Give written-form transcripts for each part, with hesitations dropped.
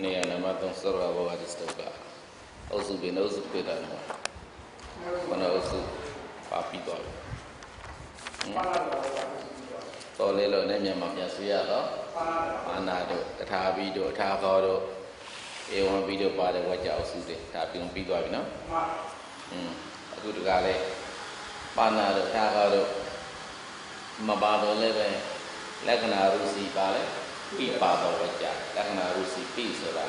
နေရာမှာတော့စောရဘောကဒီစတော့ကအုပ်စုပင်အုပ်စုတွေ့တာနော်ဘယ်နှအုပ်စုပါပြီးတော့တော်လေးလို့နဲ့မြန်မာပြန်ဆွေးရတော့အာနာတို့တထာဘီတို့အထာခေါ်တို့ဧဝံဘီတို့ပါတယ်ဝါကြအုပ်စုတွေဒါပြုံပြီးသွားပြီနော်အခုတကလည်းပါဏာတို့အထာခေါ်တို့မပါတော့လည်းပဲလက္ခဏာရုစီပါလေပိပါတော်ဝါကြလက္ခဏာရုစီပိဆိုတာ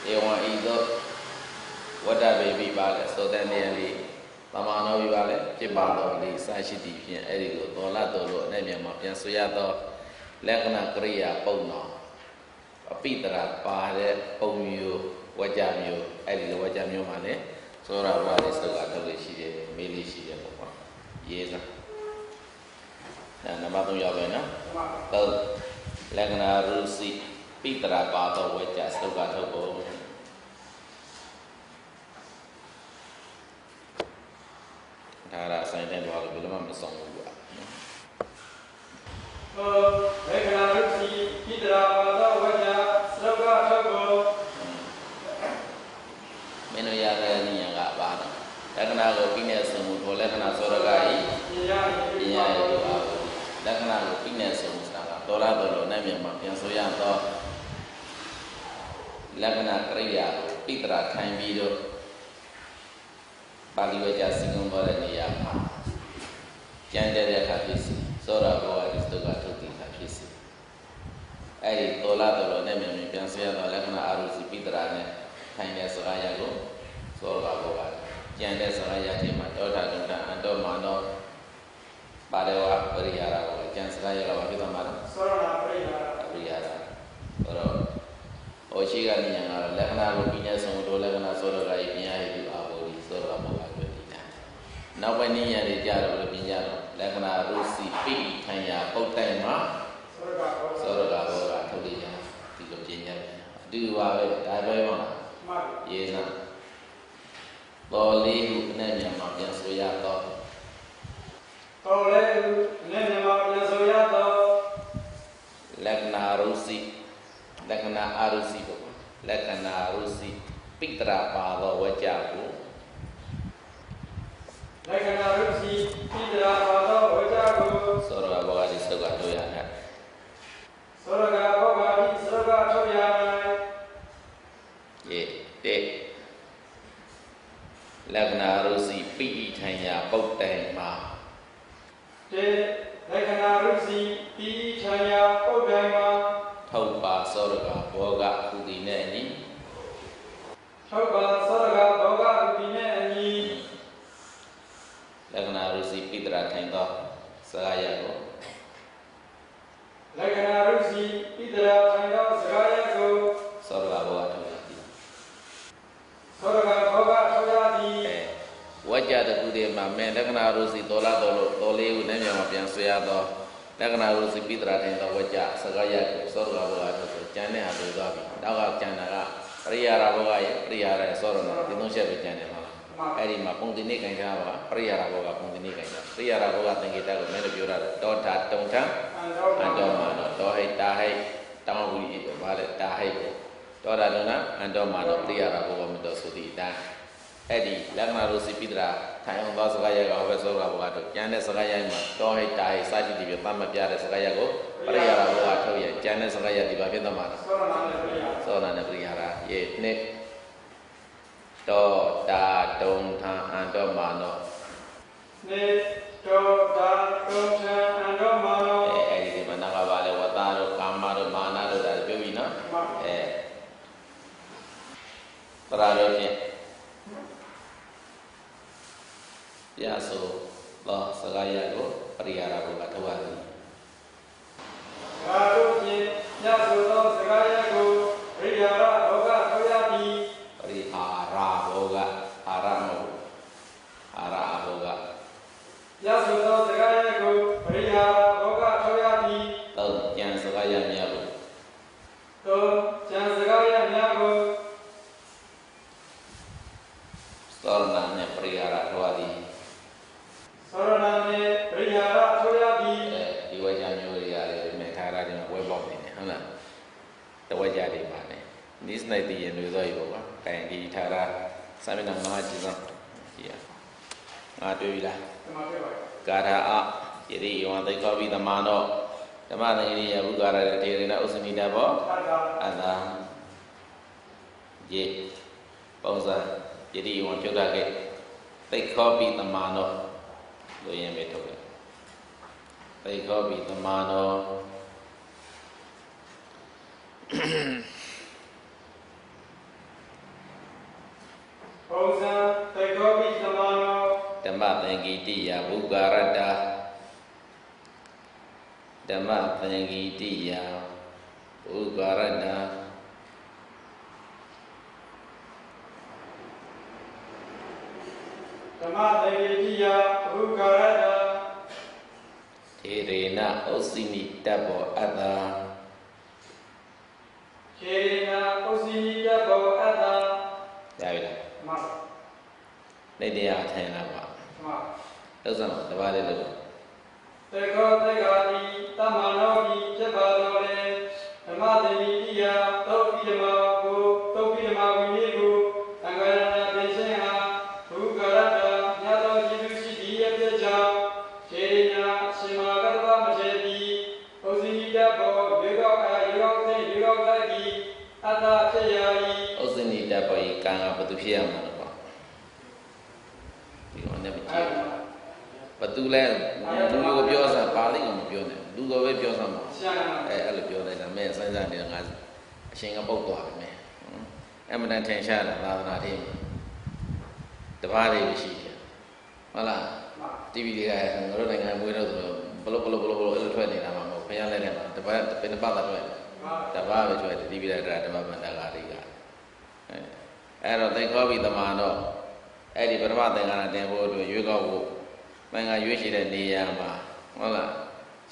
ဧဝံဤသို့ဝတ္တဘေပိပါလေသောတန်နေလေးပမာနောပြပါလေဖြစ်ပါတော်လေးစရှိသည်ဖြင့်အဲ့ဒီလိုတော်လတော်လို့အနေနဲ့မှာပြန်ဆွေးရတော့လက္ခဏာကရိယာပုံတော်အပိတရာပါတဲ့ပုံမျိုးဝကြမျိုးအဲ့ဒီလိုဝကြမျိုးမှာလည်းသောရဘာလေးစုပ်ကတော့လေးရှိတယ်မေးလေးရှိတယ်ပေါ့ကွာရေးစားဒါနံပါတ်3ရောက်ပြီနော်သုတ်လက္ခဏာရုစီပိတရာပါတော်ဝကြစုပ်ကထုတ်ပုံဒါရဆိုင်တဲ့ဘာလို့ဘယ်လိုမှမဆောင်ဘူးကွာလက္ခဏာရုစီပိတရာပါတော်ဝကြစုပ်ကထုတ်ပုံမင်းတို့ရတဲ့ဉာဏ်ကပါတော့လက္ခဏာကိုပြီးနေဆုံးမှုထိုလက္ခဏာစောရကဤပညာရည်တို့ပါလက္ခဏာကိုပြီးနေဆုံးမှုဆိုတာကတော်လာတော်လို့နိုင်မြန်မာပြန်ဆိုရတော့လက္ခဏာကရိယာပိတရာခံပြီးတော့ပါဠိဝကြစီကုံပေါ်တဲ့နေရာမှာကျန်တဲ့အခါဖြစ်စီစောရဘောဝတိစတုကထုတ်တိခါဖြစ်စီအဲ့ဒီတော်လာတော်လို့နိုင်မြန်မာပြန်ဆိုရတော့လက္ခဏာအာရုစီပိတရာနဲ့ထိုင်တဲ့စကားရကိုစောရဘောဝကျန်တဲ့စကားရခြင်းမှာတောတာတုံတာအတောမာနောပါရဝပရိယာရကိုကျန်စကားရတော့ဖြစ်သွားမှာလားစောရပရိယာရအဲ့တော့ဟိုရှိကဉာဏ်ကတော့လက္ခဏာကိုပြည့်စုံတို့လက္ခဏာစောရကဤပညာရည်ပြုအာဘောဒီစောရဘောဝပြောနေတာနောက်ပိုင်းဉာဏ်တွေကြတော့ဘယ်လိုပြင်ကြတော့လက္ခဏာရုစီပိခံရပုတ်တိုင်မှာစောရကဘောကထုတ်လိုက်ကြဒီလိုပြင်ကြတယ်အတူပါပဲဒါပဲမလားရေးစမ်းတော်လေးဟုအနေနဲ့မှာပြန်ဆိုရတော့တော်လေးဟုအနေနဲ့မှာပြန်ဆိုရတော့လက္ခဏာရုစီလက္ခဏာအာရုစီပေါ့လက္ခဏာရုစီပိတရာပါတော်ဝကြကိုလက္ခဏာရုစီပိတရာပါတော်ဝကြကိုစောရဘောဂတိစတုကတို့ရမယ်စောရကဘောဂတိစတုကတို့ရမယ်တဲ့လက္ခဏာရုစီပိထိုင်ရာပုတ်တိုင်မှာတဲ့လက္ခဏာရုစီပိထိုင်ရာပုတ်တိုင်မှာထုတ်ပါစောရကဘောဂကုတိနဲ့အညီထုတ်ပါစောရကဘောဂကုတိနဲ့အညီလက္ခဏာရုစီပိတရာထိုင်သောစကားရကိုလက္ခဏာရုစီပိတရာထိုင်သောစကားရကိုစောရကဘောဂထုတ်ရသည်စောရကဘောဂထုတ်ရသည်ဝကြတခုတည်းမှာမဲလက္ခဏာရုစီတော်လာတော်လို့တော်လေးကိုနဲ့မြန်မာပြန်ဆွေရတော့လက္ခဏာရုစီပိတရာထိုင်သောဝကြစကားရကိုစောရကဘောဂထုတ်ဆိုကျန်တဲ့ဟာတွေ့သွားပြီနောက်ကကျန်တာကပရိယာရဘောဂရဲ့ပရိယာရစောရနာဒီသုံးချက်ပဲကျန်တယ်မှာအဲ့ဒီမှာပုံတိနေခိုင်ကြပါပရိယာရဘောဂပုံတိနေခိုင်ကြပရိယာရဘောဂသင်္ကေတကိုမဲလို့ပြောတာတောထာတုံထံအန္တောမာနောတောဟိတာဟိတောင်းဘူးဘာလဲတာဟိတောထာတုံထံအန္တောမာနောပရိယာရဘောဂမတော်ဆိုသည့်အတိုင်းအဲ့ဒီလက္ခဏာရုစီပိတရာထိုင်အောင်သောစကားရကဟောပဲစောရဘောဂတို့ကျန်တဲ့စကားရမှာတောဟိတာဟိစသတိပြသတ်မှတ်ပြတဲ့စကားရကိုပရိယာရဘောဂထုတ်ရကျန်တဲ့စကားရဒီဘာဖြစ်သွားမှာလဲစောရနာပရိယာရယေနှစ်တောတာတုံထံအန္တောမာနောနေတောတာတုံထံအန္တောမာနောအဲ့ဒီမှာနောက်ကပါလဲဝတ္တတို့ကာမတို့မာနတို့ဒါပြောပြီနော်ပရာတို့ဖြင့်ပြဆိုတော့စကားရကိုပရိယာရဘုကထုတ်ရသည်ဘာတို့ဖြင့်ပြဆိုတော့စကားရကိုပရိယာရဘုကထုတ်ရသည်ပရိဟာရဘောဂအာရမောအာရဘောဂပြဆိုသောစကားရကိုပရိယာဘောဂထုတ်ရသည်သုံးကျန်စကားရများကိုသုံးကျန်စကားရများကိုစောရဏနဲ့ပရိယာရထုတ်ရသည်စောရဏနဲ့ပရိယာရထုတ်ရသည်ဒီဝကြမျိုးတွေရတယ်မြင်ထားရတယ်ဝဲပေါက်နေတယ်ဟုတ်လားတဝကြတွေပါ နိစ္စနိုင်တည်ရလွယ်သွားပြီပေါ့ကွာကဲဒီထားတာစာမျက်နှာ5ကြည့်စမ်းကြည့်ရငါတွေ့ပြီလားကာထာအယတိယောသိခောပိသမနောဓမ္မသင်္ကေယဘုကာရတေရေနဥစ္စနိတဘောအသာယေပုံစံယတိယောပြုတ်တာကဲသိခောပိသမနောလို့ရင်ပဲထုတ်တယ်သိခောပိသမနောပုံစံသိခောပိသမနောဓမ္မသင်္ကေတိယဘုကာရတဓမ္မသင်္ကေတိယဘုကာရတဓမ္မသင်္ကေတိယဘုကာရတထေရေနဥစ္စနိတဘောအတ္တခေနာဥစ္စနိတဘောအတ္တရပြီလားမှန်နေတရားထိုင်လာပါမှန်ဥစ္စာတပါးလေးလို့တေခောတေဂာတိတမနောတိဖြစ်ပါတော်လေဓမ္မသင်္ကေတိယသုတ်ပိဓမ္မာကိုသုတ်ပိဓမ္မာဝိနည်းကိုသံဃာရဏပိစင်ဟာဘုကာရတညသောကျေးဇူးရှိသည့်အဖြစ်ကြောင့်ခြေညာရှင်မာကတ္တမထေတိဥစ္စနိတဘောရေကောအာရေကောသိရေကောတတ်တိအတ္တဖြစ်ရာ၏ဥစ္စနိတဘောဤကံကဘယ်သူဖြစ်ရမှာလဲပေါ့ဒီတော့လည်းမကြည့်ဘသူလဲလူကိုပြောစားပါဠိကိုမပြောနဲ့လူကိုပဲပြောစားမှာအဲ့လိုပြောလိုက်တာမဲ့စဉ်းစားနေတာငါအရှင်ကပုတ်သွားပြီမဲ့အမှန်တန်ထင်ရှားတာသာသနာ့ထင်တပါးလေးရှိတယ်ဟုတ်လား TV တွေကငါတို့နိုင်ငံမွေးတော့ဘလို့အဲ့လိုထွက်နေတာမှမဟုတ်ဘုရားလည်းနဲ့တပါးဘယ်နှပတ်သာထွက်တပါးပဲထွက်တယ် TV တွေကဓမ္မဗန္ဒကာတွေကအဲ့တော့သိခောပိသမန်တော့အဲ့ဒီပထမသင်္ကာရတင်ဖို့အတွက်ရွေးကောက်ဖို့မင်္ဂရွေးရှိတဲ့နေရာမှာဟုတ်လား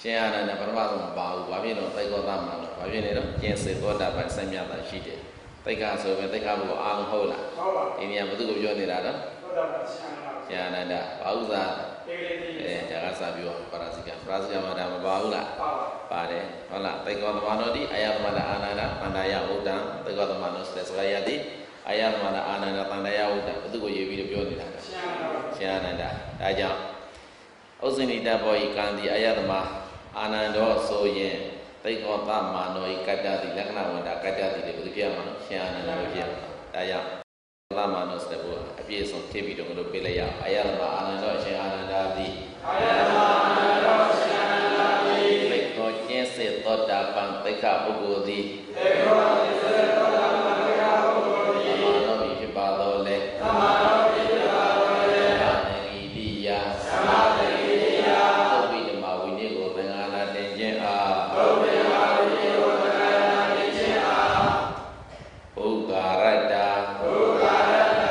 ရှင်အာနန္ဒပထမဆုံးမပါဘူးဘာဖြစ်လို့သိခောသမန်လို့ဘာဖြစ်နေတော့ကျင့်စေသောတာပန်စံမြတ်တာရှိတယ်သိက္ခာဆိုပဲသိက္ခာဘုရားအားလုံးဟုတ်လားဟုတ်ပါဒီနေရာဘုသူကိုပြောနေတာတော့သောတာပန်ရှင်အာနန္ဒဘာဥစ္စာဒါကစာပြောပရာဇိကမှာဒါမပါဘူးလားပါတယ်ဟုတ်လားသိကောသမနောတိအာယသမန္တအာနန္ဒတန္တယဥဒ္ဒံသိကောသမနောစတဲ့စကားရသည်အာယသမန္တအာနန္ဒတန္တယဥဒ္ဒံဘုသူကိုရေးပြီးတော့ပြောနေတာရှင်အာနန္ဒဒါကြောင့်ဥစ္စနိတဘောဤကံတိအာယသမအာနန္ဒောဆိုရင်သိကောသမနောဤကတ္တတိလက္ခဏဝန္တာကတ္တတိတွေဘယ်လိုပြရမှာလဲရှင်အာနန္ဒကိုပြရမှာဒါကြောင့်သမနောစတဲ့ဘုရားအပြည့်အစုံထည့်ပြီးတော့မလို့ပေးလိုက်ရအောင်အာယသမအာနန္ဒောရှင်အာနန္ဒသည်အာယသမအာနန္ဒောရှင်အာနန္ဒသည်သိကောကျင့်စေသောတာပန်သိက္ခာပုဂ္ဂိုလ်သည်သိကောကျင့်စေသောတာပန်သိက္ခာပုဂ္ဂိုလ်သည်သမနောမိဖြစ်ပါတော်လေသမနောမိဖြစ်ပါတော်လေဓမ္မသင်္ကေတိယဓမ္မသင်္ကေတိယသုတ်ပိဓမ္မာဝိနည်းကိုသင်္ဃာနာတင်ခြင်းအားသုတ်ပိဓမ္မာဝိနည်းကိုသင်္ဃာနာတင်ခြင်းအားဘုကာရတ္တဘုကာရတ္တ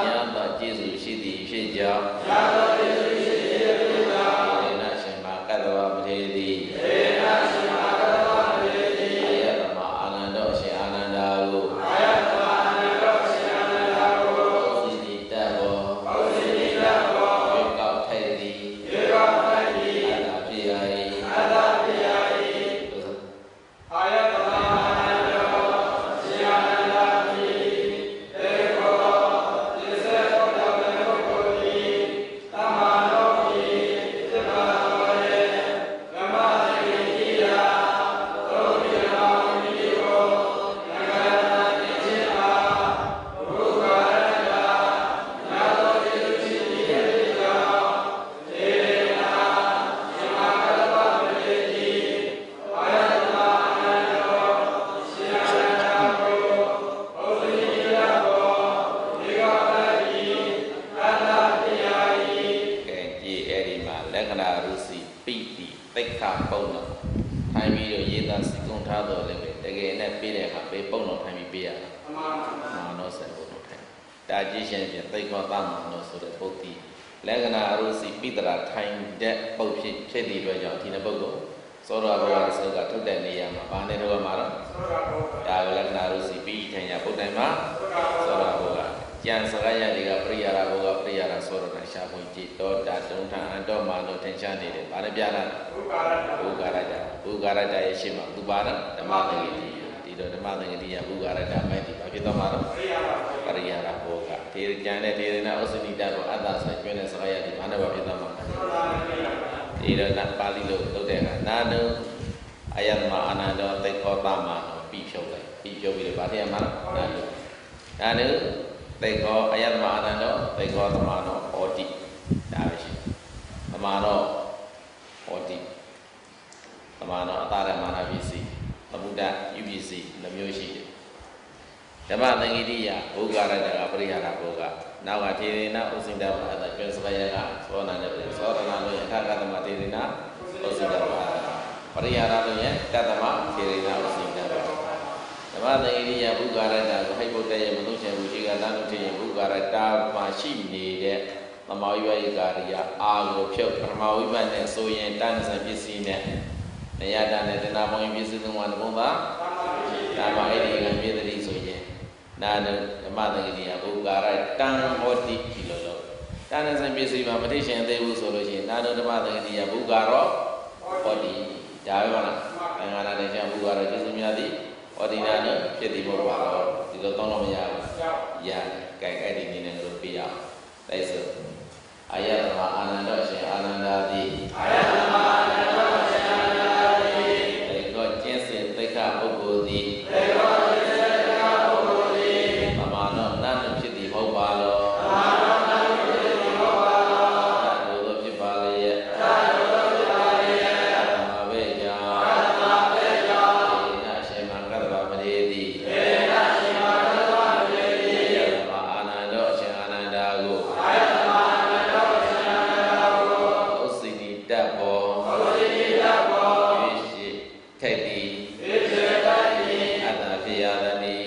ညသောကျေးဇူးရှိသည်ဖြစ်ကြောင်းညသောကျေးဇူးရှိသည်ဖြစ်ကြောင်းဒေနရှင်မာကတ္တဝမထေတိဒေနရှင်မာကတ္တဝမထေတိအာယသမအာနန္ဒောရှင်အာနန္ဒာကိုအာယသမအာနန္ဒောရှင်အာနန္ဒာကိုဥစ္စနိတဘောဥစ္စနိတဘောရွေးကောက်ထိုက်သည်ရွေးကောက်ထိုက်သည်အတ္တဖြစ်ရ၏အတ္တဖြစ်ရ၏အာယသမအာနန္ဒောရှင်အာနန္ဒာတိတေခောသစ္စေသောတာပန်ပုဂ္ဂိုလ်သည်သမ္မာနောတိဖြစ်ပါတော်လေဓမ္မသင်္ကေတိယသုတ်ပိဓမ္မာဝိနည်းကိုသံဃာရဏတင်ခြင်းအားဘုကာရတ္တညသောကျေးဇူးရှိသည့်ဖြစ်ကြောင်းဒေနာရှင်မာကတ္တဗမထေတိအာယသမအာနန္ဒောရှင်အာနန္ဒာကိုဥစ္စနိတဘောဒီကပတိအတ္တဖြစ်ရ၏ကဲကြည်အဲ့ဒီမှာလက္ခဏာရုစီပိတိသိက္ခာပုံတော်ထိုင်ပြီးတော့ရေးသားစီကုံထားတော်လည်းပဲတကယ်နဲ့ပြီးတဲ့အခါပေးပုံတော်ထိုင်ပြီးပေးရတာအမှန်ပါမာနောဆက်ပုံတော်ထိုင်ဒါကြည့်ရှင်ဖြင့်သိက္ခာသမနောဆိုတဲ့ပုဒ်တိလက္ခဏာရုစီပိတရာထိုင်တဲ့ပုဒ်ဖြစ်သည့်အတွက်ကြောင့်ဒီနှစ်ပုဒ်ကိုသောရဘဝရစကထုတ်တဲ့နေရာမှာဘာနဲ့ထုတ်ရမှာတော့ဒါကလက္ခဏာရုစီပိထိုင်ရပုဒ်တိုင်းမှာသောရဘဝကျန်စကားရတွေကပရိယာရဘဝပရိယာရသောရဏရှားပွင့်ကြည့်တောတာတုံထအတောမာလို့ထင်ရှားနေတယ်ဘာနဲ့ပြတာဘုကာရတ္တဘုကာရတ္တရဲ့ရှေ့မှာသူပါတော့ဓမ္မသင်္ကေတိဒီ တော့ဓမ္မသင်္ကတိယဘုဂရတမဲ့ဒီဘာဖြစ်သွားမှာတော့ပရိယာရဘောကဒီကျန်တဲ့ဒေရဏဥစ္စနိတဘောအတ္တဆိုကျွန်းတဲ့စကားရဒီဘာနဲ့ဘာဖြစ်သွားမှာဒီတော့ပါဠိလိုလုပ်တဲ့အခါနာနုအယတမအာနန္ဒောသိခောတမနောပြီးဖြုတ်လိုက်ပြီးဖြုတ်ပြီးတော့ဗာထရမှာနာနုသိခောအယတမအာနန္ဒောသိခောသမနောဩတိဒါပဲရှိသမနောဩတိသမနောအတ္တရမာနပစ္စည်းသမုဒ္ဒယူပစ္စည်းနှမျိုးရှိတယ်ဓမ္မသင်္ကိတိယဘုဂရတကပရိဟာရဘောကနောက်ကထေရဏဥစ္စန္ဒဘာအတကျွန်းစပယကသောနာနဲ့သောရဏလို့ယထာကသမထေရဏဥစ္စန္ဒဘာပရိဟာရလို့ယကသမထေရဏဥစ္စန္ဒဘာဓမ္မသင်္ကိတိယဘုဂရတကိုဟိတ်ဘုဒ္ဓရဲ့မလို့ချင်ဘူးရှိကတန်လို့ထင်ရင်ဘုဂရတမှာရှိနေတဲ့သမောဝိယကာရိယအာကိုဖြုတ်ပရမဝိပ္ပနဲ့ဆိုရင်တဏ္ဍစံပစ္စည်းနဲ့နေရတာနဲ့တဏှာပေါင်းပစ္စည်းသုံးပါးတဘုံသာဒါမှအဲ့ဒီကမြေတတိဆိုရင်နာနဓမ္မသင်္ကတိယဘုဂရတံဟောတိဒီလိုလို့တဏ္ဍစံပစ္စည်းမှာမသိရှင်သေးဘူးဆိုလို့ရှိရင်နာနဓမ္မသင်္ကတိယဘုဂရောဟောတိဒါပဲမလားအင်္ဂါနာနဲ့ကျန်ဘုဂရောကျေစုများသည်ဟောတိနာနဲ့ဖြစ်သည်ဘုရားရောဒီလိုသုံးလို့မရဘူးရတယ်ကြိုက်အဲ့ဒီနည်းနဲ့လို့ပြရအောင်တိုက်စို့အာယတမအာနန္ဒောရှင်အာနန္ဒာတိအာယတမအာနန္ဒောရှင်အာနန္ဒာတိသေကောကျင့်စဉ်သိက္ခာပုဂ္ဂိုလ်သည်သေကောကျင့်စဉ်သိက္ခာပုဂ္ဂိုလ်သည်သမာနောနတ်ဖြစ်သည်ဟုတ်ပါလောသမာနောနတ်ဖြစ်သည်ဟုတ်ပါလောသာတို့ဖြစ်ပါလေယသာတို့ဖြစ်ပါလေယသမဝေယသမဝေယဒေနရှင်မကတ္တဗမရေတိဒေနရှင်မကတ္တဗမရေတိအာယတမအာနန္ဒောရှင်အာနန္ဒာကိုအာယတမထိုက်သည်အတ္တဖြစ်ရသည်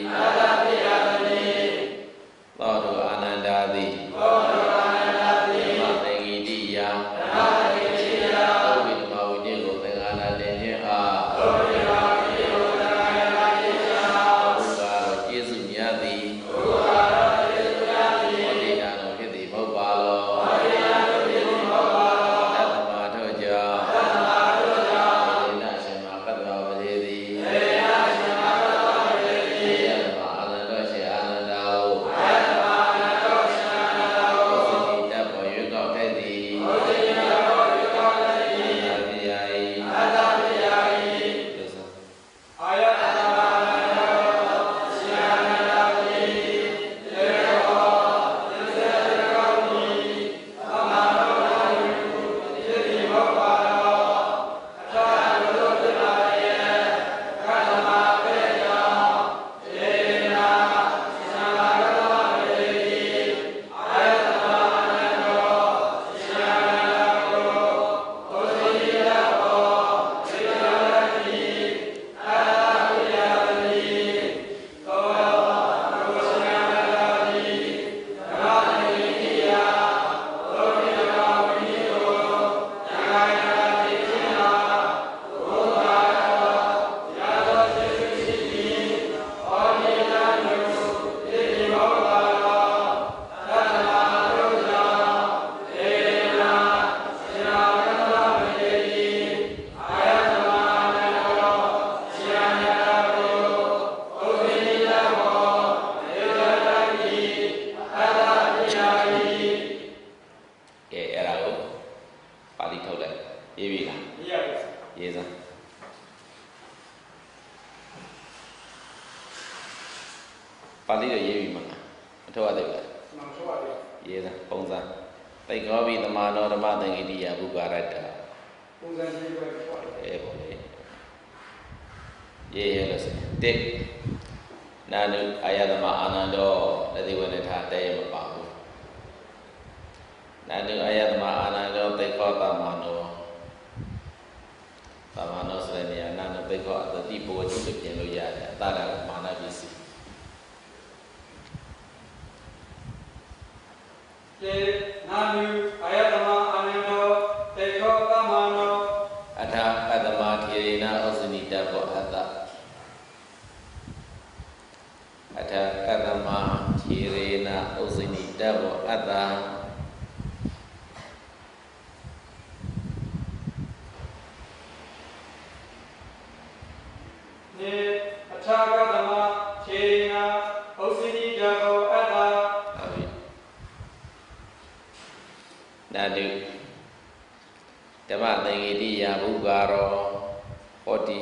သောတုအာနန္ဒာသည်မသင်္ကိတိယသုဝိဓမ္မဝိညေကိုသင်္ဃာနာတင်ခြင်းအားဘုရားကျေးဇူးများသည်ဝိဒိနာတော်ဖြစ်သည်မဟုတ်ပါလောသတ္တမထောကြောင့်ပါဠိတော်ရေးပြီးမှာမထုတ်ရသေးဘူးလားမှန်ထုတ်ရတယ်ရေးတာပုံစံသိက္ခောပိသမာနောဓမ္မသင်္ကိတိယဘုဂရတ္တပုံစံရေးပဲထုတ်ရတယ်ပေါ့လေရေးရလို့ဆိုတစ်နာနုအာယတမအာနန္ဒောလက်ဒီဝနဲ့ထားတဲရမပါဘူးနာနုအာယတမအာနန္ဒောသိက္ခောတမနောသမနောဆိုတဲ့နေရာနာနုသိက္ခောအတ္တိဘောဓိကိုပြင်လို့ရတယ်အတ္တရမာနပစ္စည်းနာနုအာယတမအာနန္ဒောသေခောသမနောအထာအတ္တမထေရဏဥစ္စနိတဘောအတ္တအထာကတ္တမထေရဏဥစ္စနိတဘောအတ္တနေအထာကတ သေဂေတိယဘုဂါရောဟောတိ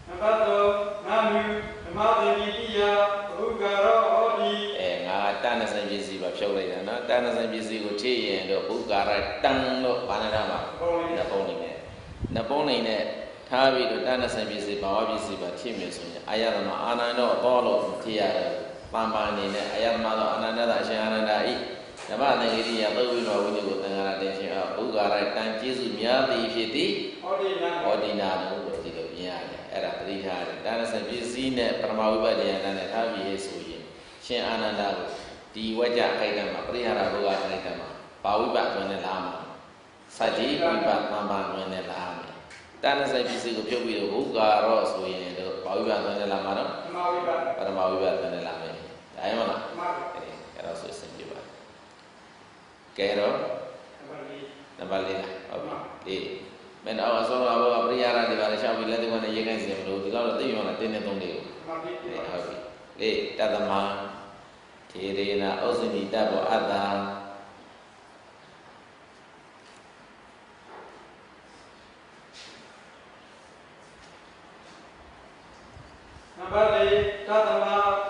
နံပါတ်3နာမူဓမ္မသေဂေတိယဘုဂါရောဟောတိငါတဏ္ဍဆိုင်ပစ္စည်းပါဖြုတ်လိုက်တာနော်တဏ္ဍဆိုင်ပစ္စည်းကိုထိရင်တော့ဘုဂါရတန်လို့ဘာနာမှာနှစ်ပုံနေနဲ့နှစ်ပုံနေနဲ့ထားပြီးတော့တဏ္ဍဆိုင်ပစ္စည်းဘာဝပစ္စည်းပါထိမြင်ဆိုရင်အာယတမအာနန္ဒောတော်လို့ထိရတယ်ပန်ပန်နေနဲ့အာယတမသောအာနန္ဒအရှင်အာနန္ဒဤဓမ္မသင်္ကေတိယသုတ်ဝိမောဝိနုကိုသင်္ဃာရတင်ရှင်ဘုဂါရတန်ကျေစုများသည်ဖြစ်သည်ဟောတိနာလို့ဒီလိုမြင်ရတယ်အဲ့ဒါပရိဟာရတဏ္ဍဆိုင်ပစ္စည်းနဲ့ပရမဝိပဿနာနဲ့ထားပြီးဆိုရင်ရှင်အာနန္ဒကိုဒီဝကြခိုက်တမှာပရိဟာရဘုရားခိုက်တမှာဘာဝိပဿနာနဲ့လာမှာစတိဝိပဿနာမှာနဲ့လာမယ်တဏ္ဍဆိုင်ပစ္စည်းကိုပြုတ်ပြီးတော့ဘုဂါရောဆိုရင်တော့ဘာဝိပဿနာနဲ့လာမှာတော့ပရမဝိပဿနာနဲ့လာမယ်ဒါရမလားအဲ့တော့ဆိုစင်ပြပါကဲတော့နံပါတ်၄ဟုတ်ပြီမင်းတော့အစောကဘောပရိယာရဒီပါလေရှောက်ပြီးလက်တွေနဲ့ရေခိုင်းစင်မလို့ဒီလောက်တော့သိရောလားတင်းနေသုံးလေးကိုဟုတ်ပြီလေတသမထေရေနာဩဇိနိတဘောအတ္တနံပါတ်4တသမ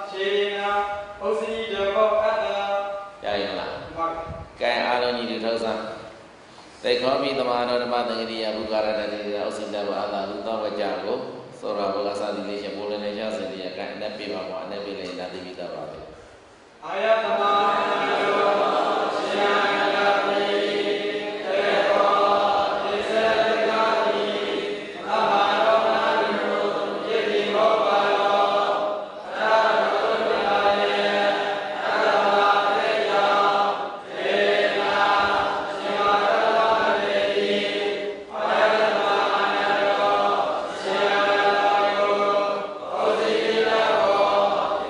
ခြေနာဩဇိနိတဘောအတ္တရရင်လားကဲအားလုံးညီတွေထောက်စားတေခောမိသမာနောဓမ္မသင်္ကေတိယဘုဂါရတတိယဩဇိတဘောအတ္တလူသောဝကြကိုသောရဘောဂသတိလေးချက်ပိုးလည်းနေချစဉ်တရားကဲအနက်ပြပါပေါ့အနက်ပြလည်းနာတိပိတာပါပဲအာယတမယောရှင်ယနာတိတေဘောတိစေတကာတိသမ္မာရောနာယုယေတိမောပါလောသာရောနာယေအတမတေယောဒေနာရှင်ဝရလာတေတိအာယတမယောရှင်ယနာယောဩဇိတိတဘောယေတတိ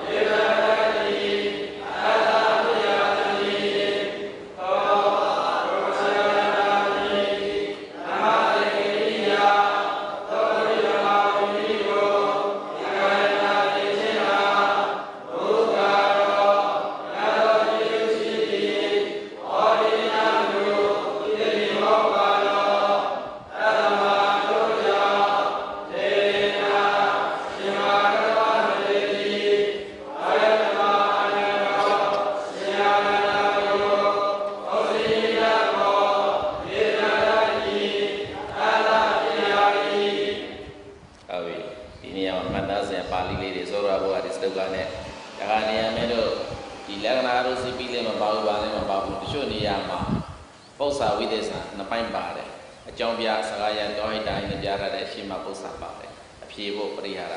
ပု္ပ္ပာဝိသေသနှစ်ပိုင်းပါတယ်အကြောင်းပြစကားရတောဟိတတိုင်းနဲ့ပြရတဲ့အရှိမပု္ပ္ပာပါတယ်အဖြေဖို့ပရိဟာရ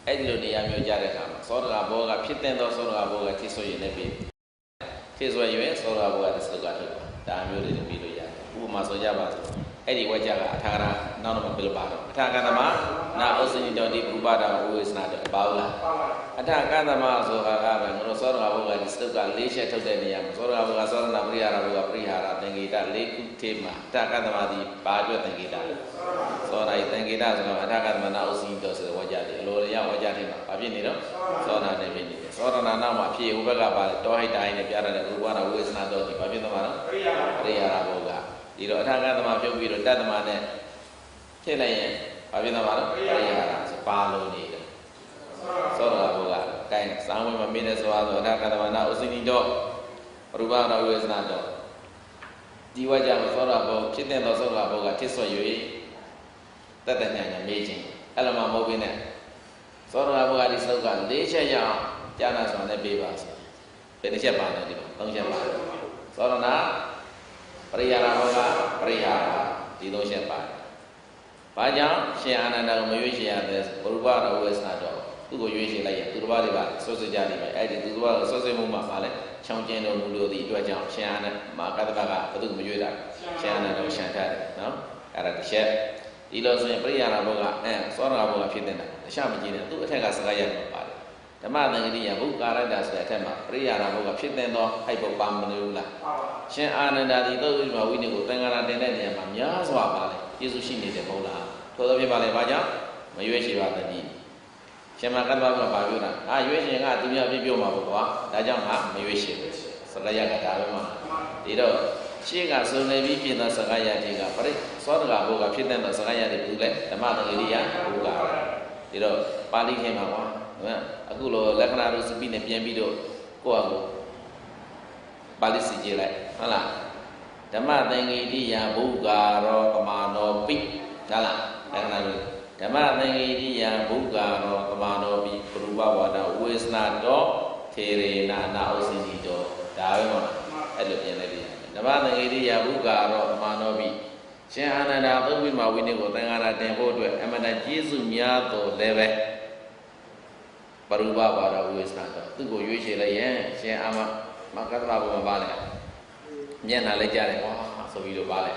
အဲ့ဒီလိုနေရာမျိုးကြတဲ့အခါမှာသောတကဘောကဖြစ်တဲ့သောသောတကဘောကထိဆိုရင်လည်းပြီးထိဆိုရင်သောတကဘောကသက်ကထုတ်ဒါမျိုးတွေပြီးလို့ရတယ်ဥပမာဆိုကြပါစို့အဲ့ဒီဝကြကအထာဂရနောက်တော့ပြလပါတော့အထာကန္တမနာဩစနိတောတိဥပါဒဝိဝေစနာတော့ပါဘူးလားအထာကန္တမဆိုတာကပဲငါတို့သောတကဘောကဒီစတုက၄ချက်ထုတ်တဲ့နေရာမှာသောတကဘောကသောရဏပရိဟာရဘောကပရိဟာရသင်္ကေတ၄ခုထဲမှာအထာကန္တမဒီပါအတွက်သင်္ကေတလဲသောရဤသင်္ကေတဆိုတော့အထာကန္တမနာဩစနိတောဆိုတဲ့ဝကြတယ်အလိုရဝကြတယ်မှာဘာဖြစ်နေတော့သောရဏနဲ့ဖြစ်နေတယ်သောရဏနောက်မှာဖြစ်ဟိုဘက်ကပါတောဟိတတိုင်းနဲ့ပြရတဲ့ဥပါဒဝိဝေစနာတော့ဒီဘာဖြစ်သွားမှာတော့ပရိဟာရဘောကဒီတော့အထာကသမပြုတ်ပြီးတော့တတ္တမနဲ့ဖြစ်လိုက်ရင်ဘာဖြစ်သွားမှာလဲပရိဟာရဆိုပါလို့နေတယ်သောတာဘုရားကဲစာဝင်မမင်းနဲ့ဆိုတော့အထာကသမနာဥစိနိတော့ရူပနာဝိဝေစနာတော့ဒီဝကြမှာသောတာဘုဖြစ်တဲ့သောတာဘုကဖြစ်ဆွ၍တတ္တညာညာမေးခြင်းအဲ့လိုမှမဟုတ်ဘဲနဲ့သောတာဘုကဒီသုတ်က၄ချက်ရအောင်ကြာနာစွာနဲ့ပြေးပါဆိုဘယ်တစ်ချက်ပါလဲဒီမှာ၃ချက်ပါသောရဏပရိယာရဘောကပရိဟာရဒီသုံးချက်ပါတယ်။ဘာကြောင့်ရှင်အာနန္ဒကိုမရွေးချယ်ရလဲဘုရူပတော်ဝေစနာတော်သူ့ကိုရွေးချယ်လိုက်ရသူတစ်ပါးတွေပါဆွဆွကြနေမယ်အဲ့ဒီသူတစ်ပါးကိုဆွဆွမှုမှာပါလဲချောင်းကျင်းတော်မူလို့ဒီအတွက်ကြောင့်ရှင်အာနန္ဒမာကတ္တပကဘုသူမရွေးတာရှင်အာနန္ဒကိုရှံထားတယ်နော်အဲ့ဒါတစ်ချက်ဒီလိုဆိုရင်ပရိယာရဘောကသောရဘောကဖြစ်တဲ့တခြားမကြည့်နဲ့သူ့အထက်ကစကားရမှာပါတယ်ဓမ္မသင်္ကေတိယဘုကာရတ္တဆိုတဲ့အထက်မှာပရိယာရဘောကဖြစ်တဲ့သောအဲ့ဘုပါမလို့လားရှင်အာနန္ဒာဒီသုတ်ဝိမဝိနည်းကိုသင်္ဃာရတင်တဲ့နေရာမှာများစွာပါလေယေရှုရှိနေတယ်မဟုတ်လားထို့သောဖြစ်ပါလေဘာကြောင့်မရွေးချယ်ပါသနည်း ရှင်မကတ္တဗမှာပါပြောတာရွေးရှင်ကသူများပြပြောမှာပေါ့ကွာဒါကြောင့်ငါမရွေးရှင်ဘူးစကားရကဒါပဲမှာဒီတော့ရှင်းကစုံနေပြီးပြင်သောစကားရတဲ့ကပရိသောတကဘုကဖြစ်တဲ့စကားရတဲ့ဘူးလေဓမ္မတဂရိယဘုကဒီတော့ပါဠိထဲမှာကွာအခုလိုလက္ခဏာတို့စပိနဲ့ပြန်ပြီးတော့ကိုယ့်အကိုပါဠိစီကြည့်လိုက်ဟုတ်လားဓမ္မသင်္ကေတိယဘုကာရောကမာနောပိဟုတ်လားလက္ခဏာတို့ဓမ္မသင်္ကေတိယဘုကာရောကမာနောပိပရူပဝါဒဝေစနာတောထေရေနာနာဥစိတိတောဒါပဲမဟုတ်အဲ့လိုပြင်လိုက်ပြီဓမ္မသင်္ကေတိယဘုကာရောကမာနောပိရှင်အာနန္ဒာသုဝိမာဝိနည်းကိုသင်္ဃာရတင်ဖို့အတွက်အမှန်တကျေးဇူးများတော်လည်းပဲပရူပဝါဒဝေစနာတောသူ့ကိုရွေးချယ်လိုက်ရင်ရှင်အာမကတ္တဗဘုံမှာပါလေမျက်နှာလိုက်ကြတယ်ကွာဆိုပြီးတော့ပါလေ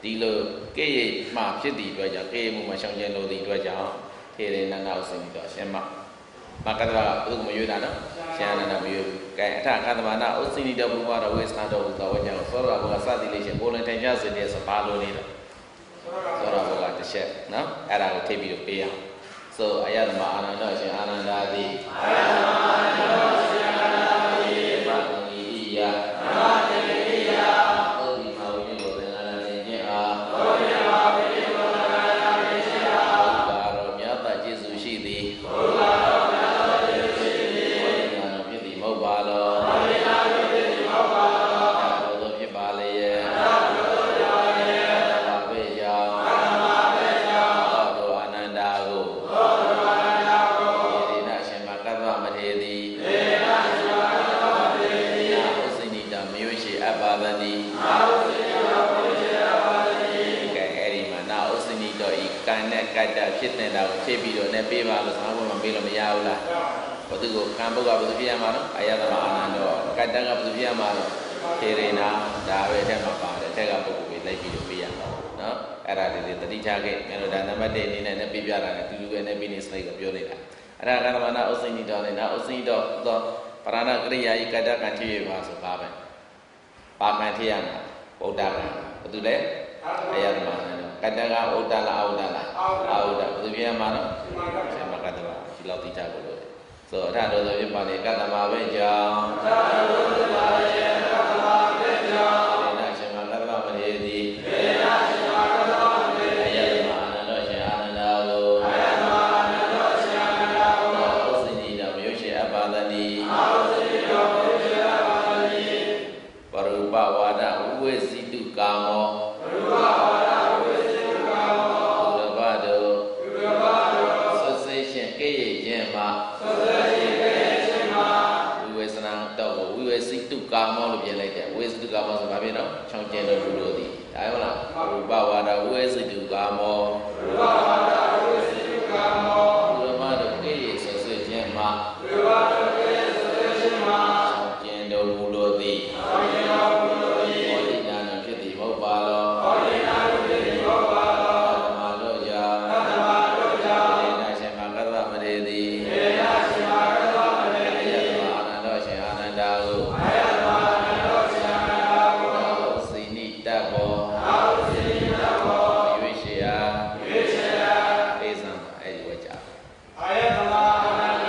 ဒီလိုကိရိမှဖြစ်တည်အတွက်ကြောင့်ကိရိမှုမှာရှောင်ကျဉ်လို့ဒီအတွက်ကြောင့်ထေရနန္ဒဥစဉ်ပြီးတော့ရှင်မကတ္တဗကသူ့ကိုမရွေးတာနော်ရှင်အနန္ဒမရွေးဘူးကဲအထကတ္တဗနာဥစဉ်ပြီးတော့ဘုရားတော်ဝေစနာတော်ဟူသောဝကြောင့်သောရဘုရားစသည်လေးရှင်ကိုယ်လည်းထိုင်ကြစေတဲ့စပါလို့နေတာသောရဘုရားတစ်ချက်နော်အဲ့ဒါကိုထိပ်ပြီးတော့ပေးရအောင်ဆိုအယတမအာနန္ဒရှင်အာနန္ဒာသည်အာယတမအာနန္ဒရှင်အာနန္ဒာသည်ဓမ္မသင်္ကေတိယဓမ္မသင်္ကေတိယသုတိမာဝိနည်းကိုသင်္ဃာရတင်ခြင်းအားသုတိမာဝိနည်းကိုသင်္ဃာရတင်ခြင်းအားဘုရားတော်မြတ်တကျေးဇူးရှိသည်ဘုရားတော်မြတ်တကျေးဇူးရှိသည်ဝိညာဉ်ဖြစ်သည်မဟုတ်ပါလောဝိညာဉ်ဖြစ်သည်မဟုတ်ပါလောသာဘုသောဖြစ်ပါလေရဲ့သာဘုသောဖြစ်ပါလေရဲ့သာဘေယောသာဘေယောသောတော်အာနန္ဒာကိုသောတော်အာနန္ဒာကိုဒေနရှင်မကတ္တဗမထေသည်ဒေနရှင်မကတ္တဗမထေသည်ဥစိနိတမယွေရှိအပ်ပါသတည်းနာဥစိနိတမယွေရှိအပ်ပါသတည်းကဲအဲ့ဒီမှာနာဥစိနိတော်ဤကံနဲ့ကတ္တဖြစ်တဲ့တာကိုဖြည့်ပြီးတော့နဲ့ပေးပါလို့သာဘုမှာပေးလို့မရဘူးလားဘုသူကိုကံဘုကဘုသူပြရမှာနော်အာယတမအာနန္ဒောကတ္တကဘုသူပြရမှာနော်ထေရနာဒါပဲတဲ့မှာပါတယ်တဲ့ကပုဂ္ဂိုလ်ကိုလိုက်ပြီးတော့ပေးရမှာနော်အဲ့ဒါလေးတတိချခဲ့မြန်လို့ဒါနံပါတ်1အနေနဲ့နဲ့ပြပြတာနဲ့တူတူပဲနဲ့ပြီးနေစလိုက်ကိုပြောနေတာအဲ့ဒါကမနာဥစိနိတော်နဲ့နာဥစိနိတော်သောပရဏကရိယာဤကတ္တကံဖြစ်ရပါဆိုပါပဲပါမန်ထရမှာဗုဒ္ဓကံဘသူလဲအယတမနဲ့တော့ကတ္တကဥဒ္ဒလားအဥဒ္ဒလားအဥဒ္ဒဘသူပြရမှာနော်ရှင်မကတ္တဗဒီလောက်တိချဖို့လို့ဆိုအထတော်သောဖြစ်ပါလေကတ္တမပဲကြောင့်အထတော်သောဖြစ်ပါလေကတ္တမပဲကြောင့်ဒေနရှင်မကတ္တဗမထေသည်ဒေနရှင်မကတ္တဗမထေသည်အယတမအာနန္ဒရှင်အာနန္ဒာကိုအယတမအာနန္ဒရှင်အာနန္ဒာကိုဥစိနိတော်မယွရှိအပ်ပါသတည်းဥစိနိတော်မယွရှိအပ်ပါသတည်းပရူပဝါဒဝိဇိတုကာမောပရူပဝါဒဝိဇိတုကာမောဘုရားတော်ဆွစေရှင်ကိရိခြင်းမှာဆွစေရှင်ကိရိခြင်းမှာဝိဝေစနာတော့ဝိဝေစိတုကာမောလို့ပြင်လိုက်တယ်ဝိစိတုကာမောဆိုဘာဖြစ်တော့ချောင်းကျင်တော်လူတို့သည်ဒါဟုတ်လားရူပဝါဒဝိစိတုကာမောရူပဝါဒဝိစိတုကာမောဘုရားတော်ကိရိဆွစေခြင်းမှာဘုရားတော်ကိရိဆွစေခြင်းမှာချောင်းကျင်တော်လူတို့သည်ချောင်းကျင်တော်လူတို့သည်ဟောဒီနာနဖြစ်သည်မဟုတ်ပါလောဟောဒီနာနဖြစ်သည်မဟုတ်ပါလောသမာတို့ကြောင့်သမာတို့ကြောင့်ဒေနရှင်မကတ္တဗမထေသည်ဒေနရှင်မကတ္တဗမထေသည်အယတမအာနန္ဒရှင်အာနန္ဒာကိုအယတမအာနန္ဒရှင်အာနန္ဒာကိုဥစိနိတဘောဥစိနိတဘောရွေးရှိရာအေးစံအဲ့ဒီဝကြအာယတမအာနန္ဒ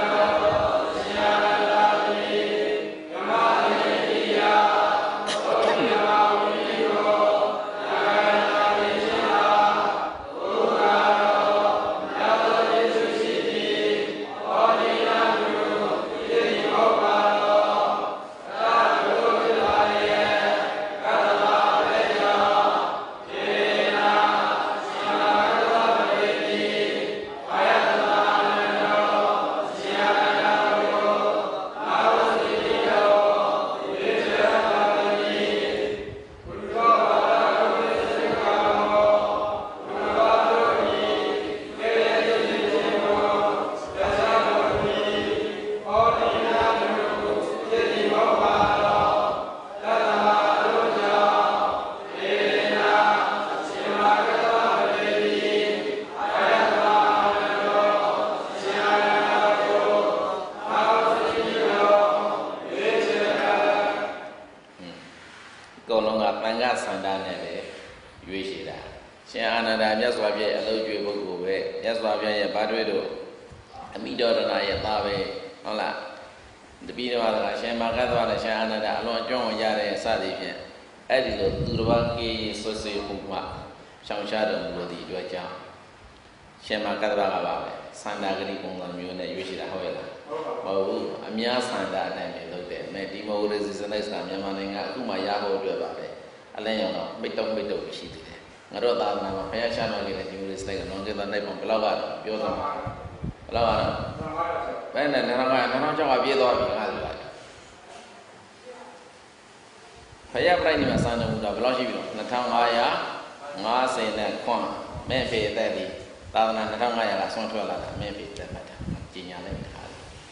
ရှင်အာနန္ဒာသည်ဓမ္မသင်္ကေတိယသုတိမာဝိနည်းကိုသင်္ဃာရတင်ခြင်းအားဘုရားတော်မြတ်တကျေးဇူးရှိသည်ဟောဒီနာတုပြည့်စုံဟုတ်ပါလောသာဘုရားဖြစ်ပါရဲ့ကတ္တဗဘေကြောင့်ထေနာရှင်မကတ္တဗမထေသည်အာယတမအာနန္ဒောရှင်အာနန္ဒာကိုနာဝစိတိတောဝိဇ္ဇာပါတိဘုရားဝါဒဝိဇ္ဇာကာမောဘုရားတို့ဤကေရတိခြင်းကိုသစ္စာတော်ဤဟောဒီနာတုဖြစ်သည်မဟုတ်ပါလောသတ္တမတို့ကြောင့်ဒေနာရှင်မကတ္တဗမထေသည်အာယတမအာနန္ဒောရှင်အာနန္ဒာကိုနာဝစိတိတောဝိဇ္ဇာကောလုံးကတန်ခါစန္ဒနဲ့ပဲရွေးရှိတာရှင်အာနန္ဒာမြတ်စွာဘုရားအလုပ်ကျွေးပုဂ္ဂိုလ်ပဲမြတ်စွာဘုရားရဲ့ဗာတွေ့တို့ အမိတော်ရဏရဲ့သားပဲဟုတ်လားတပည့်တော်ကရှင်မကတ်သွားတဲ့ရှင်အာနန္ဒအလွန်အကျွမ်းဝင်ရတဲ့စသည်ဖြင့်အဲ့ဒီလိုသူတစ်ပါးကေးဆွဆွေမှုမှရှောင်ရှားတော်မူလို့ဒီအတွက်ကြောင့်ရှင်မကတ်သွားကပါပဲစန္ဒာဂတိပုံစံမျိုးနဲ့ရွေးရှိတာဟုတ်ရဲ့လားမဟုတ်ဘူးအများစန္ဒာအတိုင်းပဲလုပ်တယ်မဲ့ဒီမိုကရေစီစနစ်ဆိုတာမြန်မာနိုင်ငံအခုမှရဖို့အတွက်ပါပဲအလင်းရောင်တော့မိတ်တုံရှိသေးတယ်ငါတို့သာသနာမှာဘုရားရှားတော်ကြီးတဲ့ဒီမိုကရေစီကလုံးကျတဲ့နိုင်ပုံဘယ်လောက်ကတော့ပြောသမှာဘယ်လောက်ကတော့ဘယ်နဲ့2006ကပြေးသွားပြီငါတို့ကဘုရားပြိုင်နေမှာစံတော်မူတာဘယ်လောက်ရှိပြီလဲ2550နဲ့ခွန်မဲ့ဖေတဲ့ဒီသာသနာ2500ကဆွန့်ထွက်လာတာမဲ့ဖေတက်မှတ်တာကြီးညာလိုက်တာ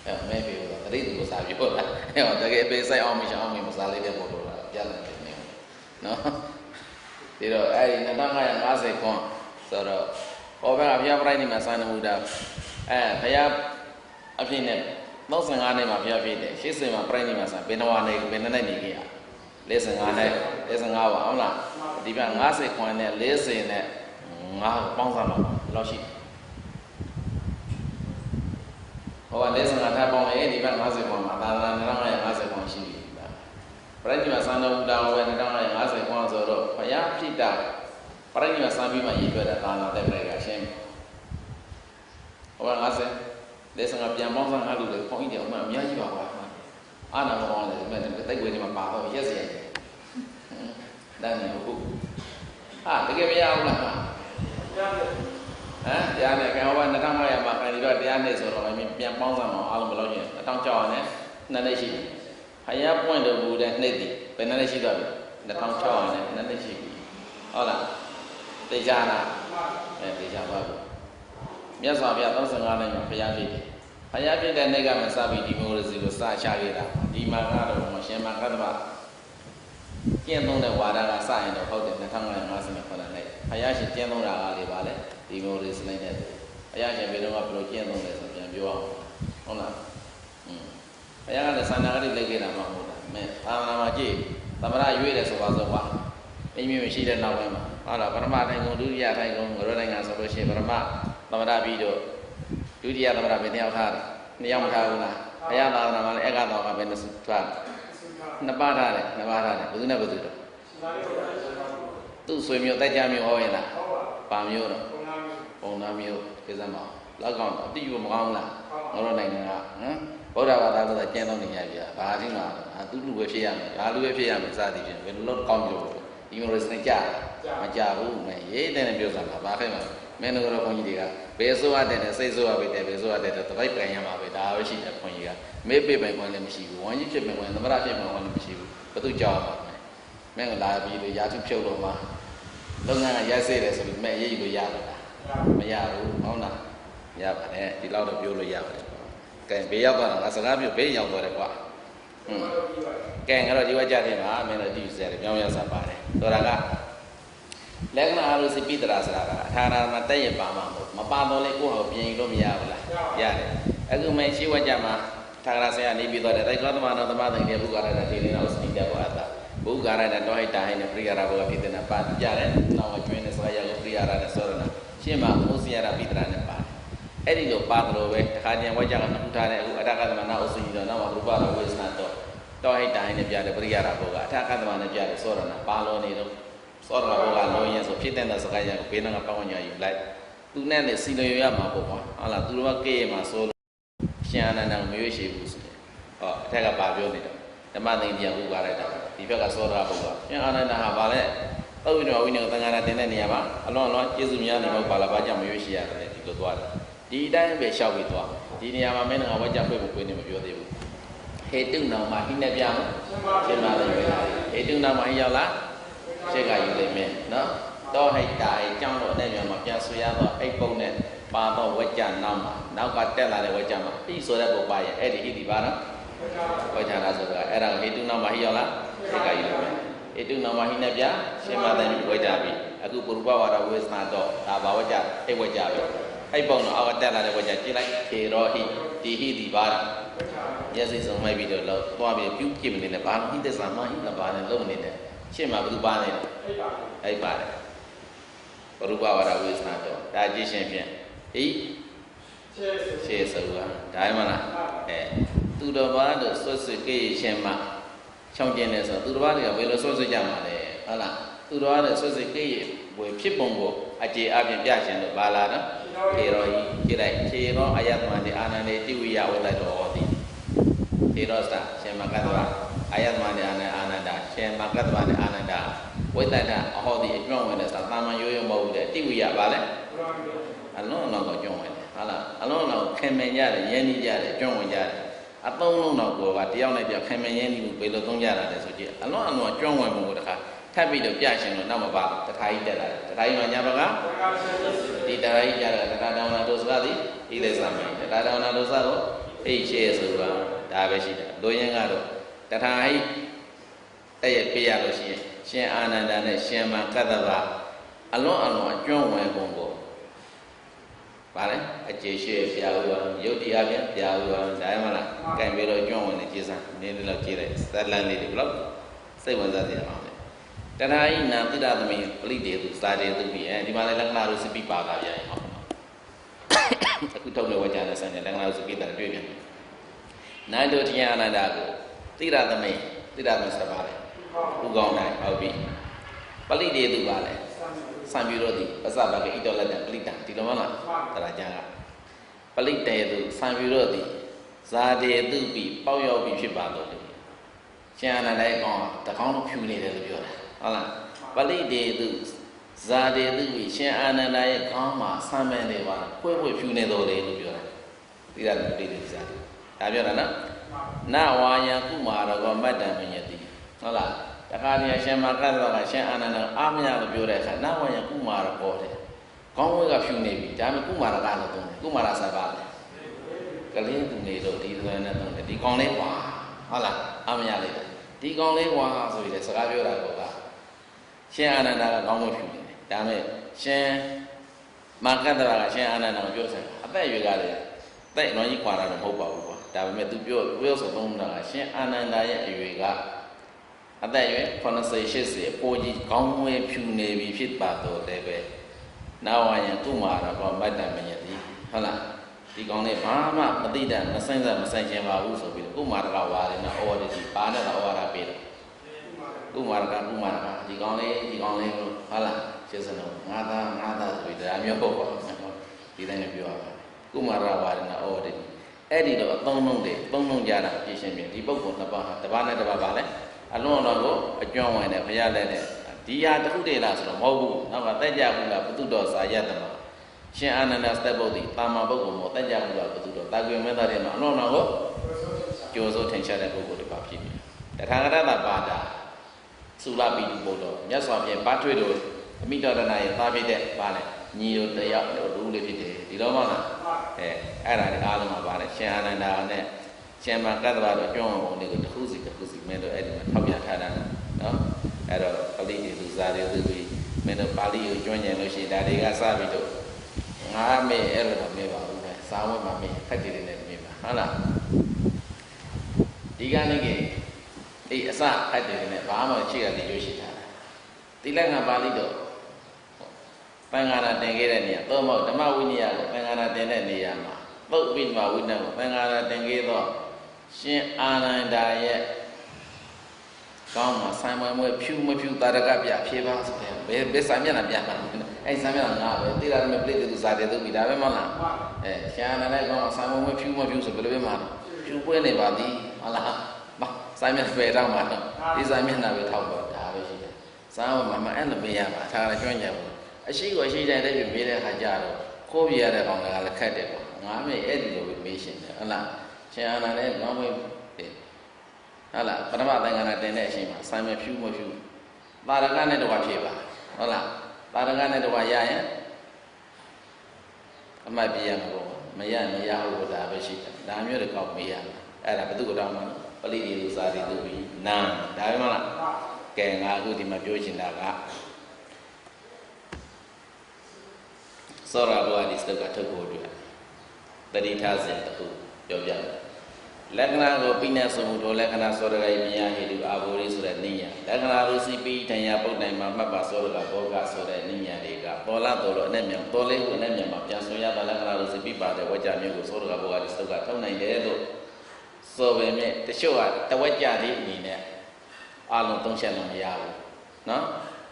အဲ့မဲ့ဖေကတော့တတိသူကိုစားပြီးဟုတ်လားအဲ့တော့တကယ်ပေးဆိုင်အောင်မရှောင်းမမစားလေးတဲ့ပုံတော့ပြတ်တယ်နေနော်ဒီတော့အဲ့ဒီ2550ခွန်ဆိုတော့ဟောဘက်ကဘုရားပြိုင်နေမှာစံတော်မူတာဘုရားအဖြစ်နဲ့35နှစ်မှာဘုရားဖြစ်တယ်80မှာပြိုင်နေမှာစံဘယ်နှဝနေဘယ်နှစ်နဲ့နေခဲ့ရ55နဲ့55ပါဟုတ်လားဒီဘက်50ခွန်နဲ့40နဲ့5ပေါင်းစားမှာဘယ်လောက်ရှိဟော55ထားပေါင်းရင်ဒီဘက်50ခွန်မှာသာသနာ2550ခွန်ရှိပြီပရိနိဗ္ဗာန်စံတော်မူတာဟောပဲ2550ခွန်ဆိုတော့ဘုရားဖြစ်တာပရိနိဗ္ဗာန်စံပြီးမှရည်ရွယ်တဲ့သာသနာတဲ့ပြိုင်ကရှင်းဟော50လက်စငါပြန်ပေါင်းစားငါလူတွေပေါင်းကြီးတယ်ဥမာအများကြီးပါကွာအာနာမပေါင်းတယ်မဲ့တိုက်ွယ်နေမှာပါတော့ရက်စရက်ဒါနဲ့ဟုတ်ဟာတကယ်မရဘူးလားဟမ်တရားနဲ့ခံဟော2500မှာခံပြီးတော့တရားနဲ့ဆိုတော့ပြန်ပေါင်းစားအောင်အားလုံးမလို့ရင်1600နဲ့နှစ်နှစ်ရှိပြီဖယားပွင့်တော်မူတဲ့နှစ်တည်ဘယ်နှစ်နှစ်ရှိသွားပြီ2600နဲ့နှစ်နှစ်ရှိပြီဟုတ်လားသိကြလားသိကြပါဘူးမြတ်စွာဘုရား35နှစ်မှာဘုရားဖြစ်တယ်ဘုရားဖြစ်တဲ့နေ့ကမှစပြီးဒီမိုကရေစီကိုစချခဲ့တာဒီမှာကတော့ရှင်မကတ္တမကျင့်သုံးတဲ့ဝါဒကစရင်တော့ဟုတ်တယ်2550ခုနှစ်နဲ့ဘုရားရှင်ကျင့်သုံးတာကလေပါလေဒီမိုကရေစီနဲ့ဘုရားရှင်ဘယ်တော့မှဘယ်လိုကျင့်သုံးလဲဆိုပြန်ပြောအောင်ဟုတ်လားဘုရားကလည်းစန္ဒာဂတိလက်ခဲ့တာမှမဟုတ်တာမင်းသာသနာမှာကြည့်သမရရွေးတယ်ဆိုပါဆိုကွာအိမ်မျိုးရှိတဲ့နောက်ပိုင်းမှာဟုတ်လားပရမထိုင်ကုန်ဒုတိယထိုင်ကုန်ငရောနိုင်ငံဆိုလို့ရှိရင်ပရမသမရပြီးတော့ဒုတိယသမရဘယ်နှစ်ယောက်ထားတယ်နှစ်ယောက်မထားဘူးလားဘုရားသာသနာမှာလည်းအက္ခတော်ကဘယ်နှစ်ထားနှစ်ပါးထားတယ်ဘယ်သူနဲ့ဘယ်သူတော့သူ့ဆွေမျိုးတိုက်ကြမျိုးဟောရင်လားပါမျိုးတော့ပုံနာမျိုးကိစ္စမအောင်လောက်ကောင်အတိအမကောင်းလားငရောနိုင်ငံကဗုဒ္ဓဘာသာဆိုတာကျင့်သုံးနေရပြီဘာအချင်းမှာသူ့လူပဲဖြစ်ရမယ်ဘာလူပဲဖြစ်ရမယ်စသည်ဖြင့်ဘယ်လိုလုပ်ကောင်းကြလို့ဒီမိုကရေစီနဲ့ကြာမကြဘူးမရေးတဲ့ပြောစားတာဘာဖြစ်မှာမင်းတို့ကတော့ခွန်ကြီးတွေကဘယ်ဆိုရတဲ့စိတ်ဆိုရပဲတဲ့ဘယ်ဆိုရတဲ့တပိုက်ပြန်ရမှာပဲဒါပဲရှိတယ်ခွန်ကြီးကမေးပေးပိုင်ခွင့်လည်းမရှိဘူးဝမ်းကြီးဖြစ်ပိုင်ခွင့်သမရဖြစ်ပိုင်ခွင့်လည်းမရှိဘူးဘသူကြောက်ပါမင်းကလာပြီးလို့ရာထုဖြုတ်တော့မှလုပ်ငန်းကရိုက်စေးတယ်ဆိုပြီးမဲ့ရေးယူလို့ရပါလားမရဘူးဟုတ်လားရပါတယ်ဒီလောက်တော့ပြောလို့ရပါတယ်ကဲဘေးရောက်သွားတာငါစကားပြောဘေးရောက်သွားတယ်ကွာကဲငါတို့ဒီဝကြတဲ့မှာမင်းတို့ဒီစရတယ်ပြောင်းရစားပါတယ်ဆိုတာကလက္ခဏာလို့စိပိတရာဆိုတာကအထာရမှာတက်ရပါမှာမပါတော့လေကိုယ့်ဟာပြင်ယူလို့မရဘူးလားရတယ်အခုမင်းရှိဝကြမှာထာရဆရာနေပြီးတော့တဲ့တိုက်ကောသမတော်သမသိတဲ့ဘုရားရတဲ့ဒီနေ့တော့စပိတဘောအတာဘုရားရတဲ့တော့ဟိတာဟိနဲ့ပရိယာရဘောကဖြစ်တဲ့ပါကြတယ်နောက်ကျွင်းနဲ့ဆရာရကိုပရိယာရတဲ့ဆိုရနာရှင်းမှာဘုရားရပိတရာနဲ့ပါတယ်အဲ့ဒီလိုပါတယ်လို့ပဲတခါကျရင်ဝကြကနှစ်ခုထားတဲ့အခုအတ္တကသမနာအုပ်စုကြီးတော့နောက်မှာရူပရဝေစနာတော့ဟိတာဟိနဲ့ပြတဲ့ပရိယာရဘောကအတ္တကသမနဲ့ပြတဲ့ဆိုရနာပါလို့နေတော့စောရဘောကလုံးရင်ဆိုဖြစ်တဲ့စကားရကိုဘေးနာကပေါင်းညာယူလိုက်သူနဲ့လည်းစီလျော်ရမှာပေါ့ကွာဟုတ်လားသူတို့ကကေးရမှာဆိုလို့ရှင်အနန္ဒမရွေးရှိဘူးဆိုတယ်ဟောအထက်ကပါပြောနေတော့ဓမ္မသိဉ္ဇာဥပါရတာဒီဘက်ကစောရဘောကရှင်အနန္ဒဟာဗာလဲသုတ်တော်ဝိနည်းသံဃာတင်တဲ့နေရာမှာအလွန်ကျေးဇူးများနေတော့ပါလာပါကြမရွေးရှိရတယ်ဒီလိုသွားတယ်ဒီအတိုင်းပဲလျှောက်ပြီးသွားဒီနေရာမှာမင်းကဝကြဖွင့်ဖို့နေမပြောသေးဘူးဟေတုနောင်မှာဟိနဲ့ပြမရှင်းပါလိမ့်မယ်ဟေတုနောင်မှာဟိရောက်လားရှေ့ကယူလိမ့်မယ်နော်တောဟိတာအကြောင်းတော့တဲ့ညမှာပြန်ဆွေရတော့အိတ်ပုံနဲ့ပါတော့ဝကြနောက်မှာနောက်ကတက်လာတဲ့ဝကြမှာပြီးဆိုတဲ့ပုပ္ပါရဲ့အဲ့ဒီဟိတိပါနော်ဝကြလားဆိုတာအဲ့ဒါဟေတုနောင်မှာဟိရောက်လားရှေ့ကယူလိမ့်မယ်ဟေတုနောင်မှာဟိနဲ့ပြရှင်းပါတဲ့ဝကြပြီအခုပုရိပဝါဒဝေစနာတော့ဒါဘာဝကြအိတ်ဝကြပဲအဲ့ပုံတော့အောက်ကတက်လာတဲ့ဝကြကြည့်လိုက်ခေရောဟိဒီဟိဒီပါမျက်စိစုံမိုက်ပြီးတော့လောက်သွားပြီးပြုကြည့်မနေနဲ့ဘာဟိသစ္စာမဟိတပါနဲ့လုံးနေတယ်ရှင်းမှာဘယ်သူပါနေလဲအဲ့ပါတယ်ဘုရုပဝါဒဝေစနာတော့ဒါကြည့်ရှင်ဖြင့်ဟိ ရှေ့ဆိုကဒါမှမလားသူတော်ဘာတို့ဆွတ်ဆွတ်ကြည့်ရှင်မှာချောင်းကျင်နေဆိုသူတော်ဘာတွေကဘယ်လိုဆွတ်ဆွတ်ကြမှာလဲဟုတ်လားသူတော်ဘာတွေဆွတ်ဆွတ်ကြည့်ဝယ်ဖြစ်ပုံကိုအခြေအပြင်ပြရှင်လို့ပါလာနော်ထေရောကြီးကြည့်လိုက်ထေရောအယတမတိအာနန္ဒေတိဝိယဝတ္တတော်ဟောတိထေရောစရှင်မကတ္တဝအာယတမတိအာနန္ဒာရှင်မကတ္တဝနဲ့အာနန္ဒာဝိတ္တတအဟောတိအကျွမ်းဝင်တဲ့သာမန်ရိုးရိုးမဟုတ်ဘူးတဲ့တိဝိယပါလဲအလုံးအလုံးကိုကျွမ်းဝင်တယ်ဟုတ်လားအလုံးအလုံးခင်မင်ကြတယ်ယဉ်နီးကြတယ်ကျွမ်းဝင်ကြတယ်အသုံးလုံးတော့ကိုကတယောက်နဲ့တယောက်ခင်မင်ယဉ်နီးမှုဘယ်လိုသုံးကြတာလဲဆိုကြည့်အလုံးအလုံးကျွမ်းဝင်မှုကိုတခါထပ်ပြီးတော့ပြရှင်လို့နောက်မပါတခါကြီးတက်လာတယ်တခါကြီးမှညာဘကဒီတခါကြီးကြတာတခါတောင်းလာတို့စကားသည်ဤလေသမေတခါတောင်းလာတို့စကားကိုအိတ်ရှေဆိုတာဒါပဲရှိတယ်လူရင်းကတော့တခါကြီးတဲ့ရပြရလို့ရှိရင်ရှင်အာနန္ဒာနဲ့ရှင်မကတ္တဗအလွန်အလွန်အကျွမ်းဝင်ပုံကိုဗါလဲအခြေရှိပြာဥပါယုတ်တရားပြန်ပြာဥပါဒါမှမလားကံပြီးတော့ကျွမ်းဝင်နေကျေးစံနည်းနည်းတော့ကျေးလိုက်သလန်လေးတွေဘလို့စိတ်ဝင်စားစရာအောင်လေတဏှာဤနာတိရသမီးပလိတေသူစာတေသူပြီးဒီမှာလည်းလက္ခဏာတို့စပိပါတာပြန်ဟောအခုထုတ်လို့ဝကြတဲ့ဆန်တဲ့လက္ခဏာတို့စပိတာတွေ့ပြန်နိုင်တို့တရားအနန္တကိုတိရသမီးစပါလေဥကောင်းတိုင်းဟုတ်ပြီပလိတေသူပါလေစံပြတော့ဒီပစဘကဣတောလက်တဲ့ပလိတံဒီလိုမလားတရားကျမ်းကပလိတေသူစံပြတော့ဒီဇာတေသူပြီးပေါက်ရောက်ပြီးဖြစ်ပါတော့တယ်ရှင်အနန္ဒရဲ့ကောင်းတကောင်းဖြူနေတယ်လို့ပြောတာဟုတ်လားပလိတေသူဇာတေသူပြီးရှင်အာနန္ဒရဲ့ခေါင်းမှာဆံမဲနေပါခွဲဖြူနေတော့လေလို့ပြောတာဒီကပလိတေဇာတေဒါပြောတာနော်နဝါယံကုမာရကောမတ္တံမညတိဟုတ်လားတခါတည်းရှင်မကတ္တဝကရှင်အာနန္ဒအာမယလို့ပြောတဲ့အခါနဝါယံကုမာရကောတဲ့ခေါင်းဝဲကဖြူနေပြီဒါပေမဲ့ကုမာရကလို့သုံးတယ်ကုမာရဆပါလေကလေးသူနေတော့ဒီသွဲနဲ့သုံးတယ်ဒီကောင်လေးကွာဟုတ်လားအာမယလေးဒီကောင်လေးကွာဆိုပြီးလေစကားပြောတာကောကရှင်အာနန္ဒကခေါင်းဝဲဖြူနေတယ်ဒါပေမဲ့ရှင်မကတ္တဝကရှင်အာနန္ဒကိုပြောစမ်းအသက်အရွယ်ကလည်းတဲ့လွန်ကြီးခွာတာတော့မဟုတ်ပါဘူးကွာဒါပေမဲ့သူပြောဆိုသုံးတာကရှင်အာနန္ဒရဲ့အရွယ်ကအသက်အရွယ်80 80ပိုကြီးခေါင်းဝဲဖြူနေပြီဖြစ်ပါတော့တယ်ပဲနာဝါယံကုမာရဘောမတ္တမယတိဟုတ်လားဒီကောင်လေးဘာမှမသိတဲ့မဆိုင်ခြင်းပါဘူးဆိုပြီးကုမာရကဝါရနဲ့ဩဝါဒကြီးပါနဲ့တော့ဩဝါဒပေးတယ်ကုမာရကဒီကောင်လေးလို့ဟုတ်လားရှင်းစလုံးငါသားဆိုပြီးဒါမျိုးပေါ့ဒီတိုင်းပြောရပါကုမာရဝါရနဲ့ဩဝါဒကြီးအဲ့ဒီတော့အသုံးလုံးကြတာပြည့်ရှင်းပြီဒီပုဂ္ဂိုလ်နှစ်ပါးဟာတစ်ပါးနဲ့တစ်ပါးပါလဲအလွန်အလွန်ကိုအကျွမ်းဝင်တယ်ဘုရားလက်နဲ့ဒီဟာတခုတည်းလားဆိုတော့မဟုတ်ဘူးနောက်ကတက်ကြဘူးလားဘုသူတော်စာရတ္တမရှင်အာနန္ဒစတ္ပုဒ္ဓိတာမပုဂ္ဂိုလ်မို့တက်ကြဘူးလားဘုသူတော်တာကွေမေတ္တာတွေမှာအလွန်အလွန်ကိုကြိုးစိုးထင်ရှားတဲ့ပုဂ္ဂိုလ်တွေပါဖြစ်ပြီတထာဂရတပါဒသုလပိဘုဒ္ဓမြတ်စွာဘုရားပါထွေတို့အမိတော်ရဏရဲ့သားဖြစ်တဲ့ပါလေညီတို့တယောက်တို့လူလေးဖြစ်တယ်ဒီတော့မှလားအဲ့ဒါတွေအားလုံးမှာပါလေရှင်အာနန္ဒာနဲ့ရှင်မကတ္တဝါတို့ကျွမ်းဝင်ပုံလေးကိုတစ်ခုစီမင်းတို့အဲ့ဒီမှာထောက်ပြထားတာနော်အဲ့တော့ပလိတေသူဇာတေသူပြီးမင်းတို့ပါဠိကိုကျွမ်းကျင်လို့ရှိရင်ဒါတွေကစပြီးတော့ငါမေ့အဲ့လိုတော့မေ့ပါဘူးပဲစာဝတ်မှာမေ့ခက်တယ်နဲ့မေ့ပါဟုတ်လားဒီကနေ့ကအေးအစခက်တယ်နဲ့ဘာမှချိရသေးလို့ရှိတာတိလက္ခဏပါဠိတော့ပင်္ဂါရတင်ခဲ့တဲ့နေရာသို့မဟုတ်ဓမ္မဝိနည်းကိုပင်္ဂါရတင်တဲ့နေရာမှာပုတ်ပြီးမှဝိနည်းကိုပင်္ဂါရတင်ခဲ့တော့ရှင်အာနန္ဒာရဲ့ကောင်းမှာဆိုင်မွဲဖြူမဖြူတာရကပြဖြေပါဆိုတယ်ဘယ်စာမျက်နှာပြမှာအဲ့စာမျက်နှာငါပဲတိရရမယ်ပြိတ္တုဇာတေသူပြီးဒါပဲမဟုတ်လားရှင်အာနန္ဒာကောင်းမှာဆိုင်မွဲဖြူမဖြူဆိုဘယ်လိုပဲမှာဖြူပွဲနေပါသည်ဟုတ်လားစာမျက်နှာပဲတော့မှာဒီစာမျက်နှာပဲထောက်တော့ဒါပဲရှိတယ်စာမှာအဲ့လိုပေးရပါဒါကလည်းကျွမ်းကျင်ဘူးအရှိကိုရှိတိုင်းလည်းမေးတဲ့အခါကျတော့ခိုးပြရတဲ့ကောင်ကလည်းခက်တယ်ပေါ့ငါမေးအဲ့ဒီလိုပဲမေးရှင်တယ်ဟုတ်လားရှင်အာနန္ဒာလည်းကောင်းဝင်ဟုတ်လားပထမသင်္ကန်းတင်တဲ့အချိန်မှာဆိုင်မဖြူမဖြူပါရကနဲ့တကွာဖြေပါဟုတ်လားပါရကနဲ့တကွာရရင်အမှတ်ပြရမှာပေါ့မရဟုတ်ဒါပဲရှိတယ်ဒါမျိုးတွေကောက်မေးရမှာအဲ့ဒါဘယ်သူကတော့မှပလိတိလူစာတိသူပြီးနာဒါပဲမလားကဲငါအခုဒီမှာပြောချင်တာကစောရဘောဒီစတကထုတ်ဖို့အတွက်တတိထားစဉ်တစ်ခုပြောပြတယ်လက္ခဏာကိုပိဏ္ဏဆိုမှုတို့လက္ခဏာစောရဂိမြာဟိတုအာဘောရိဆိုတဲ့နိယဒါ လက္ခဏာရူစီပိတန်ရပုတ်တိုင်မှာမှတ်ပါဆိုတော့ဘောကဆိုတဲ့နိညာတွေကပေါ်လာတော်လို့အနဲ့မြန်တော်လေးကိုအနဲ့မြန်မှာပြန်ဆိုရတာလက္ခဏာရူစီပိပါတဲ့ဝကြမျိုးကိုဆိုတော့ဘောကဒီစုပ်ကထုတ်နိုင်တယ်လို့ဆိုပေမဲ့တချို့ကတဝက်ကြသေးအနေနဲ့အလုံးသုံးချက်လုံးမရဘူးနော်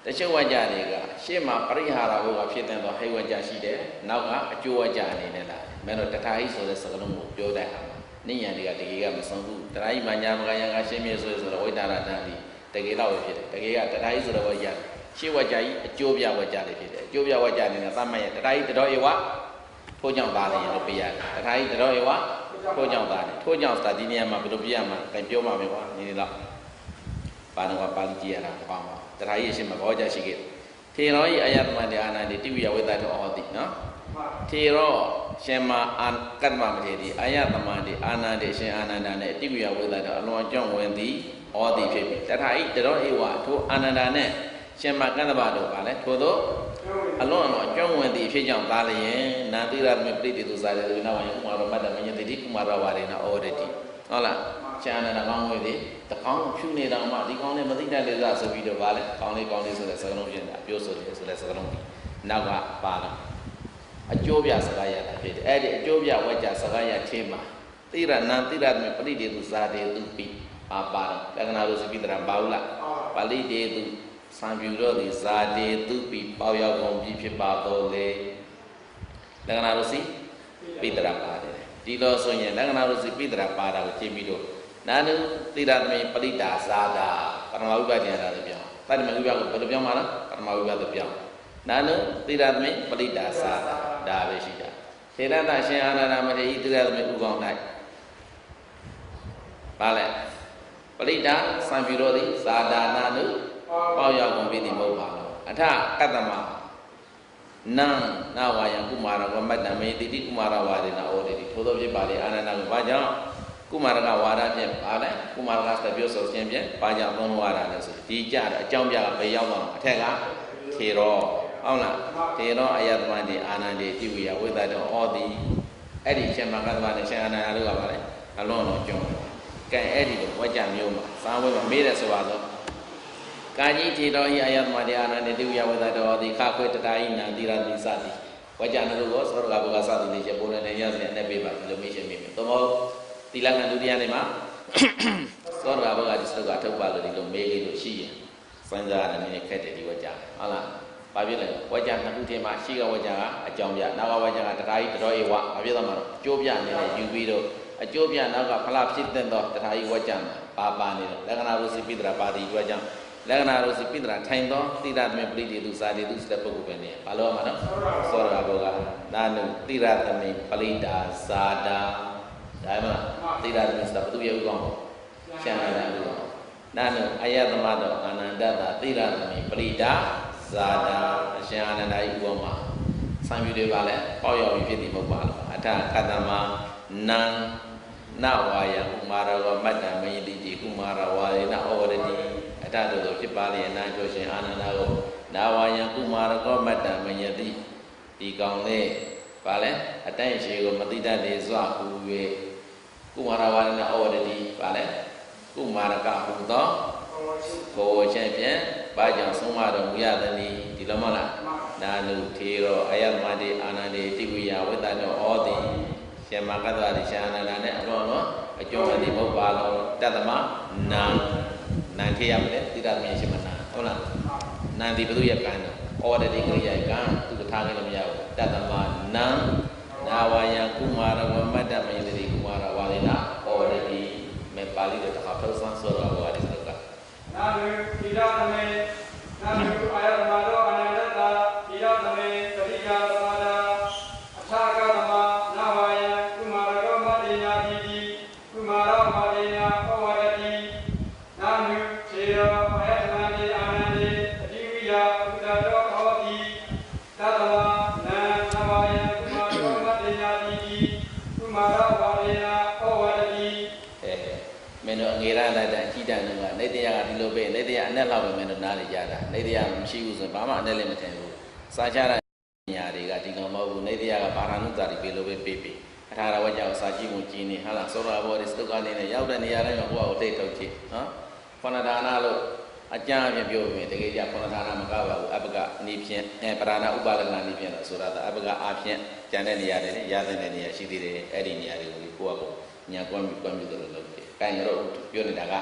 တချို့ဝကြတွေကရှေ့မှာပရိဟာရဘုကဖြစ်တဲ့တော့ဟိဝကြရှိတယ်နောက်ကအကျိုးဝကြအနေနဲ့လာမယ်တော့တထာဟိဆိုတဲ့စကားလုံးကိုပြောတဲ့ဟာနိညာတွေကတကယ်ကမဆုံးဘူးတထာဟိမညာမကယံကရှင်းမြေဆိုတော့ဝိတ္တရတန်ဒီတကယ်တော့ဖြစ်တယ်တကယ်ကတထာဟိဆိုတော့ဝကြရှေ့ဝကြကြီးအကျိုးပြဝကြတွေဖြစ်တယ်အကျိုးပြဝကြအနေနဲ့သတ်မှတ်ရတထာဟိတတော်ဧဝထိုးကြောင့်သားတယ်လို့ပြရတယ်တထာဟိတတော်ဧဝထိုးကြောင့်သားတယ်ထိုးကြောင့်သာဒီနေရာမှာဘယ်လိုပြရမှာပြန်ပြောမှာပဲကွာဒီနေ့တော့ပါဏဝပါဠိကြည့်ရတာပေါ့ပါတထာဟိအရှင်မှာဘောကြရှိခဲ့ထေရောဤအယတမတေအာနန္တိတိဝိယဝိသတောဟောတိနော်ထေရောရှင်မကတ္တမမထေတိအယတမတေအာနန္တိရှင်အာနန္ဒာနဲ့တိဝိယဝိသတောအလွန်ကြောင့်ဝင်သည်ဟောတိဖြစ်ပြီတထာဟိတတော်ဧဝထိုအာနန္ဒာနဲ့ရှင်မကတ္တမတို့ပါလဲထို့သောအလွန်အကြောင်းဝင်သည်ဖြစ်ကြောင့်သားလျင်နာတိရမေပရိတေသူစားတယ်နောက်ဝင်ဥမာရမတ္တမညတိကုမာရဝါရေနဩရတိဟုတ်လားကျန်တဲ့ကောင်းဝေးသည်တကောင်းဖြူနေတော့မှဒီကောင်းနဲ့မသိတတ်တဲ့စားဆိုပြီးတော့ဗာလဲကောင်းလေးဆိုတဲ့စကားလုံးပြင်တာပြောဆိုတယ်ဆိုတဲ့စကားလုံးဒီနောက်ကပါလာအကျိုးပြစကားရတာဖြစ်တယ်အဲ့ဒီအကျိုးပြဝကြစကားရချင်းမှာတိရဏံတိရမေပရိတေသူစားတယ်သူပြီးပါလာလက္ခဏာလို့စပိတရံပါဘူးလားပလိတေသူစံပြူတော့ဒီဇာတေသူပြီးပေါရောက်ကုန်ပြီဖြစ်ပါတော့လေလက္ခဏာလို့စီပိတရပါတယ်ဒီလိုဆိုရင်လက္ခဏာလို့စီပိတရပါတာကိုကြည့်ပြီးတော့နာနုတိရသမေပရိဒါဇာတာပရမဝိပဿနာလို့ပြောတတိမဝိပဿနာဘယ်လိုပြောမှာလဲပရမဝိပဿနာပြောနာနုတိရသမေပရိဒါဇာတာဒါပဲရှိတာသေရတရှင်အာနန္ဒမထေရတိရသမေဥကောင်း၌ပါလဲပရိဒါစံပြူတော်သည်ဇာတာနာနုပေါရောက်ကုန်ပြီဒီမဟုတ်ပါဘူးအထကတ္တမနံနာဝါယံကုမာရဝမတ္တမေတိတိကုမာရဝါရေနဩဒေတိထို့သောဖြစ်ပါလေအာနန္ဒကိုဘာကြောင့်ကုမာရကဝါဒဖြင့်ပါလဲကုမာရကသပြောဆိုခြင်းဖြင့်ဘာကြောင့်သုံးဝါဒလဲဆိုဒီကြတဲ့အကြောင်းပြကဘယ်ရောက်တော့အထက်ကထေရောဟုတ်လားထေရောအယတမတိအာနန္ဒေတိဝိယဝိသတောဩတိအဲ့ဒီရှင်မကတ္တမနဲ့ရှင်အာနန္ဒတို့ကပါလဲအလွန်တော်ကြောင်းကဲအဲ့ဒီလိုဝကြမျိုးမှာသာဝဲမှာမေးတယ်ဆိုပါတော့ကာကြီးထေတော်ဤအယတမတိအာနန္ဒေတိဝိယဝိသတောဩတိခခွေတတာဤနန္တိရတိစသည်ဝကြနတို့ကိုသောရကဘုရားစသည်လေးချက်ပုံနဲ့ရစတဲ့နဲ့ပေးပါဒီလိုမေးရှင်မေးမယ်သို့မဟုတ်သီလကံဒုတိယနေ့မှာသောတာပန်ကဒီစတုကထုတ်ပါလို့ဒီလိုမေးလေးလို့ရှိရင်စဉ်းစားရတဲ့နည်းခက်တယ်ဒီဝကြဟုတ်လားဘာဖြစ်လဲဝကြနှစ်ခုတည်းမှာရှိကဝကြကအကြောင်းပြနောက်ကဝကြကတထာဟိတတော်ဧဝဘာဖြစ်သွားမှာတော့အကျိုးပြအနေနဲ့ယူပြီးတော့အကျိုးပြနောက်ကဖလားဖြစ်တဲ့တော့တထာဟိဝကြပါနေတယ်လက္ခဏာရုစီပိတ္တရာပါတိဝကြလက္ခဏာရုစီပိတ္တရာထိုင်သောတိရသမေပရိတေသူစာတေသူစတဲ့ပုဂ္ဂိုလ်ပဲနေဘာလို့မှာတော့သောတာဘုရားနာနုတိရသမေပရိဒါဇာတာဒါမှတိရသမေဆိုတာဘုသူရဲ့ဥကောင်းရှမ်းလာတယ်ဥကောင်းနာနုအယတမတောအာနန္ဒတာတိရသမေပရိဒါဇာတာအရှင်အာနန္ဒာဤဥကောင်းမှာစံပြတွေပါလဲပေါက်ရောက်ပြီးဖြစ်သည်မဟုတ်ပါဘူးအထကတ္တမနံနဝါယံကုမာရဝမတ္တမယတိတိကုမာရဝါရေနဩဝရတိအတ္တတို့သောဖြစ်ပါလျက်နာကျော်ရှင်အာနန္ဒာကိုနာဝါယံကုမာရကောမတ္တမယတိဒီကောင်လေးပါလဲအတန့်ရှိကိုမတိတတ်လေစွာဟူ၍ကုမာရဝါရေနဩဝရတိပါလဲကုမာရကဟူသောကိုချင်းဖြင့်ဘာကြောင့်ဆုံးမတော်မူရသနည်းဒီလိုမလားနာနုထေရောအယတမတိအာနန္ဒေတိဝိယဝိတ္တနောဩတိရှင်မကတ္တဝတိရှင်အာနန္ဒာနဲ့အလွန်အကျိုးမသိမဟုတ်ပါလို့တတ္တမနာနန်ထေရမယ်တိရသမင်းရှိမနာဟုတ်လားနန်ဒီဘုသူရဲ့ကံတော့ဩဒတိကရိယာကံသူကထားခဲ့လို့မရဘူးတတ္တမနံနာဝါယံကုမာရဝမတ္တမယတိကုမာရဝါလေနာဩဒတိမေပါဠိတော်တစ်ခါထောက်ဆန်းဆိုတော့ဘာလဲဆိုတော့နာမည်တိရသမေနာမည်အာယတမတောအာနန္ဒတာတိရသမေပရိယာသမာဒာအထာကသမနာဝါယံကုမာရကောမတေညာတိတိကုမာရမတေညာဩဝရတိနာမည်ခြေရောအာယတမတေအာနန္ဒေအတိဝိယဥဒ္ဒတောဟောတိသတ္တဝနံနာဝါယံကုမာရကောမတေညာတိတိကုမာရဝါရေနာဩဝရတိမင်းတို့ငေရလိုက်တဲ့အကြည့်တန်တော့နေတရားကဒီလိုပဲနေတရားအနဲ့လောက်ပဲမင်းတို့နားနေကြတာနေတရားမရှိဘူးဆိုရင်ဘာမှအနဲ့လည်းမထင်ဘူးစားချတဲ့ညာတွေကဒီကောင်မဟုတ်ဘူးနေတရားကဘာသာနုတာတွေပြေလို့ပဲပြေးပြေးအထာရဝကြကိုစာကြည့်မှုကြည့်နေဟာလားသောတာဘောဒီစတုကနေနဲ့ရောက်တဲ့နေရာတိုင်းမှာကိုယ့်အကိုတိတ်ထုတ်ကြည့်နော်ခန္ဓာဒါနလို့ အကျမ်းအပြင်ပြောပြီးတကယ်ကြခုနဌာနမကပါဘူးအပကအနည်းဖြင့်ပရဏဥပါဒနာနည်းဖြင့်လို့ဆိုတာအပကအပြင်ကျန်တဲ့နေရာတွေရတဲ့နေရာရှိသေးတယ်အဲ့ဒီနေရာတွေကိုကိုယ့်အကိုညာကွမ်းပြီးတယ်လို့လုပ်တယ်။အဲဒါတော့ပြောနေတာက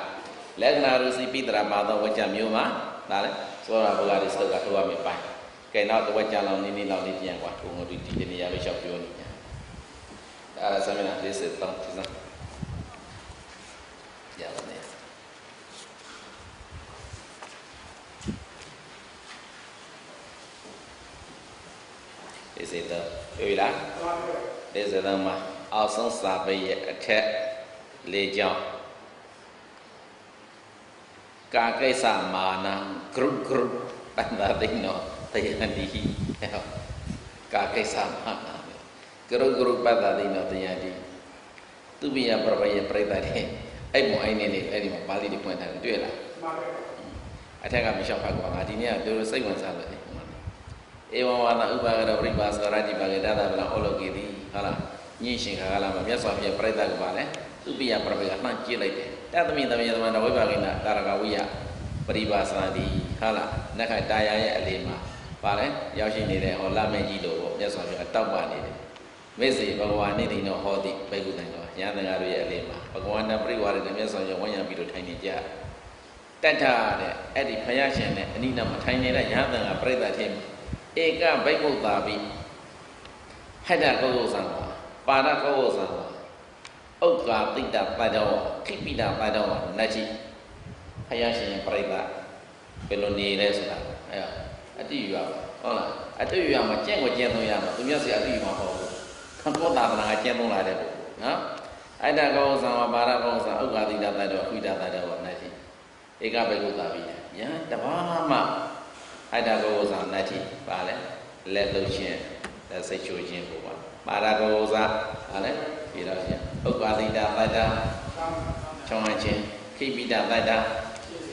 လက္ခဏာရုစီပိတရာပါသောဝကြမျိုးမှာဒါလေသောတာဘုရားဒီစကထုတ်ရမယ်ပိုင်း။ကဲနောက်ဝကြလောင်နည်းလောက်လေးပြန်ကွာဘုံငါဒီနေရာလေးလျှောက်ပြောနေညာ။အဲ့ဒါဆမ်းမလေးစစ်တောင်းဒီစမ်းရပါမယ်။ဒီစတော့တွေ့လား။ဒီစတော့မှာအောက်ဆုံးစာပေရဲ့အထက်၄ကြောင်းကာကိစ္စမာနဂရုဂရုပန္နာတိနောတယန္တိကာကိစ္စမာနဂရုဂရုပန္နာတိနောတယန္တိသူပိယပရပယပြိတ္တတဲ့အဲ့မအိုင်းနေအဲ့ဒီမှာပါဠိတွေဖွင့်ထားတယ်တွေ့လားအထက်ကမလျှောက်ဖတ်ကွာငါဒီနေ့ကတို့စိတ်ဝင်စားလို့ဧဝံဝါဒဥပါကရပရိပါသောရတိပါကေတသဗ္ဗလဩလောကေတိဟုတ်လားညင်ရှင်ခါကလာမှာမြတ်စွာဘုရားပြိတ္တကပါလေသူပိယပရပယနှံ့ကြည့်လိုက်တယ်တသမိသမယသမန္တဝိပါကိနာကာရကဝိယပရိပါစံတိဟုတ်လားနက္ခတာယာရဲ့အလေးမှာပါလေရောက်ရှိနေတဲ့ဟောလမဲကြီးလို့ပေါ့မြတ်စွာဘုရားတောက်ပနေတယ်မေစေဘဂဝါနိတိနောဟောတိဘေကုတံတော်ရဟန်းတော်ရဲ့အလေးမှာဘဂဝန္တပရိဝါရတဲ့မြတ်စွာဘုရားဝန်းရံပြီးတော့ထိုင်နေကြတတ္ထတဲ့အဲ့ဒီဘုရားရှင်နဲ့အနိနာမထိုင်နေတဲ့ရဟန်းတော်ကပြိတ္တထဲမှာဧကဘိက္ခုတာပိဟတ္တကောဇံပါရကောဇံဥက္ကာတိတ္တပတ္တောခိပိတပတ္တောနတ်ကြီးဘုရားရှင်ပြိတ္တဘယ်လိုနေလဲဆိုတာအဲ့အတိယူရပါဟုတ်လားအတိယူရမှာကျင့်ကိုကျင့်သုံးရမှာသူမြတ်စီအတိယူမှာမဟုတ်ဘူးခံကောတာနာကကျင့်သုံးလာတဲ့ပုဂ္ဂိုလ်နော်အတ္တကောဇံပါရကောဇံဥက္ကာတိတ္တပတ္တောခိပိတပတ္တောနတ်ကြီးဧကဘိက္ခုတာပိယံတဘာမှအတ္တကောဇာနတ်ကြီးပါလေလက်လှုပ်ခြင်းလက်စိတ်ချိုခြင်းပေါ့ပါပါရကောဇာပါလေဒီတော့ရှင်ဥက္ကာတိတပတ္တချောင်းခြင်းခိပိတပတ္တ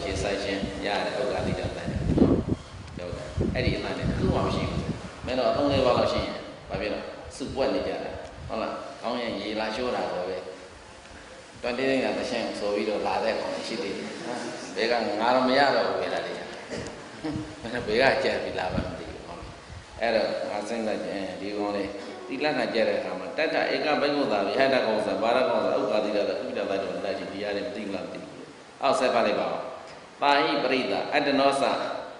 ခြေဆိုင်ခြင်းရတယ်ဥက္ကာတိတပတ္တဟုတ်တယ်အဲ့ဒီအမှန်နဲ့တစ်ခုမှမရှိဘူးမင်းတော့အသုံးလေးပါးလောက်ရှိရင်ဘာဖြစ်တော့စုပွက်နေကြတယ်ဟုတ်လားကောင်းရင်ရေလာရှိုးတာတော့ပဲတွန်တင်းကတရှင်းဆိုပြီးတော့လာတဲ့ကောင်ရှိသေးတယ်ဘယ်ကငါတော့မရတော့ဘူးပဲလားလေဘယ်ကကြက်ပြီးလာမှမသိဘူးဟုတ်အဲ့တော့ငါစဉ်းစားကြည့်ဒီကောင်လေးဒီလက်ကကြက်တဲ့အခါမှာတတ္တဧကဘိက္ခုသာဝိဟတကောဇဘာရကောဇဥက္ကာတိတဥပ္ပဒတတော်လက်ရှိဒီရတယ်မသိဘူးလားမသိဘူးအောက်ဆက်ပါလိုက်ပါဦးပါဟိပရိသအတ္တနောသ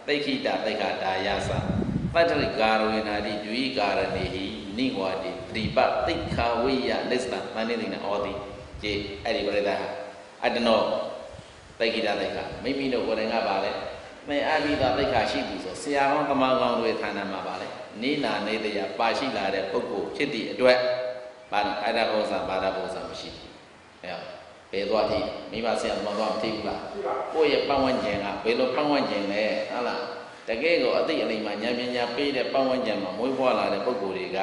သိခိတသိခဒါယသပတ္တရိကာရဝေနာတိဒွိကာရဏေဟိနိဝါတိပရိပသိခာဝိယနိစ္စမန္တိတိနဩတိကြည်အဲ့ဒီပရိသအတ္တနောသိခိတသိခမိမိတို့ကိုယ်တိုင်ကပါလေမင်းအဘိဓါသိက္ခာရှိပြီဆိုဆရာကောင်းသမားကောင်းတွေဌာနမှာပါလေနိနာနေတရားပါရှိလာတဲ့ပုဂ္ဂိုလ်ဖြစ်သည့်အတွက်ဘာလို့အတ္တဘောဇာဘာဒဘောဇာမရှိဘူးဘယ်သွားကြည့်မိမဆရာသမားတော့မသိဘူးလားကိုယ့်ရဲ့ပတ်ဝန်းကျင်ကဘယ်လိုပတ်ဝန်းကျင်လဲဟုတ်လားတကယ်ကိုအသိအလိမ္မာဉာဏ်ပညာပေးတဲ့ပတ်ဝန်းကျင်မှာမွေးဖွားလာတဲ့ပုဂ္ဂိုလ်တွေက